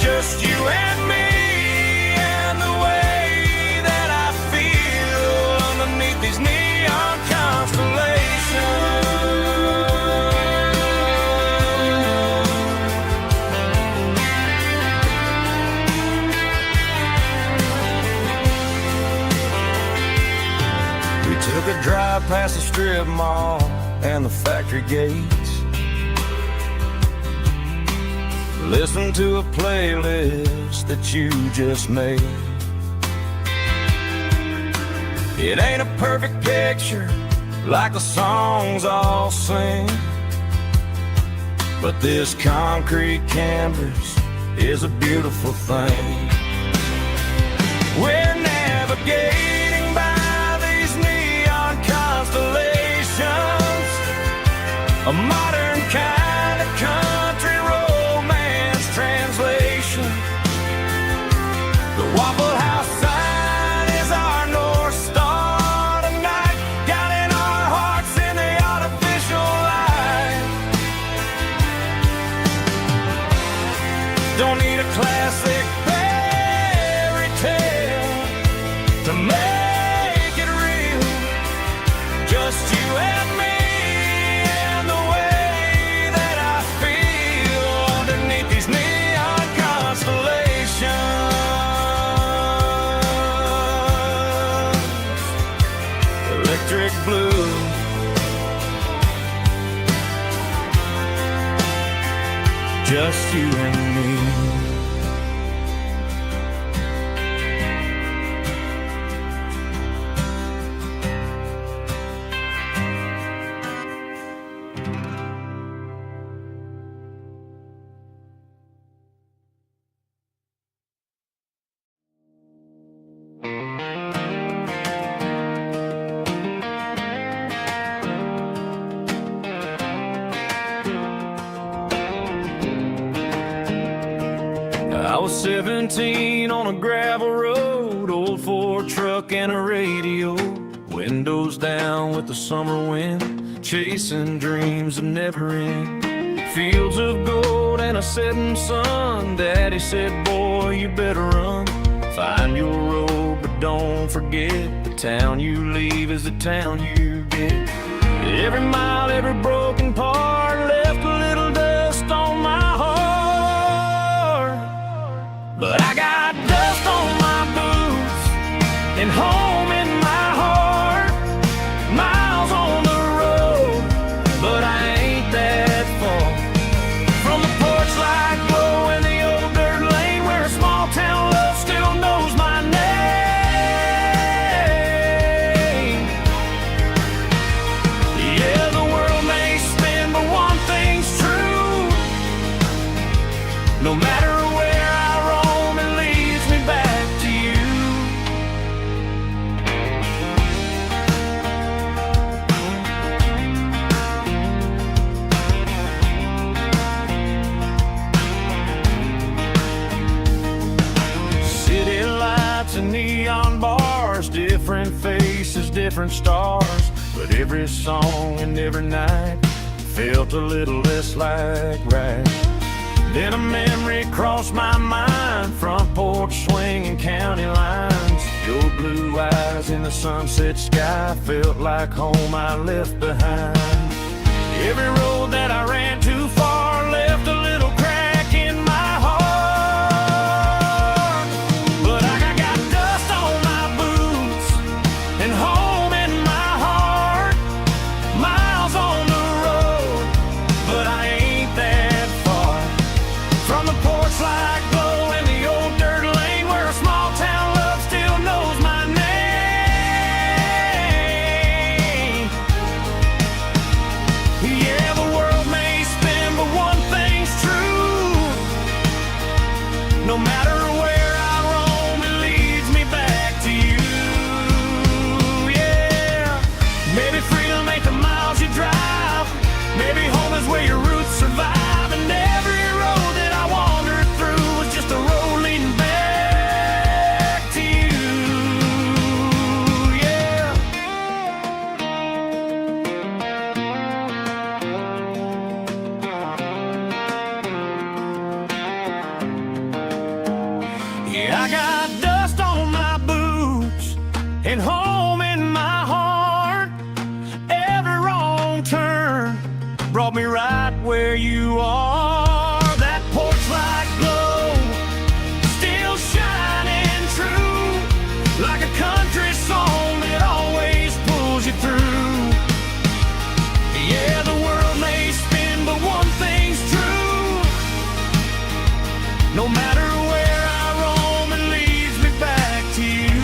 just you and me and the way drive past the strip mall and the factory gates. Listen to a playlist that you just made. It ain't a perfect picture like the songs all sing, but this concrete canvas is a beautiful thing. We're navigating by these neon constellations, a modern kind of country romance translation. The Waffle House sign is our North Star tonight, guiding our hearts in the artificial light. Don't need a classic fairy tale to make it real, just you and me and the way that I feel underneath these neon constellations. Electric blue, just you and me. I was 17 on a gravel road, old Ford truck and a radio, windows down with the summer wind, chasing dreams that never end. Fields of gold and a setting sun. Daddy said, boy, you better run. Find your road, but don't forget, the town you leave is the town you get. Every mile, every broken part left a little dust on my heart. But I got dust on my boots and home in my heart. Miles on the road, but I ain't that far from the porch light glow in the old dirt lane where a small town love still knows my name. Yeah, the world may spin, but one thing's true. No matter where I roam, it leads me back to you. City lights and neon bars, different faces, different stars, but every song and every night felt a little less like right. Then a memory crossed my mind, front porch swinging county lines. Your blue eyes in the sunset sky felt like home I left behind. Every road that I ran too far left a little crack in my heart. But I got dust on my boots and home in my heart. Miles on the road, but I ain't that far from the porch light glow in the old dirt lane where a small town love still knows my name. Yeah, the world may spin, but one thing's true. No matter where I roam, it leads me back to you. Yeah, maybe freedom ain't the miles you drive. Maybe home is where your roots survive. And every road that I wandered through was just a road leading back to you. Yeah. Yeah, I got dust on my boots and home in my heart. Every wrong turn brought me right where you are. That porch light glow still shining true, like a country song that always pulls you through. No matter where I roam, it leads me back to you.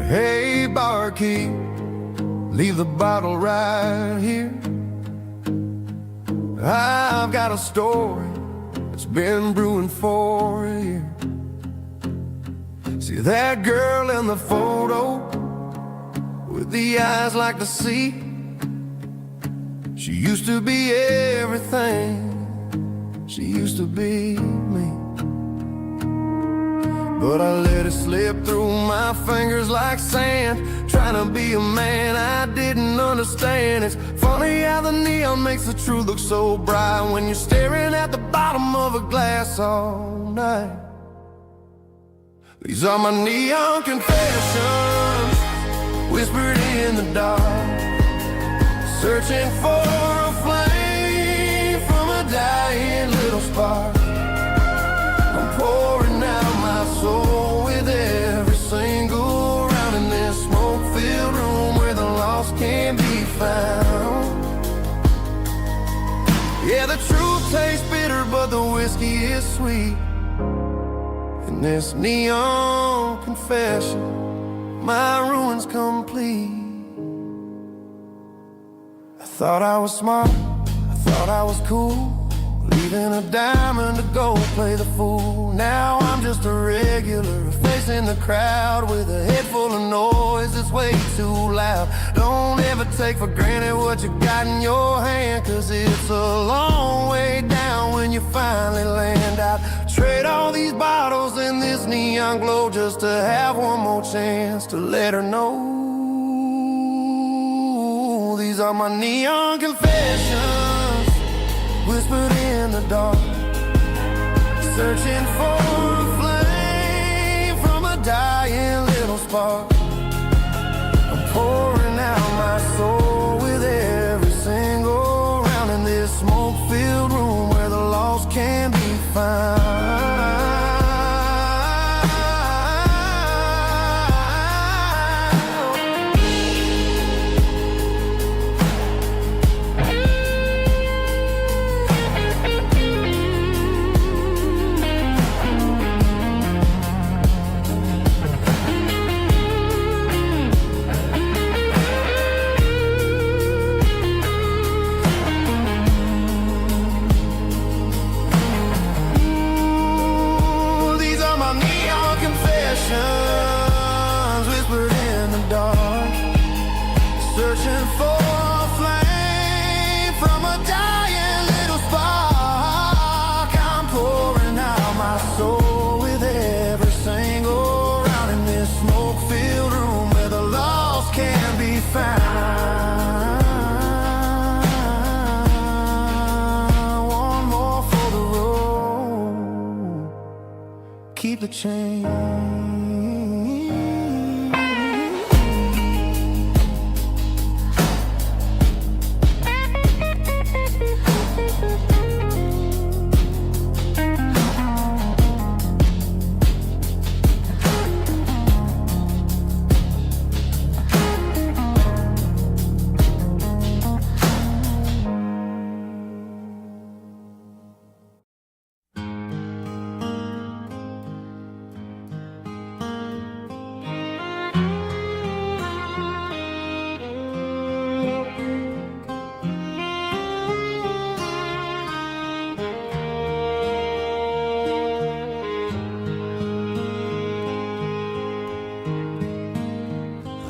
Hey, barkeep, leave the bottle right here. I've got a story that's been brewing for a year. See that girl in the photo with the eyes like the sea? She used to be everything, she used to be me. But I let it slip through my fingers like sand, trying to be a man I didn't understand. It's funny how the neon makes the truth look so bright when you're staring at the bottom of a glass all night. These are my neon confessions, whispered in the dark, searching for a flame from a dying little spark. I'm pouring out my soul with every single round in this smoke-filled room where the lost can be found. Yeah, the truth tastes bitter, but the whiskey is sweet. In this neon confession, my ruin's complete. I thought I was smart, I thought I was cool, leaving a diamond to go play the fool. Now I'm just a regular, facing the crowd with a head full of noise that's way too loud. Don't ever take for granted what you got in your hand, cause it's a long way down when you finally land out. Trade all these bottles and this neon glow just to have one more chance to let her know. These are my neon confessions, whispered in the dark, searching for a flame from a dying little spark. I'm pouring out my soul with every single round in this smoke-filled room where the lost can be found. Whispered in the dark, searching for a flame from a dying little spark. I'm pouring out my soul with every single round in this smoke-filled room where the lost can be found. One more for the road, keep the change.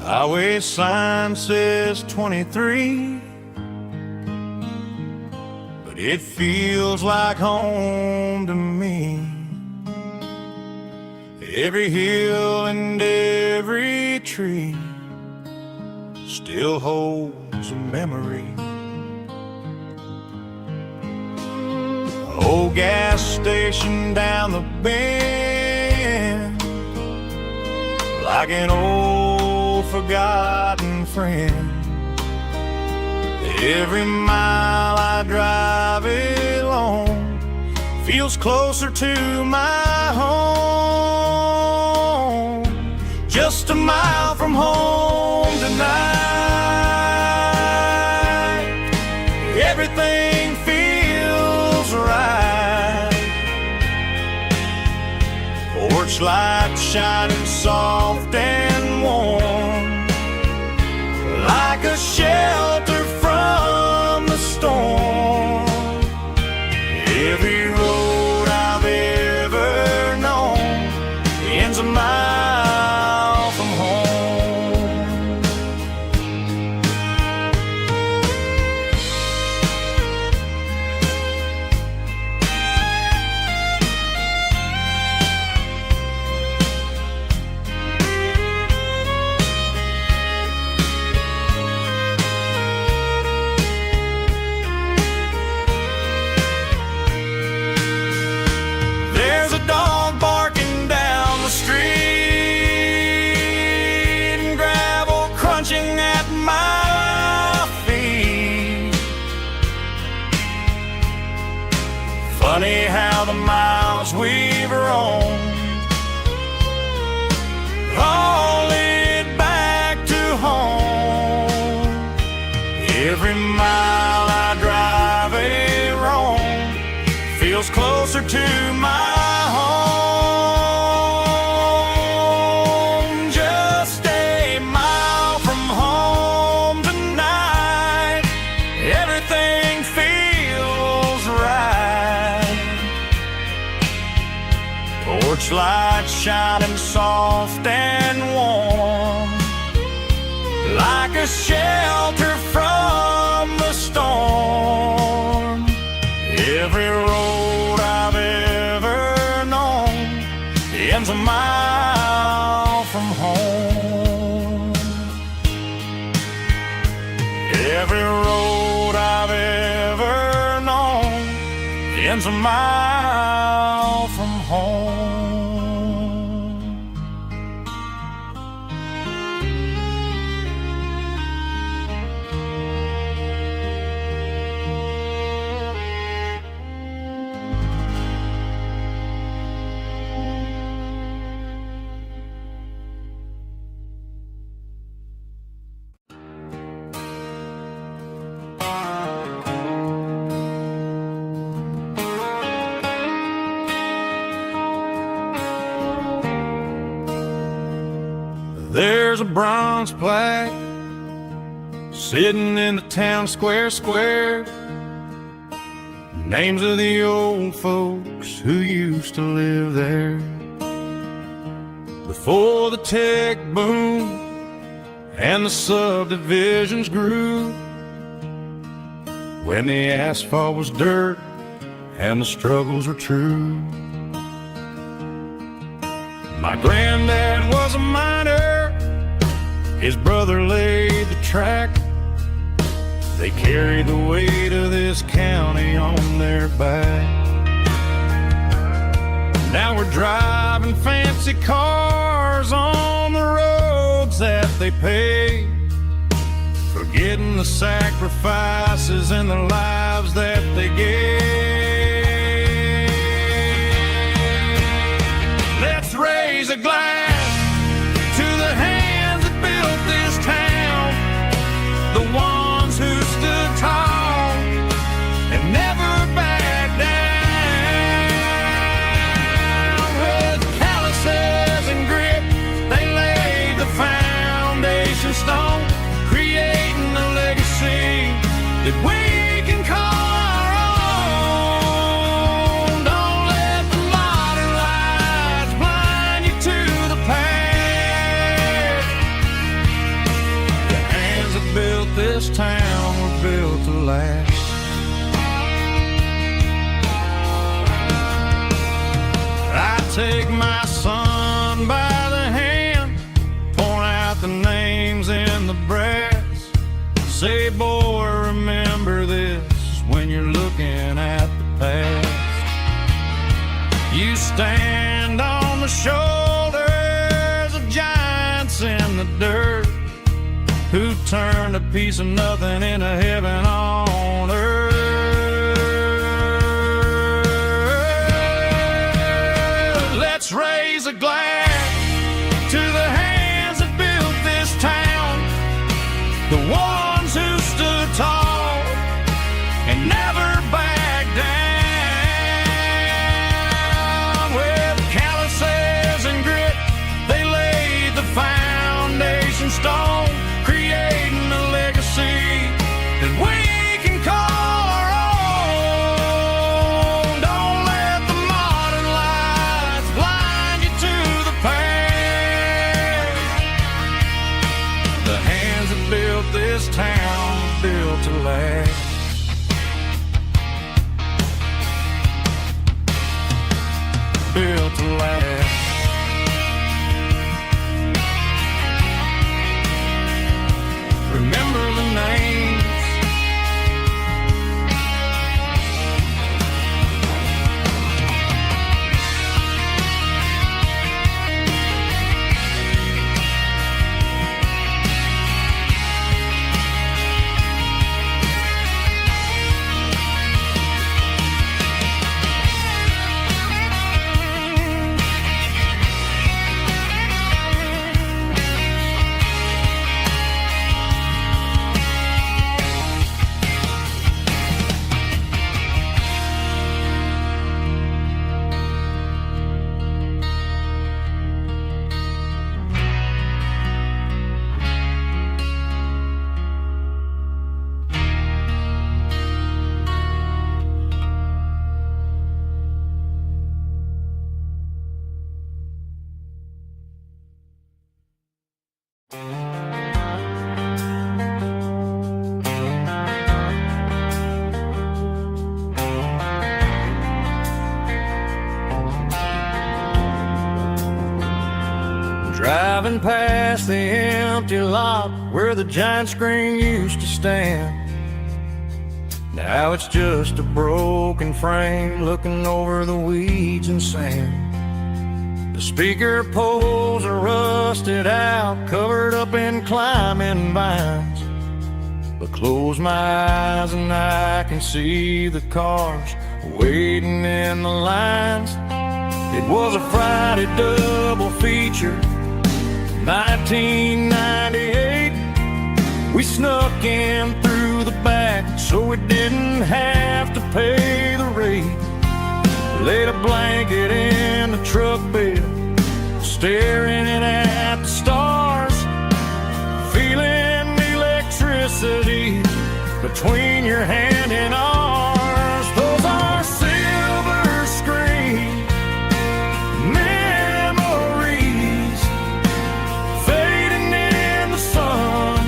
Highway sign says 23, but it feels like home to me. Every hill and every tree still holds a memory old gas station down the bend, like an old forgotten friend. Every mile I drive it along feels closer to my home. Just a mile from home tonight, everything feels right. Porch light shining soft and warm, like a shelter from the storm. Every road I've ever known ends a mile from home. There's a dog barking down the street, and gravel crunching at my feet. Funny how the miles we've roamed all lead back to home. Every mile I drive a roam feels closer to my home. Just a mile from home tonight, everything feels right. Porch light shining soft and warm, like a shelter from the storm. Every road I've ever known ends a mile from home. Every road I've ever known ends a mile from home. There's a bronze plaque sitting in the town square. Names of the old folks who used to live there before the tech boom and the subdivisions grew, when the asphalt was dirt and the struggles were true. My granddad was a miner, his brother laid the track. They carried the weight of this county on their back. Now we're driving fancy cars on the roads that they paved, forgetting the sacrifices and the lives that they gave. Let's raise a glass to the hands that built this town, the ones who stood tall and never backed down. With calluses and grit, they laid the foundation stone, creating a legacy that we can call our own. Don't let the modern lights blind you to the past. The hands that built this town were built to last. I take my son by the hand, point out the names in the brass. Say, boy, remember this when you're looking at the past. shoulders of giants in the dirt, who turned a piece of nothing into heaven on earth. Let's raise a glass to the hands that built this town, the ones who stood tall and never backed down. With calluses and grit, they laid the foundation stone, creating a legacy that we can call our own. Don't let the modern lights blind you to the past. The hands that built this town built to last. Built to last. Remember the names. Driving past the empty lot where the giant screen used to stand. Now it's just a broken frame looking over the weeds and sand. The speaker poles are rusted out, covered up in climbing vines. But close my eyes and I can see the cars waiting in the lines. It was a Friday double feature, 1998. We snuck in through the back so we didn't have to pay the rate. Laid a blanket in the truck bed, staring at the stars, feeling the electricity between your hand and ours. Those are silver screen memories fading in the sun.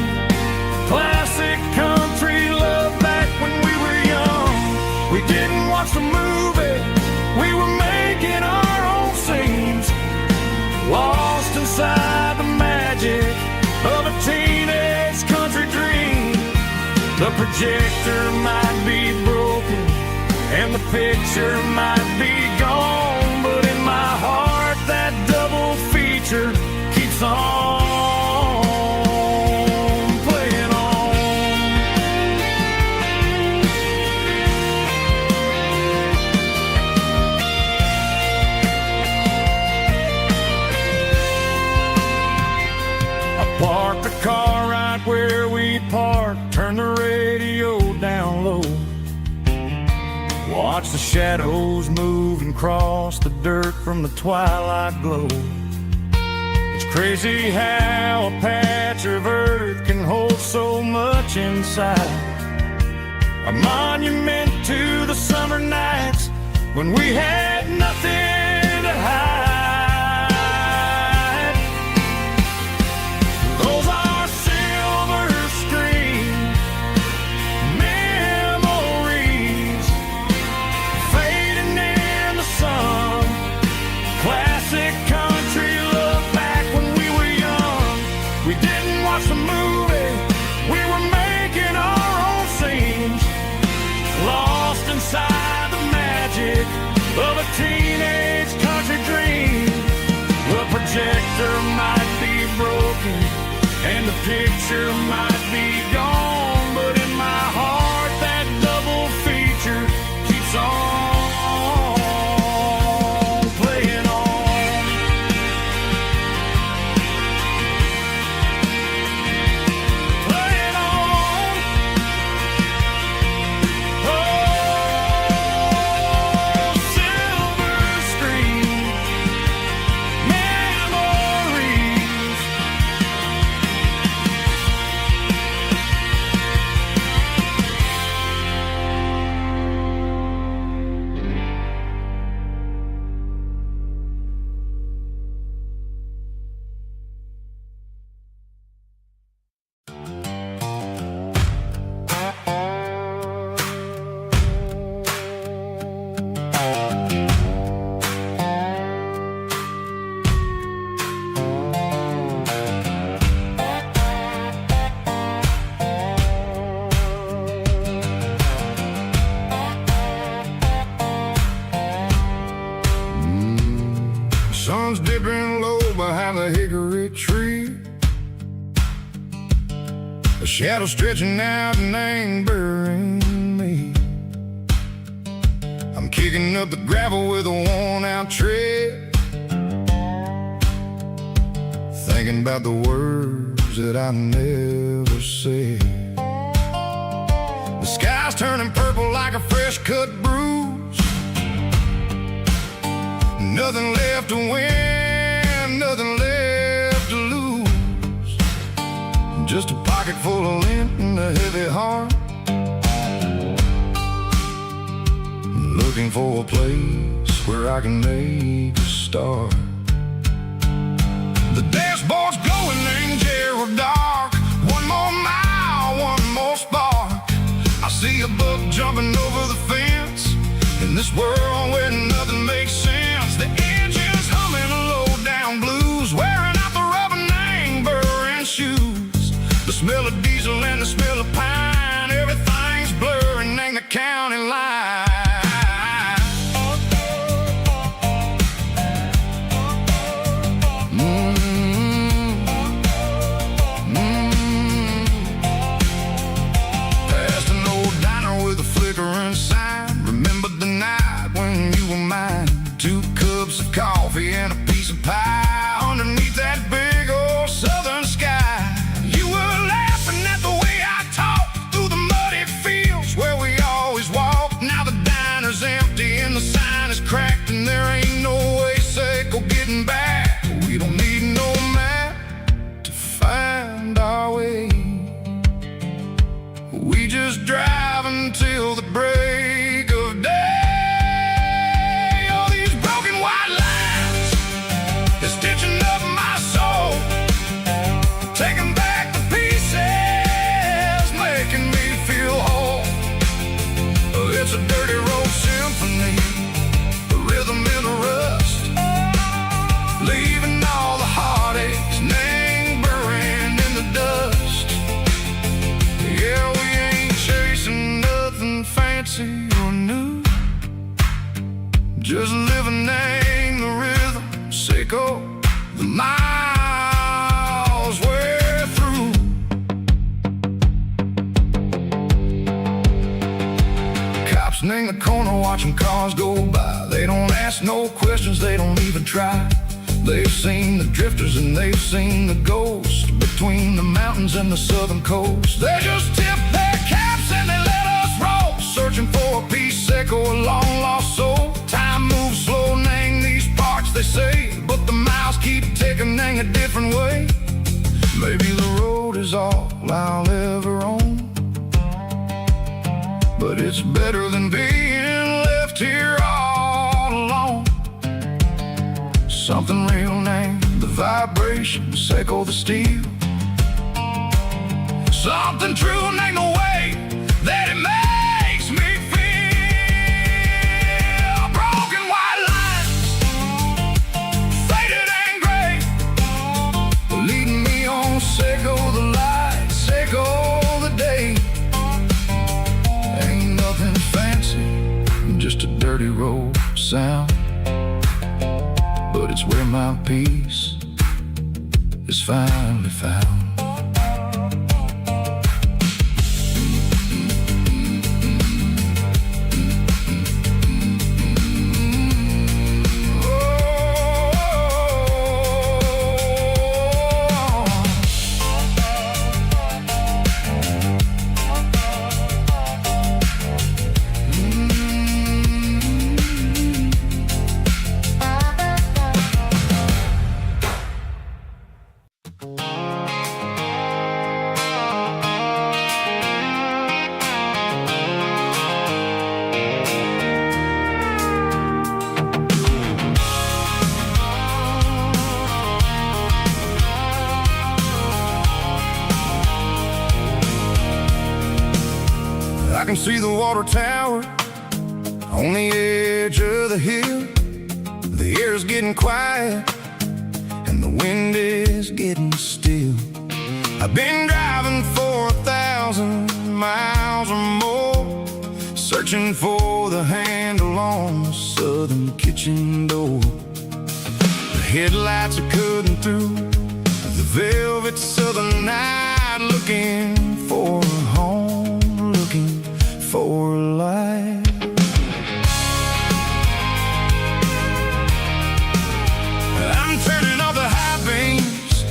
Classic country love back when we were young. We didn't watch the movie, we were making our own scenes, lost inside the magic of a teenage country dream. The projector might be broken and the picture might be gone, but in my heart that double feature keeps on playing on. I parked the car right where we parked, turned the radio down low, watch the shadows move and cross the dirt from the twilight glow. It's crazy how a patch of earth can hold so much inside. A monument to the summer nights when we had nothing to hide. Those are silver screen memories fading in the sun. Classic country love back when we were young. We didn't watch the movie, we were making our own scenes, lost inside the magic of a teenage future might be gone, but in my heart that double feature keeps on playing on. Playing on. Oh, silver screen memories. Sun's dipping low behind the hickory tree. A shadow stretching out and angering me. I'm kicking up the gravel with a worn-out tread, thinking about the words that I never said. The sky's turning purple like a fresh-cut bruise. Nothing left to win, nothing left to lose. Just a pocket full of lint and a heavy heart, looking for a place where I can make a start. The dashboard's glowing angel dark. One more mile, one more spark. I see a buck jumping over the fence in this world where nothing makes sense. The engine's humming low-down blues, wearing out the rubber name burring shoes. The smell of diesel and the smell of pine, everything's blurring ain't the county line. Past an old diner with a flickering sign. Remember the night when you were mine. 2 cups of coffee and a piece of pie underneath that big old southern sky. You were laughing at the way I talked through the muddy fields where we always walked. Now the diner's empty and the sign is cracked, and there ain't no way safe or getting back. We don't need no map to find our way. We just drive until the break of day. Taking back the pieces, making me feel whole. It's a dirty road symphony, a rhythm in the rust, leaving all the heartaches, name buried in the dust. Yeah, we ain't chasing nothing fancy or new, just living in the rhythm, sicko, the miles we're through. Cops in the corner watching cars go by. They don't ask no questions, they don't even try. They've seen the drifters and they've seen the ghosts between the mountains and the southern coast. They just tip their caps and they let us roll, searching for a piece or a long-lost soul. Time moves slow, nang these parts, they say, but the miles keep ticking, nang a different way. Maybe the road is all I'll ever own, but it's better than being left here all alone. Something real named the vibration, echo the steel. Something true named the way that it makes me feel. Broken white lines, faded and gray, leading me on, Seiko the light, Seiko the day. Ain't nothing fancy, just a dirty road sound, but it's where my peace is finally found. see the water tower on the edge of the hill. The air's getting quiet and the wind is getting still. I've been driving for 1,000 miles or more, searching for the handle on the southern kitchen door. The headlights are cutting through the velvet southern night, looking for a home, looking for a life. I'm turning off the high beams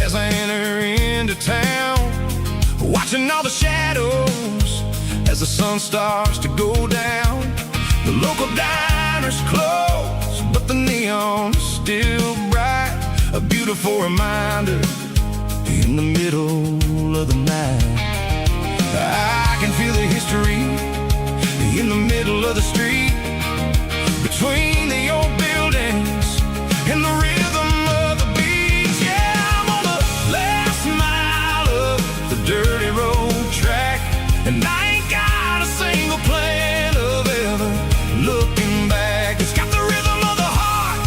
as I enter into town, watching all the shadows as the sun starts to go down. The local diner's closed, but the neon is still bright, a beautiful reminder in the middle of the night. I can feel the history in the middle of the street, between the old buildings and the rhythm of the beats. Yeah, I'm on the last mile of the dirty road track, and I ain't got a single plan of ever looking back. It's got the rhythm of the heart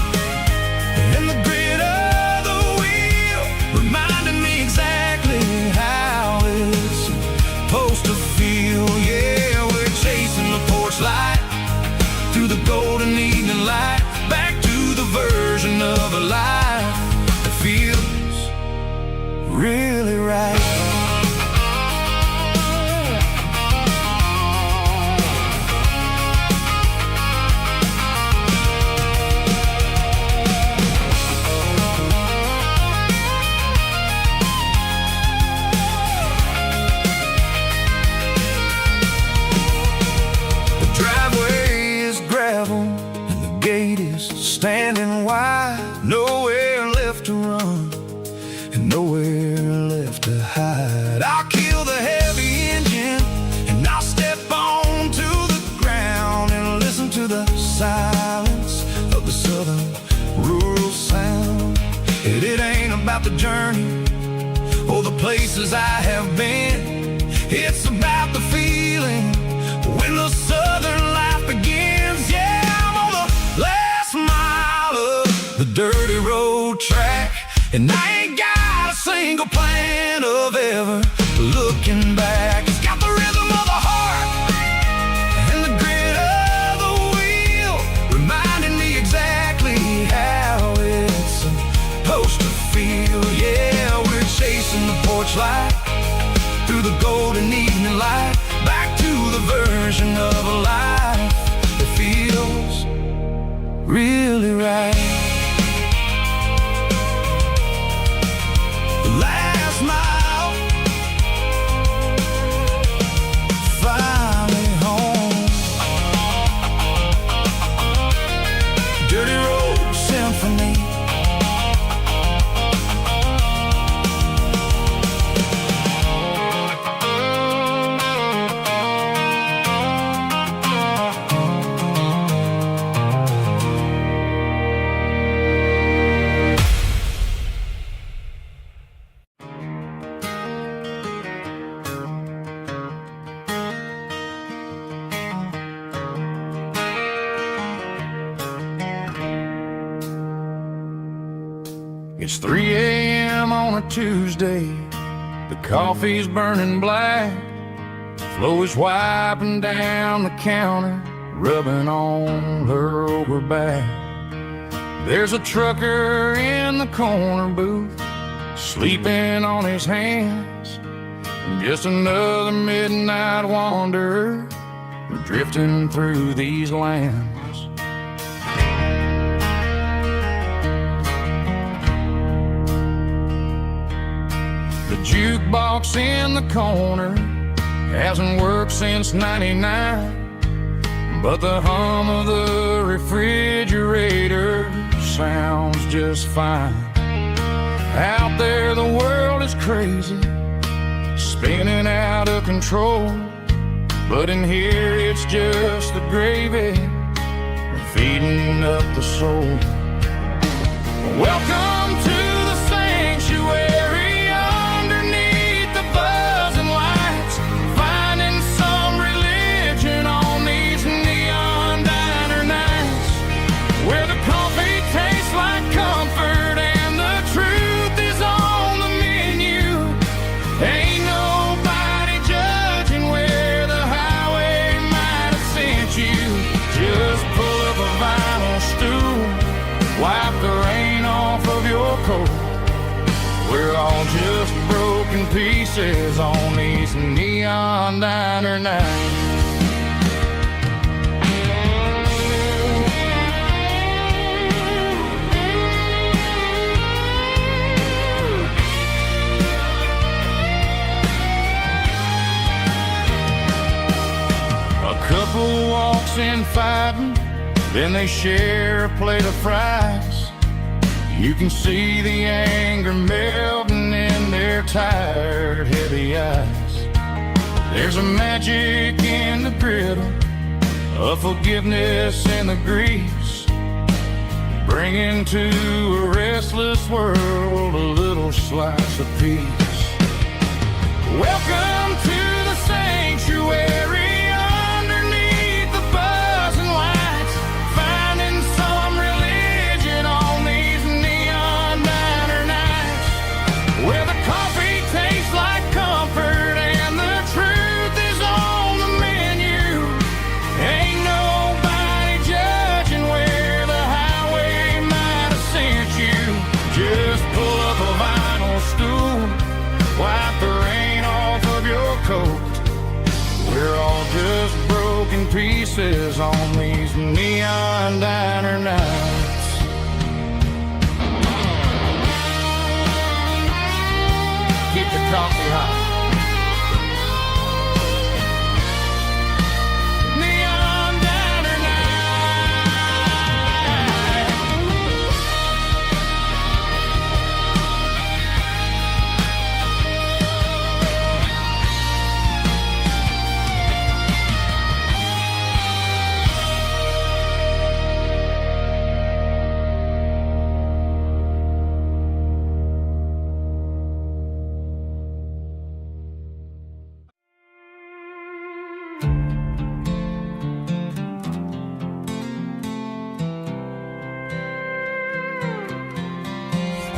and the grit of the wheel, reminding me exactly how it's supposed to feel. Yeah, we're chasing the porch light through the golden evening light, back to the version of a life that feels really right. The driveway is gravel and the gate is standing wide. Nowhere left to run and nowhere left to hide. I'll kill the heavy engine and I'll step onto the ground and listen to the silence of the southern rural sound. It ain't about the journey or the places I have been, it's about the feeling when the southern life begins. Yeah, I'm on the last mile of the dirty road track, and I ain't got a single plan of ever looking back. It's got the rhythm of the heart and the grit of the wheel, reminding me exactly how it's supposed to feel. Yeah, we're chasing the porch light through the golden evening light, back to the version of a life that feels really right. The last mile, finally home. Dirty Road Symphony. It's 3 a.m. on a Tuesday. The coffee's burning black. Flo is wiping down the counter, rubbing on her over back. There's a trucker in the corner booth, sleeping on his hands. Just another midnight wanderer, drifting through these lands. The jukebox in the corner hasn't worked since '99, but the hum of the refrigerator sounds just fine. Out there the world is crazy, spinning out of control, but in here it's just the gravy feeding up the soul. Welcome to the sanctuary, underneath the buzzing lights, finding some relief We're all just broken pieces on these neon diner nights. A couple walks in fighting, then they share a plate of fries. You can see the anger melting in their tired, heavy eyes. There's a magic in the griddle, a forgiveness in the grease, bringing to a restless world a little slice of peace. Welcome to the sanctuary. We're all just broken pieces on these neon diner nights. Keep the coffee hot.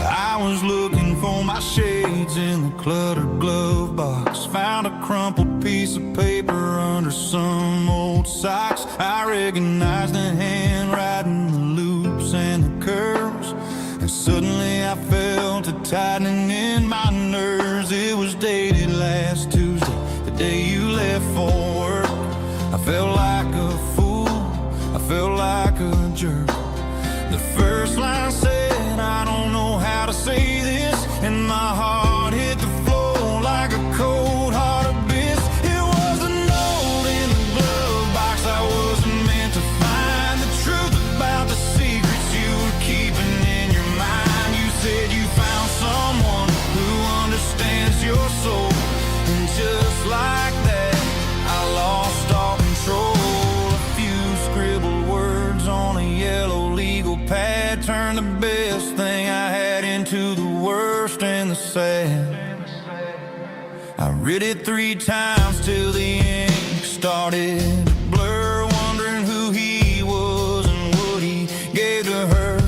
I was looking for my shades in the cluttered glove box. Found a crumpled piece of paper under some old socks. I recognized the handwriting, the loops and the curves, and suddenly I felt a tightening in my nerves. It was dated last Tuesday, the day you left for work. I felt like a fool, I felt like a jerk. The first line said, I don't know how to say this, and my heart hit the floor like a cold heart abyss. It was a note in the glove box I wasn't meant to find. The truth about the secrets you were keeping in your mind. You said you found someone who understands your soul, and just like that I lost all control. A few scribbled words on a yellow legal pad turned the best thing I had into the worst and the sad. I read it 3 times till the ink started to blur, wondering who he was and what he gave to her.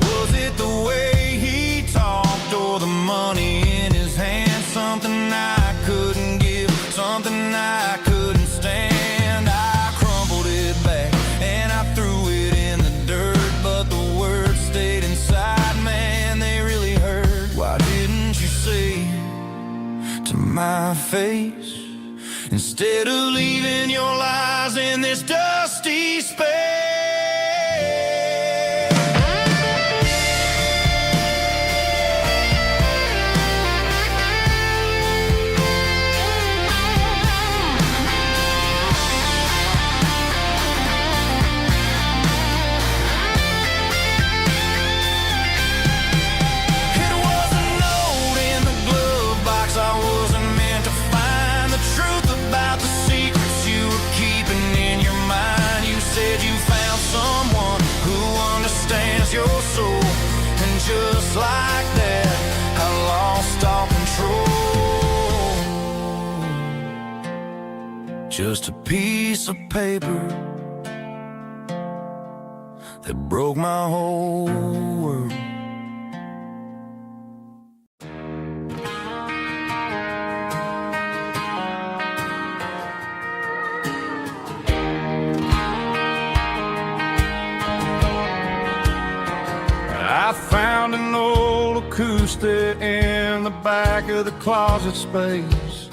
Was it the way he talked or the money in his hand? Something I couldn't give, something I couldn't stand. I crumpled it back and I threw it in the dirt, but the words stayed inside, man, they really hurt. Why didn't you say to my face, instead of leaving your lies in this dusty space? Your soul, and just like that I lost all control. Just a piece of paper that broke my whole world. I found an old acoustic in back of the closet space.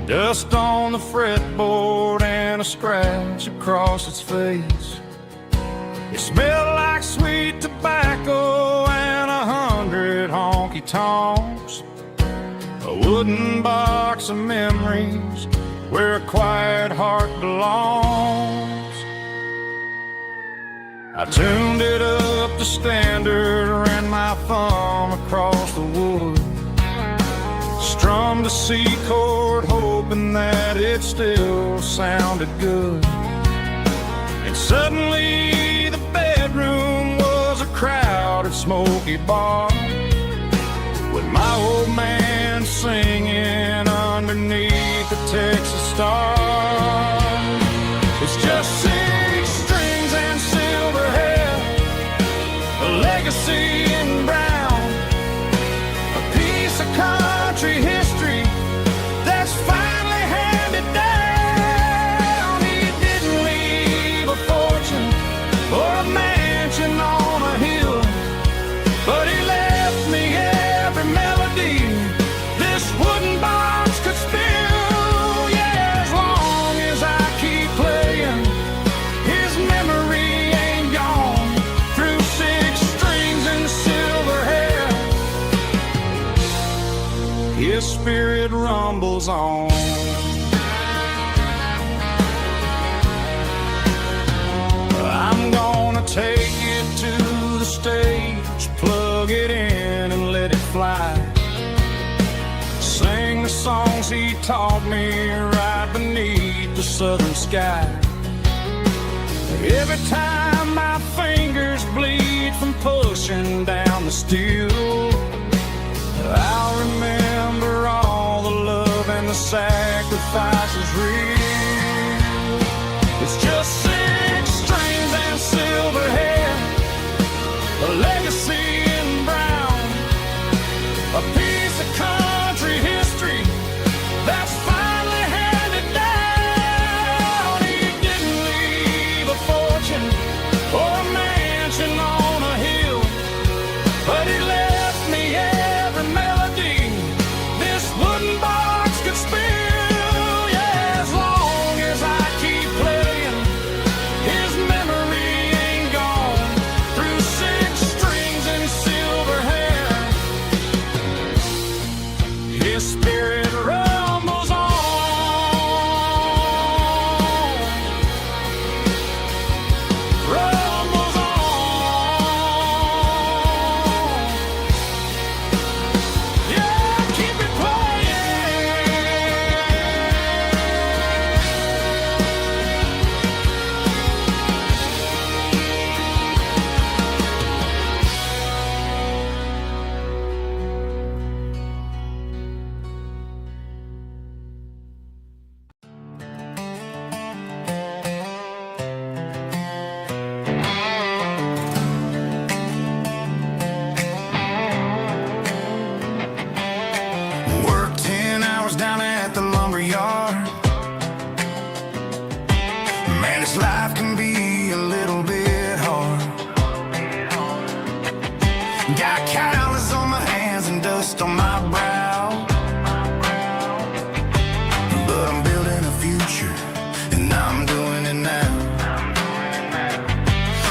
Dust on the fretboard and a scratch across its face. It smelled like sweet tobacco and 100 honky-tonks. A wooden box of memories where a quiet heart belongs. I tuned it up to standard, ran my thumb across the wood, strummed a C chord hoping that it still sounded good. And suddenly the bedroom was a crowded smoky bar, with my old man singing underneath the Texas star. It's just 6 strings and silver hair, a legacy in brown, a piece of country history that's finally handed down. He didn't leave a fortune or a mansion on a hill, but he left me every melody this wooden box could spill. Yeah, as long as I keep playing, his memory ain't gone. Through 6 strings and silver hair, his spirit rumbles on. I'm gonna take it to the stage, plug it in and let it fly. Sing the songs he taught me right beneath the southern sky. Every time my fingers bleed from pushing down the steel, I'll remember all the love and the sacrifices real. It's just 6 strings and silver hair, a legacy in brown, a piece of country history that's finally handed down. He didn't leave a fortune or a mansion on a hill, but he left me every melody this wooden box could spill. Yeah, as long as I keep playing, his memory ain't gone. Through 6 strings and silver hair, his spirit rumbles on. Rumbles on. Yeah, keep it playing. Worked 10 hours down at the lumber yard. Man, this life can be a little bit hard. Got calluses on my hands and dust on my brow, but I'm building a future, and I'm doing it now.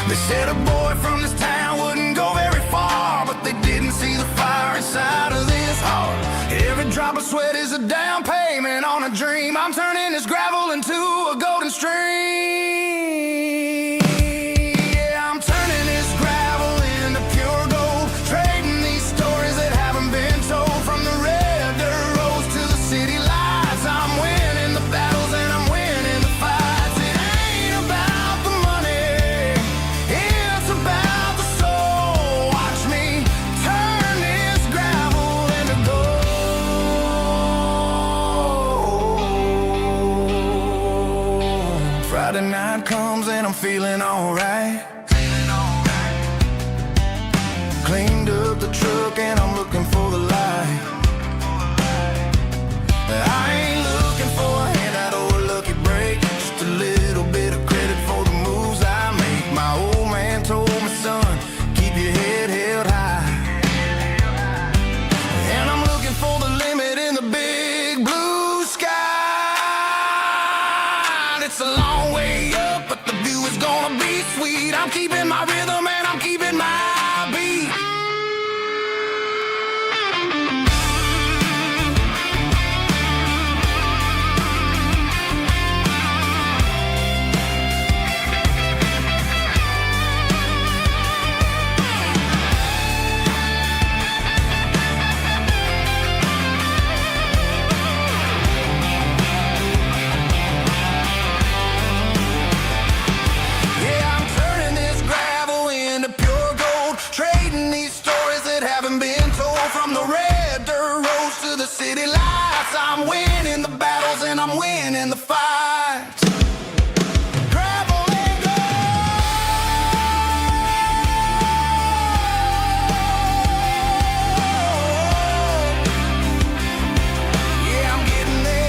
They said a boy from this town wouldn't go very far, but they didn't see the fire inside of this heart. Every drop of sweat is a down payment on a dream. I'm turning this gravel into a golden stream. Yeah, I'm turning this gravel into pure gold, trading these stories that haven't been told. From the red dirt roads to the city lights, I'm winning the battles and I'm winning the fights. It ain't about the money, it's about the soul. Watch me turn this gravel into gold. Friday night comes and I'm feeling alright. Cleaned up the truck and I'm looking for the light. I ain't looking for a handout or a lucky break, just a little bit of credit for the moves I make. My old man told me, son, keep your head held high. down, it's a long way up, but the view is gonna be sweet. I'm keeping my rhythm and I'm keeping my beat. City lights, I'm winning the battles and I'm winning the fights. Gravel and gold. Yeah, I'm getting there.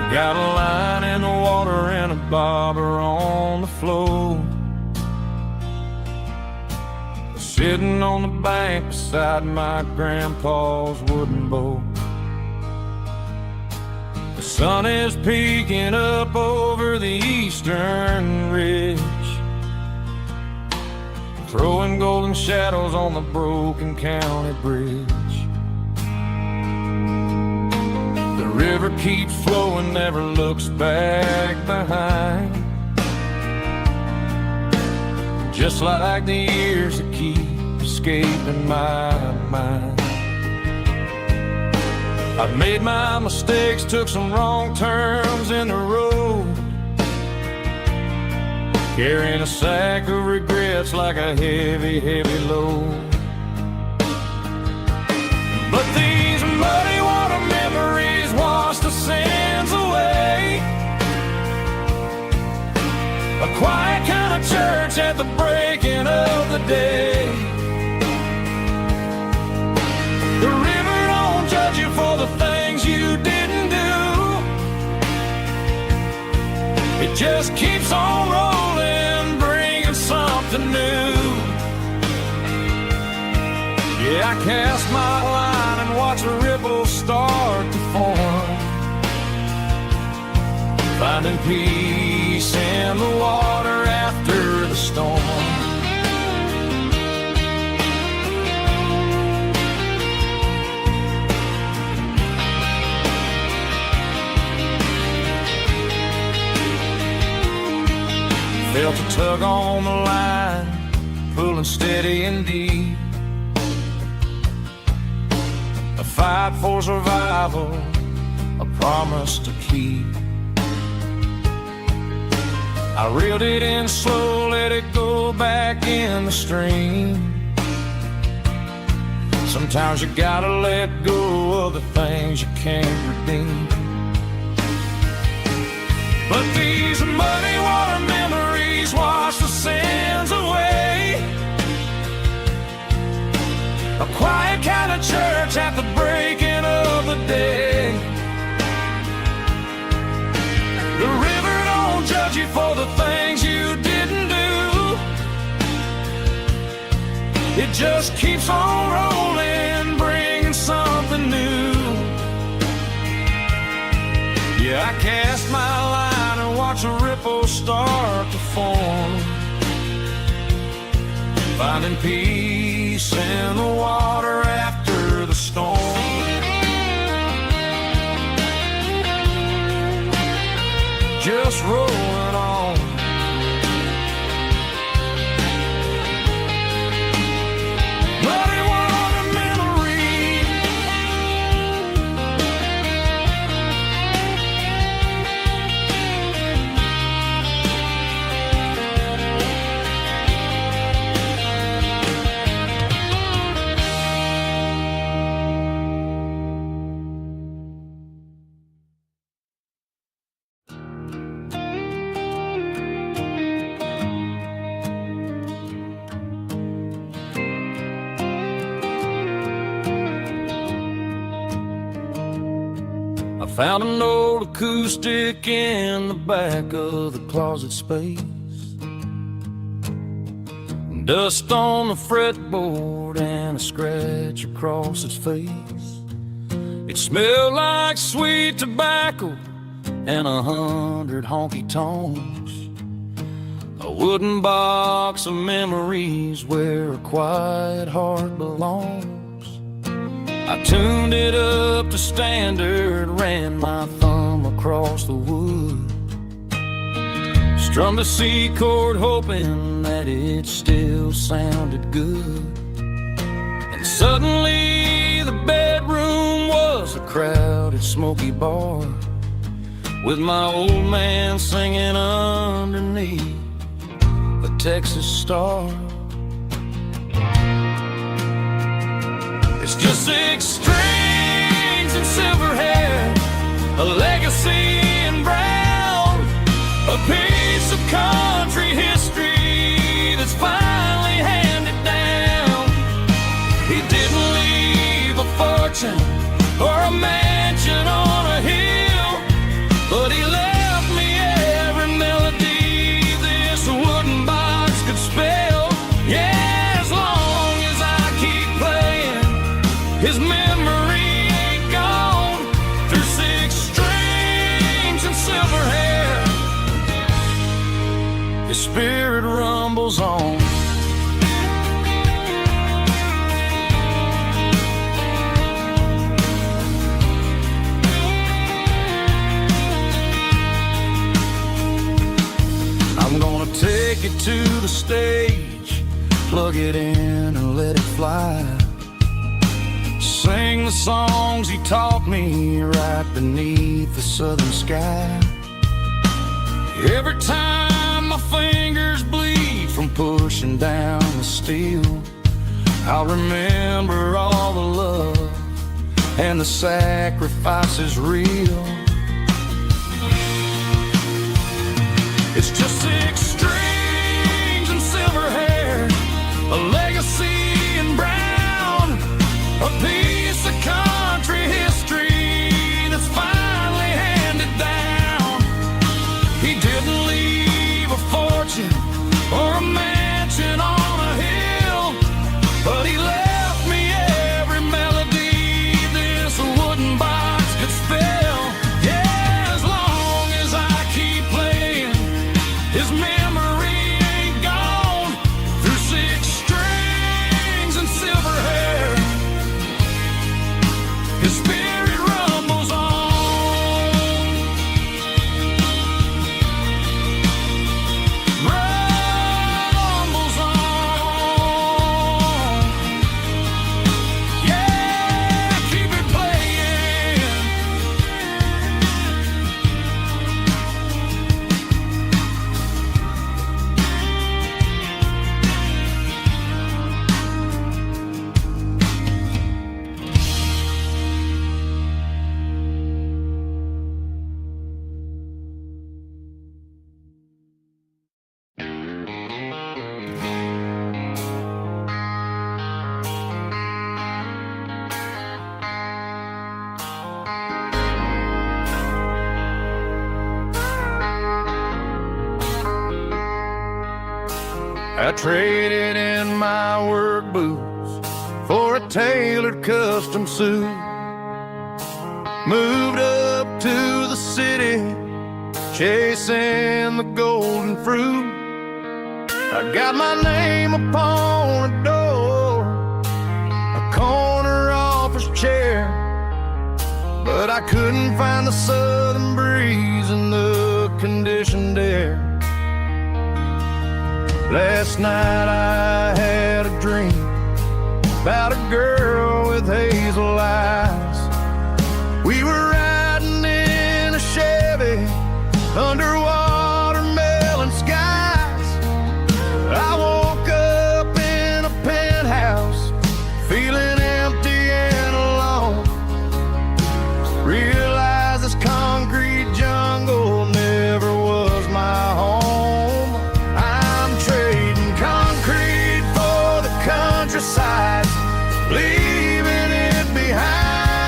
Got a line in the water and a bobber on the floor, sitting on the bank beside my grandpa's wooden boat. The sun is peeking up over the eastern ridge, throwing golden shadows on the broken county bridge. The river keeps flowing, never looks back behind, just like the years that keep escaping my mind. I've made my mistakes, took some wrong turns in the road, carrying a sack of regrets like a heavy, heavy load. But these muddy water memories wash the sins away. A quiet kind of church at the breaking of the day. The river don't judge you for the things you didn't do. It just keeps on rolling, bringing something new. Yeah, I cast my line and watch a ripple start to form, finding peace in the water after the storm. Felt a tug on the line, pulling steady and deep. A fight for survival, a promise to keep. I reeled it in slow, let it go back in the stream. Sometimes you gotta let go of the things you can't redeem. But these muddy water memories wash the sins away. A quiet kind of church at the breaking of the day. The river don't judge you for the things you didn't do. It just keeps on rolling, bringing something new. Yeah, I cast my line and watch a ripple start to form, finding peace in the water after the storm. Just rolling on. Muddy water memory. Found an old acoustic in the back of the closet space. Dust on the fretboard and a scratch across its face. It smelled like sweet tobacco and 100 honky-tonks. A wooden box of memories where a quiet heart belongs. I tuned it up to standard, ran my thumb across the wood. Strummed a C chord hoping that it still sounded good. And suddenly the bedroom was a crowded smoky bar, with my old man singing underneath a Texas star. It's just 6 strings and silver hair, a legacy in brown, a piece of country history that's finally handed down. He didn't leave a fortune or a mansion on a hill, but he left me every melody this wooden box could spell. Yeah, as long as I keep playing, his memory ain't gone. Through 6 strings and silver hair, his spirit rumbles on. I'm gonna take it to the stage, plug it in and let it fly. Sing the songs he taught me right beneath the southern sky. Every time my fingers bleed from pushing down the steel, I'll remember all the love and the sacrifices real. It's just 6 strings and silver hair, a legacy in brown, a piece of country history that's finally handed down. He didn't leave a fortune or a mansion on a hill, but he left me every melody this wooden box could spell. Yeah, as long as I keep playing, his memory ain't gone. Through 6 strings and silver hair, his spirit rumbles on. Rumbles on. Yeah, keep it playing. I traded in my work boots for a tailored custom suit. Moved up to the city, chasing the golden fruit. I got my name upon a door, a corner office chair, but I couldn't find the southern breeze in the conditioned air. Last night I had a dream about a girl with hazel eyes. We were riding in a Chevy under watermelon skies. I woke up in a penthouse, feeling empty and alone. Realized this concrete jungle never was my home. I'm trading concrete for the countryside, leaving it behind.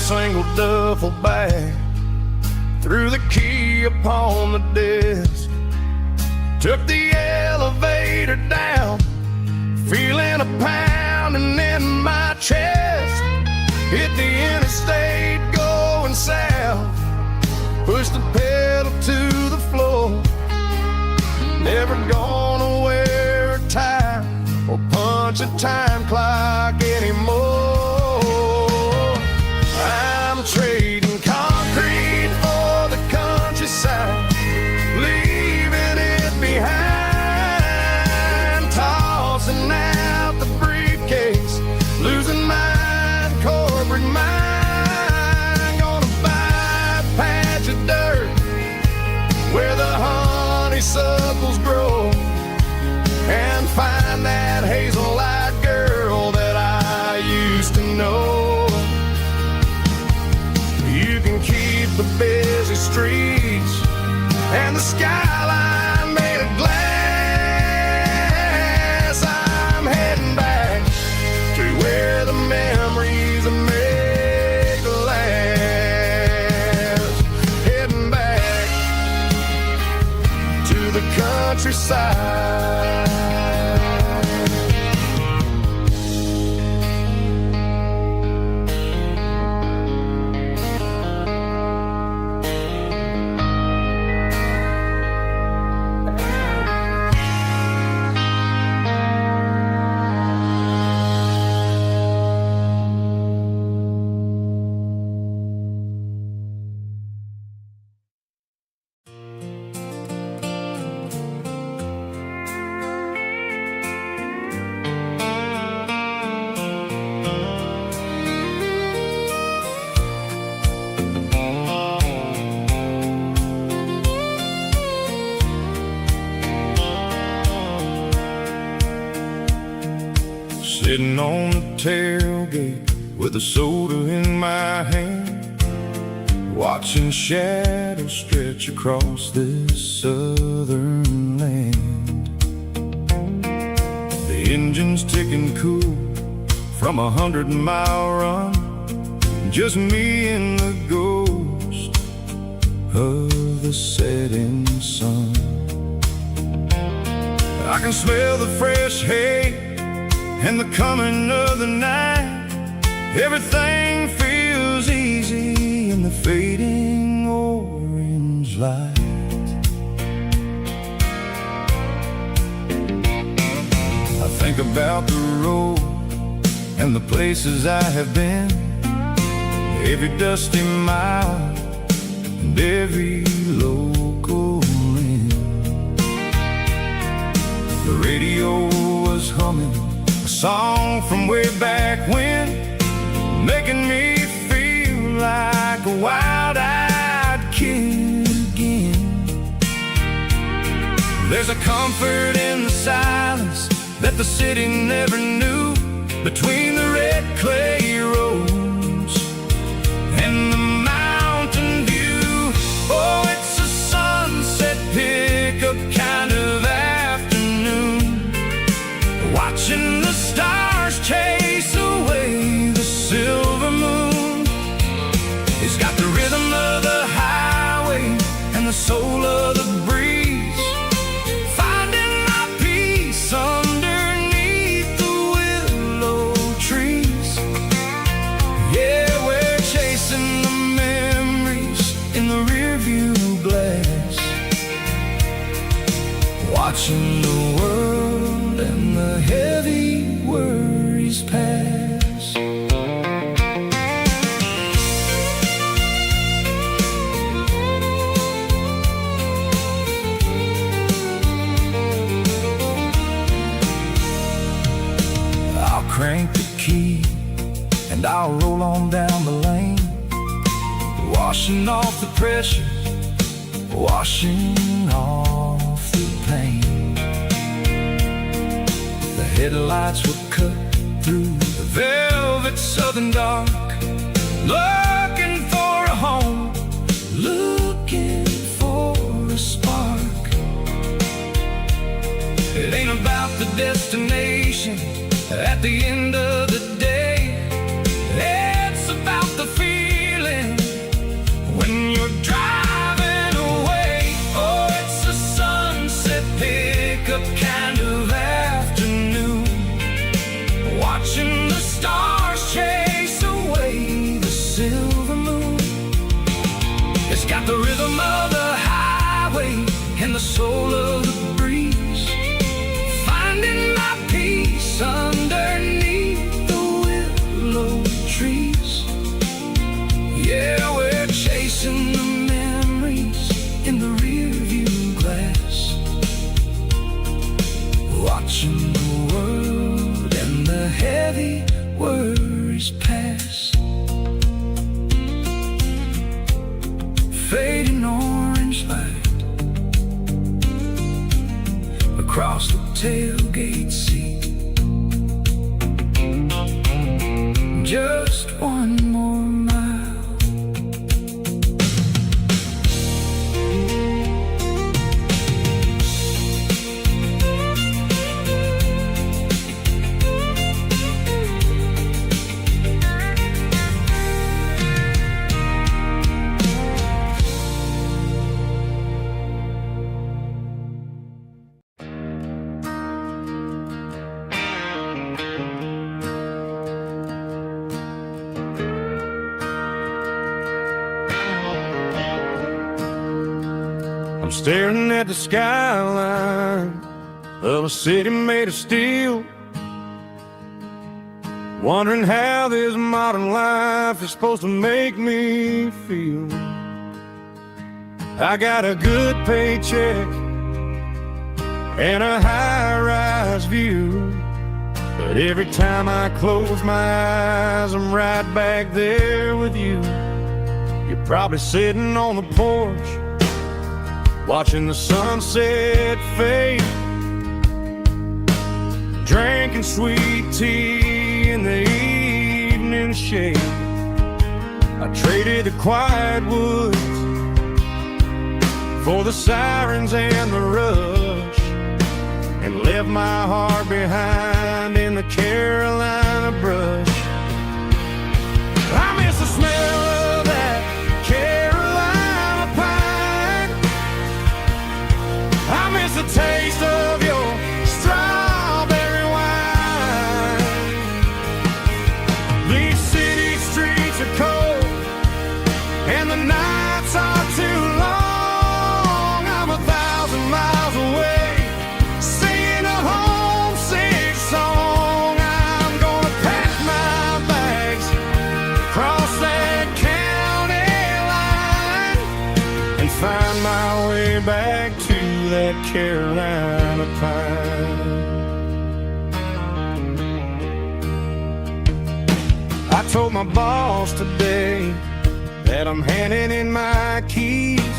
single duffel bag, threw the key upon the desk, took the elevator down, feeling a pounding in my chest. Hit the interstate going south, pushed the pedal to the floor. Never gonna wear a tie or punch a time clock anymore. I'm trading concrete for the countryside, leaving it behind, tossing out the briefcase, losing my corporate mind. Gonna buy a patch of dirt where the honeysuckles grow, and find that hazel-eyed girl that I used to know. You can keep the busy streets and the skyline made of glass. I'm heading back to where the memories are made to last. Heading back to the countryside. Sitting on the tailgate with a soda in my hand, watching shadows stretch across this southern land. The engine's ticking cool from 100-mile run, just me and the ghost of the setting sun. I can smell the fresh hay and the coming of the night. Everything feels easy in the fading orange light. I think about the road and the places I have been, every dusty mile and every local inn. The radio was humming a song from way back when, making me feel like a wild-eyed kid again. There's a comfort in the silence that the city never knew, between the red clay roads and the mountain view. Oh, it's a sunset pickup kind of afternoon, watching the stars chase away the silver moon. It's got the rhythm of the highway and the soul of the breeze, finding my peace underneath the willow trees. Yeah, we're chasing the memories in the rearview glass, watching the world and the heavy worries pass. I'll crank the key and I'll roll on down the lane, washing off the pressure, washing off the pain. The headlights will cut through the velvet southern dark, looking for a home, looking for a spark. It ain't about the destination at the end of the day, it's about the feeling just one more mile. I'm staring at the skyline of a city made of steel, wondering how this modern life is supposed to make me feel. I got a good paycheck and a high-rise view, but every time I close my eyes, I'm right back there with you. You're probably sitting on the porch, watching the sunset fade, drinking sweet tea in the evening shade. I traded the quiet woods for the sirens and the rush, and left my heart behind in the Carolina brush. I miss the smell of that Carolina pine. I miss the taste of your strawberry wine. These city streets are cold and the nights are too long. I'm 1,000 miles away, singing a homesick song. I'm gonna pack my bags, cross that county line, and find my way back to that Carolina pine. I told my boss today that I'm handing in my keys.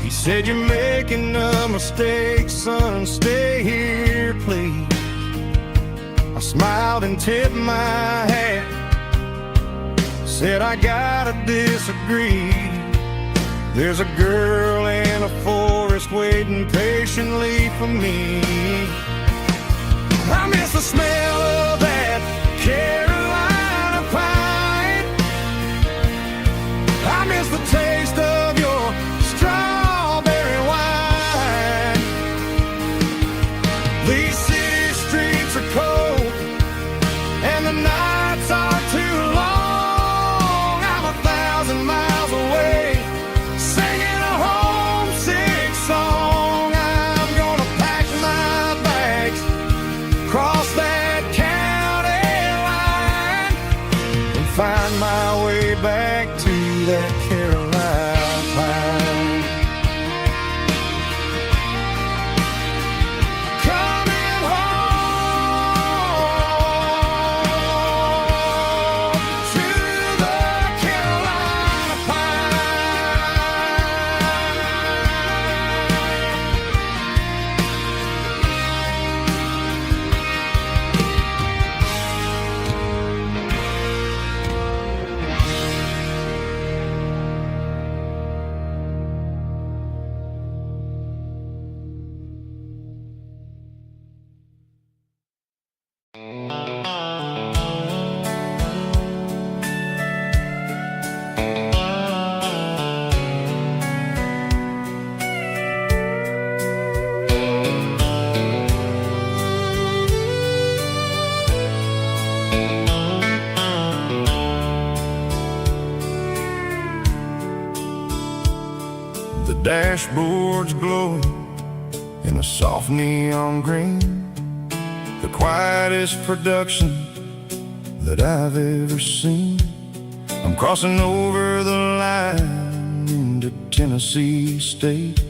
He said, "You're making a mistake, son, stay here, please." I smiled and tipped my hat, said, "I gotta disagree. There's a girl in a forest waiting patiently for me." I miss the smell of that Carolina pine. I miss the taste of your strawberry wine. These city streets are cold and the nights are too long. I'm 1,000 miles away, singing a homesick song. I'm gonna pack my bags, cross that county line, and find my way back to that Carolina pine. Coming home to the Carolina The dashboard's glowing in a soft neon green, the quietest production that I've ever seen. I'm crossing over the line into Tennessee State,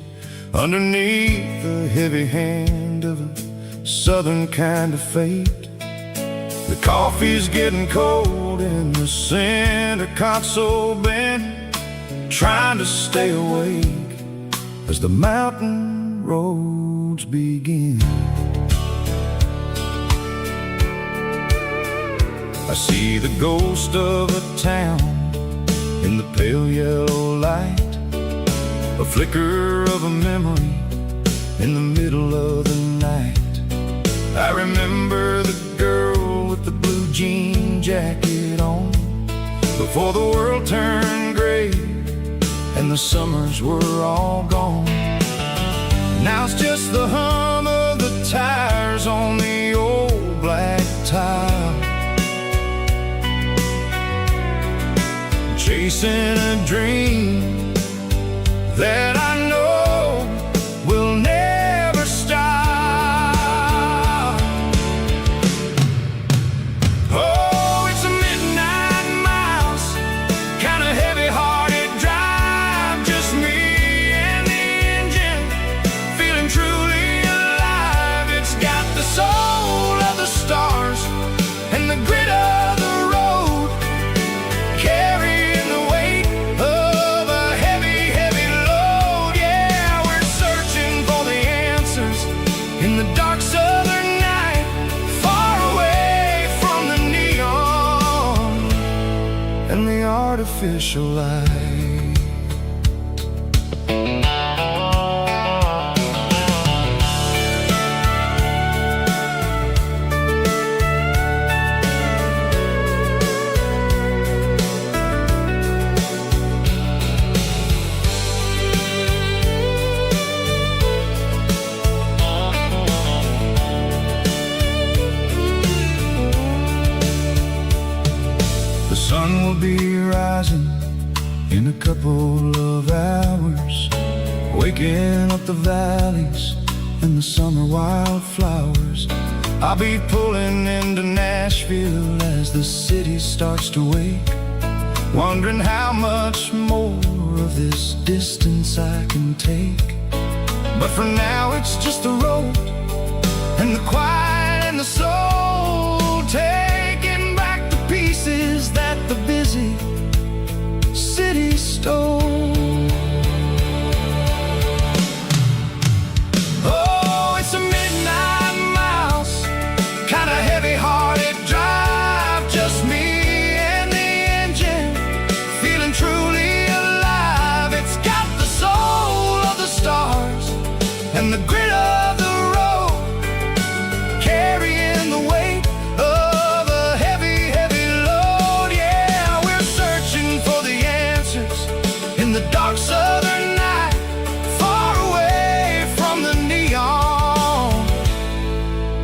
underneath the heavy hand of a southern kind of fate. The coffee's getting cold in the center console bin, trying to stay awake as the mountain roads begin. I see the ghost of a town in the pale yellow light, a flicker of a memory in the middle of the night. I remember the girl with the blue jean jacket on, before the world turned gray and the summers were all gone. Now it's just the hum of the tires on the old black tile, chasing a dream that I know will never stop. Oh, it's a midnight miles, kind of heavy-hearted drive, just me and the engine, feeling truly alive. It's got the soul of the stars and the grit of the road, carrying the weight of a heavy, heavy load. Yeah, we're searching for the answers in the dark southern night, far away from the neon and the artificial light. The sun will be rising in a couple of hours, waking up the valleys and the summer wildflowers. I'll be pulling into Nashville as the city starts to wake, wondering how much more of this distance I can take. But for now it's just the road and the quiet and the soul, taking back the pieces that the busy city stole. Oh, it's a midnight miles, kind of heavy-hearted drive, just me and the engine, feeling truly alive. It's got the soul of the stars and the grit of the road, carrying the weight of a heavy, heavy load. Yeah, we're searching for the answers in the dark southern night, far away from the neon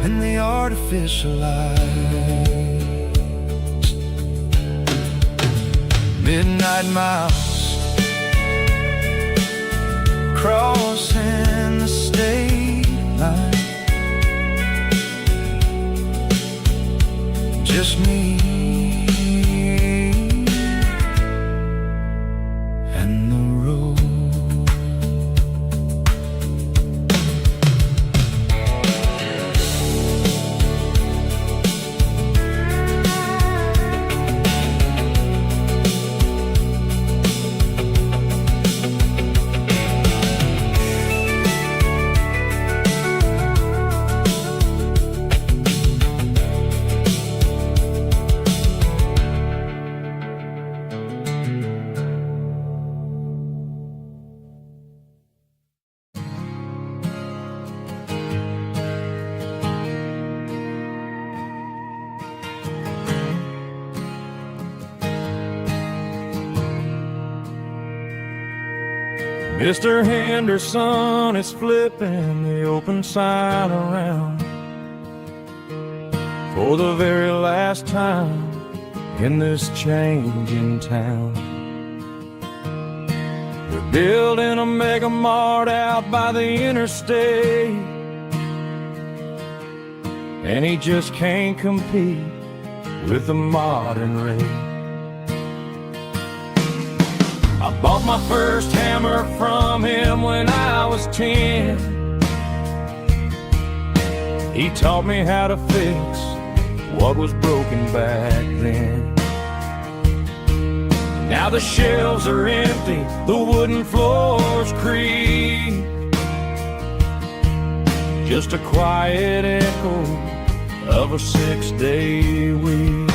and the artificial lights. Midnight miles, crossing the state line, just me and the road. Mr. Henderson is flipping the open sign around for the very last time in this changing town. They're building a mega mart out by the interstate, and he just can't compete with the modern rate. I bought my first hammer from him when I was 10. He taught me how to fix what was broken back then. Now the shelves are empty, the wooden floors creak, just a quiet echo of a 6-day week.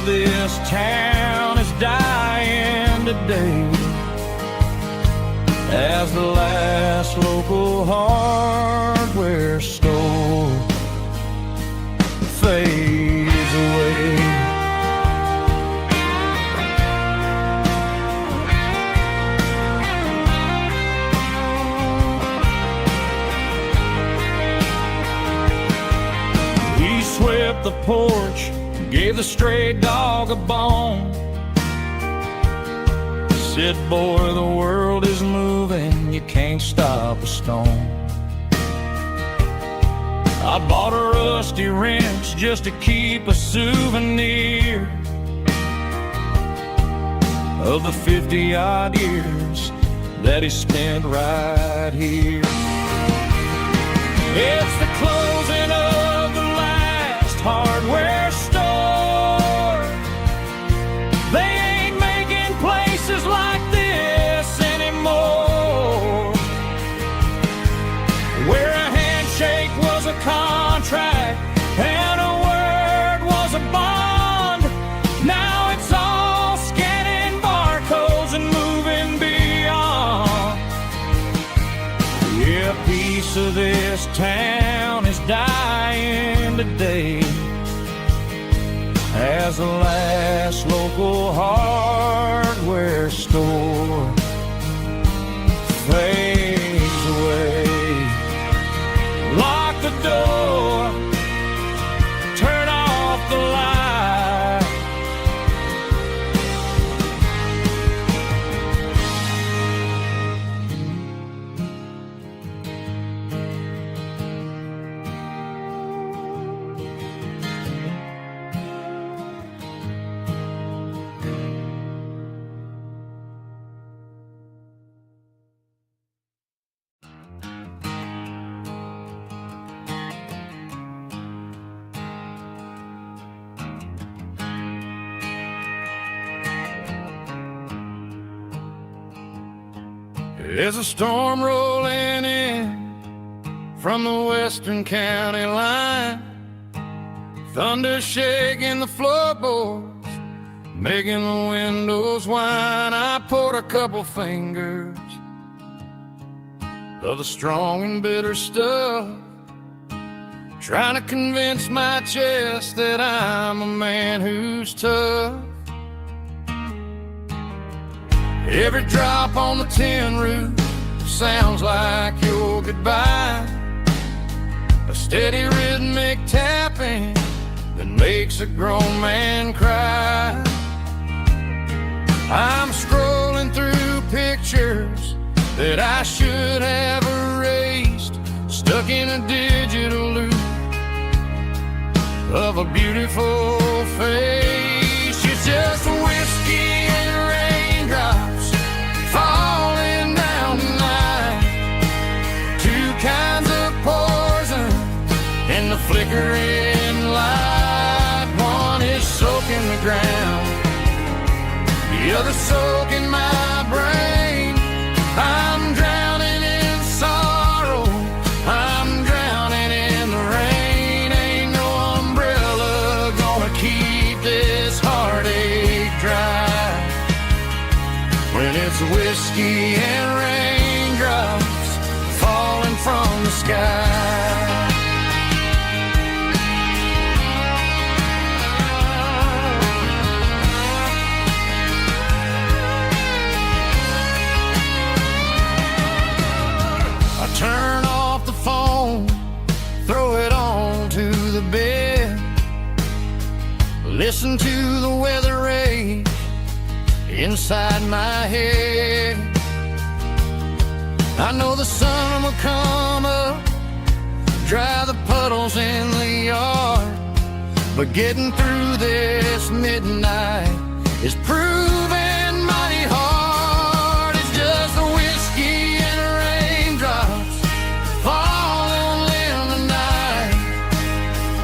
of this town is dying today as the last local hardware store fades away. He swept the porch, gave the stray dog a bone, said, boy, the world is moving, you can't stop a stone. I bought a rusty wrench just to keep a souvenir of the 50-odd years that he spent right here. It's the closing of the last hardware store. They ain't making places like this anymore, where a handshake was a contract and a word was a bond. Now it's all scanning barcodes and moving beyond. Yeah, a piece of this town is dying today as the last local hardware store fades away. Lock the door, turn off the light. There's a storm rolling in from the western county line, thunder shaking the floorboards, making the windows whine. I poured a couple fingers of the strong and bitter stuff, trying to convince my chest that I'm a man who's tough. Every drop on the tin roof sounds like your goodbye, a steady rhythmic tapping that makes a grown man cry. I'm scrolling through pictures that I should have erased, stuck in a digital loop of a beautiful face. It's just whiskey and raindrops falling down tonight, two kinds of poison in the flickering light. One is soaking the ground, the other soaking my brain. I'm drowning in sorrow, I'm drowning in the rain. Ain't no umbrella gonna keep this heartache dry when it's whiskey and raindrops falling from the sky. I turn off the phone, throw it on to the bed, listen to the weather rage inside my head. I know the sun will come up, dry the puddles in the yard, but getting through this midnight is proving mighty hard. It's just the whiskey and raindrops falling in the night,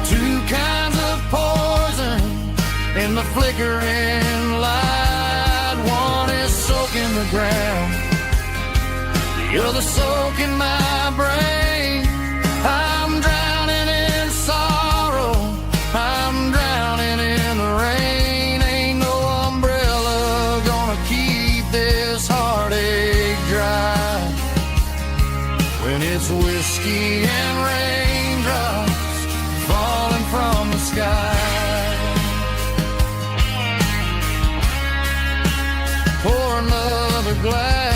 two kinds of poison in the flickering light. One is soaking the ground, the other soaking my brain. I'm drowning in sorrow, I'm drowning in the rain. whiskey and raindrops falling from the sky. Pour another glass.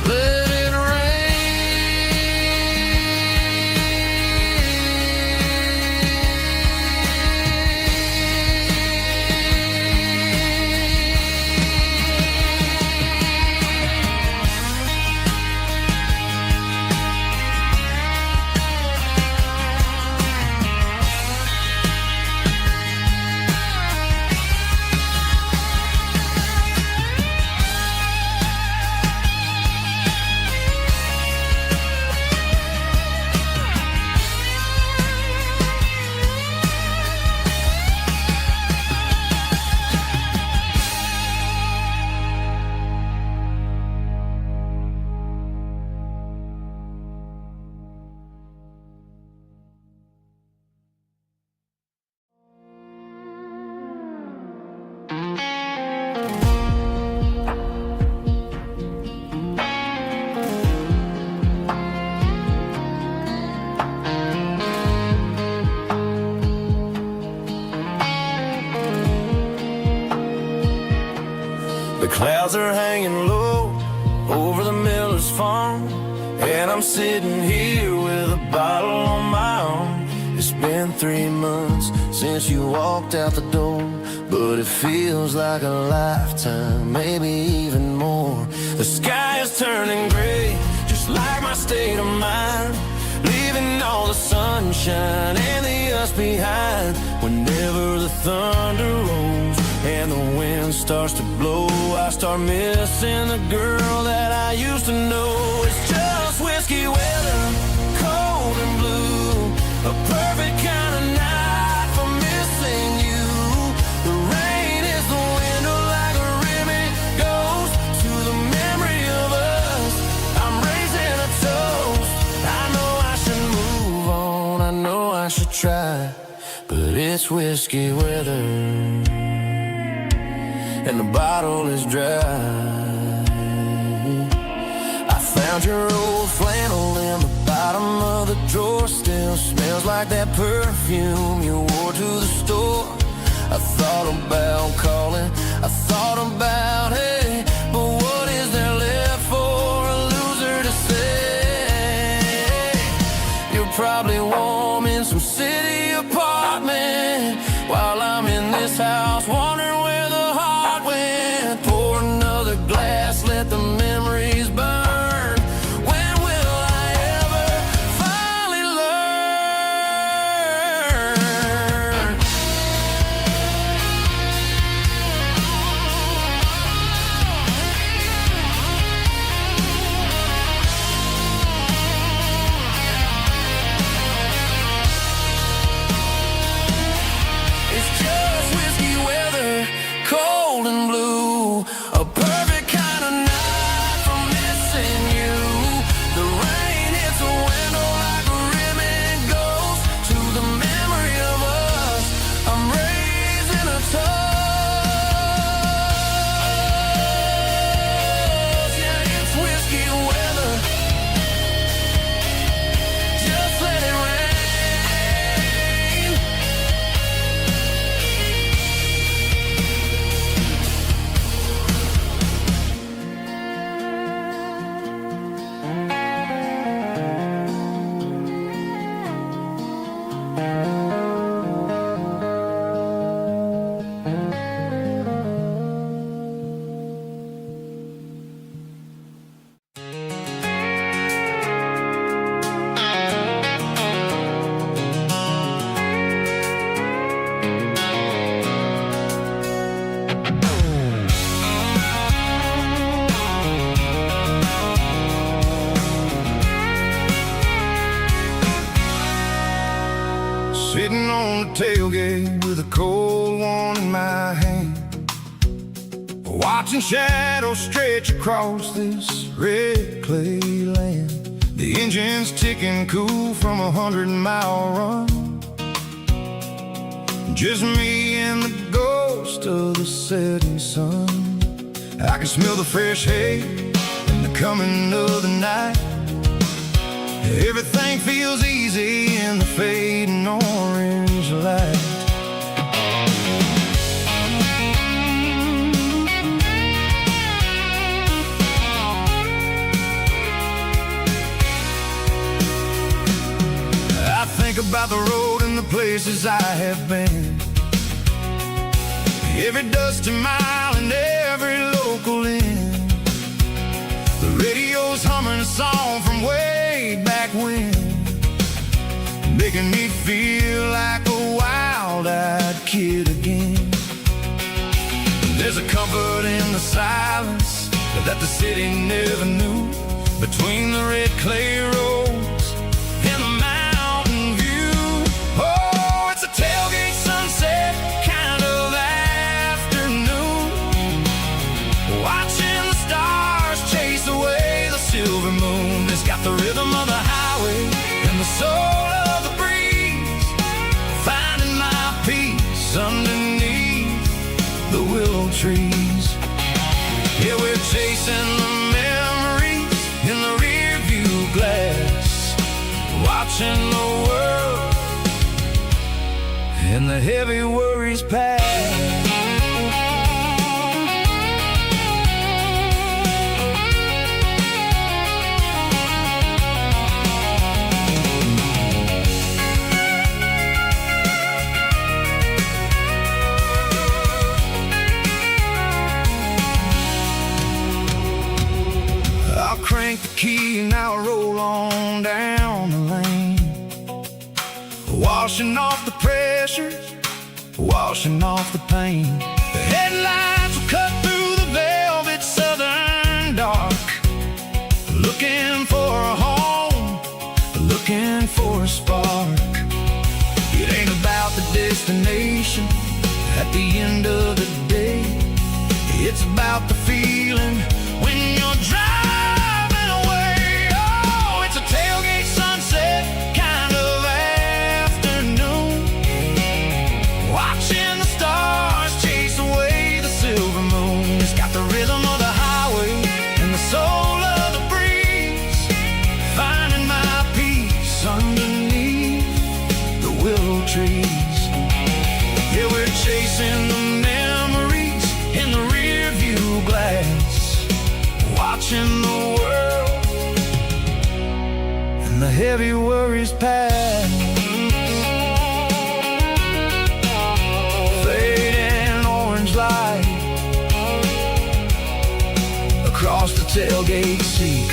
Let it The clouds are hanging low over the miller's farm, and I'm sitting here with a bottle on my arm. It's been 3 months since you walked out the door, but it feels like a lifetime, maybe even more. The sky is turning gray, just like my state of mind, leaving all the sunshine and the us behind. Whenever the thunder rolls and the wind starts to blow, I start missing the girl that I used to know. It's just whiskey weather, cold and blue, a perfect kind of night for missing you. The rain is the window like a ribbon goes to the memory of us. I'm raising a toast. I know I should move on, I know I should try, but it's whiskey weather and the bottle is dry. I found your old flannel in the bottom of the drawer, still smells like that perfume you wore to the store. I thought about calling, I thought about, hey, but what is there left for a loser to say? You're probably warm in some city apartment while I'm in this house wondering where the heart went. Pour another glass, let the memories burn. When will I ever finally learn? It's just whiskey weather, cold and blue, a perfect kind of night for missing you. The rain hits the window like a ribbon goes to the memory of us. I'm raising a toast. Yeah, it's whiskey weather. Just let it rain. Sitting on the tailgate with a cold one in my hand, watching shadows stretch across this red clay land. The engine's ticking cool from 100-mile run. Just me and the ghost of the setting sun. I can smell the fresh hay and the coming of the night. Everything feels easy in the fading orange light. I think about the road and the places I have been, every dusty mile and every local inn. The radio's humming a song from way back when, making me feel like a wild-eyed kid again. There's a comfort in the silence that the city never knew, between the red clay roads and the mountain view. Oh, it's a tailgate sunset kind of afternoon, watching the stars chase away the silver moon. It's got the rhythm of the highway and the soul of the breeze, finding my peace underneath the willow trees. Yeah, we're chasing the memories in the rear view glass, watching the world and the heavy worries pass. I'll crank the key and I'll roll on down the lane, washing off the pressure, washing off the pain. The headlights will cut through the velvet southern dark, looking for a home, looking for a spark. It ain't about the destination at the end of the day, it's about the feeling when you're driving away. Oh, it's a tailgate sunset kind of afternoon, watching the stars chase away the silver moon. It's got the rhythm of the highway and the soul of the breeze, finding my peace underneath the willow trees. Yeah, we're chasing the memories in the rear view glass, watching the world and the heavy worries pass. Fading orange light across the tailgate seat.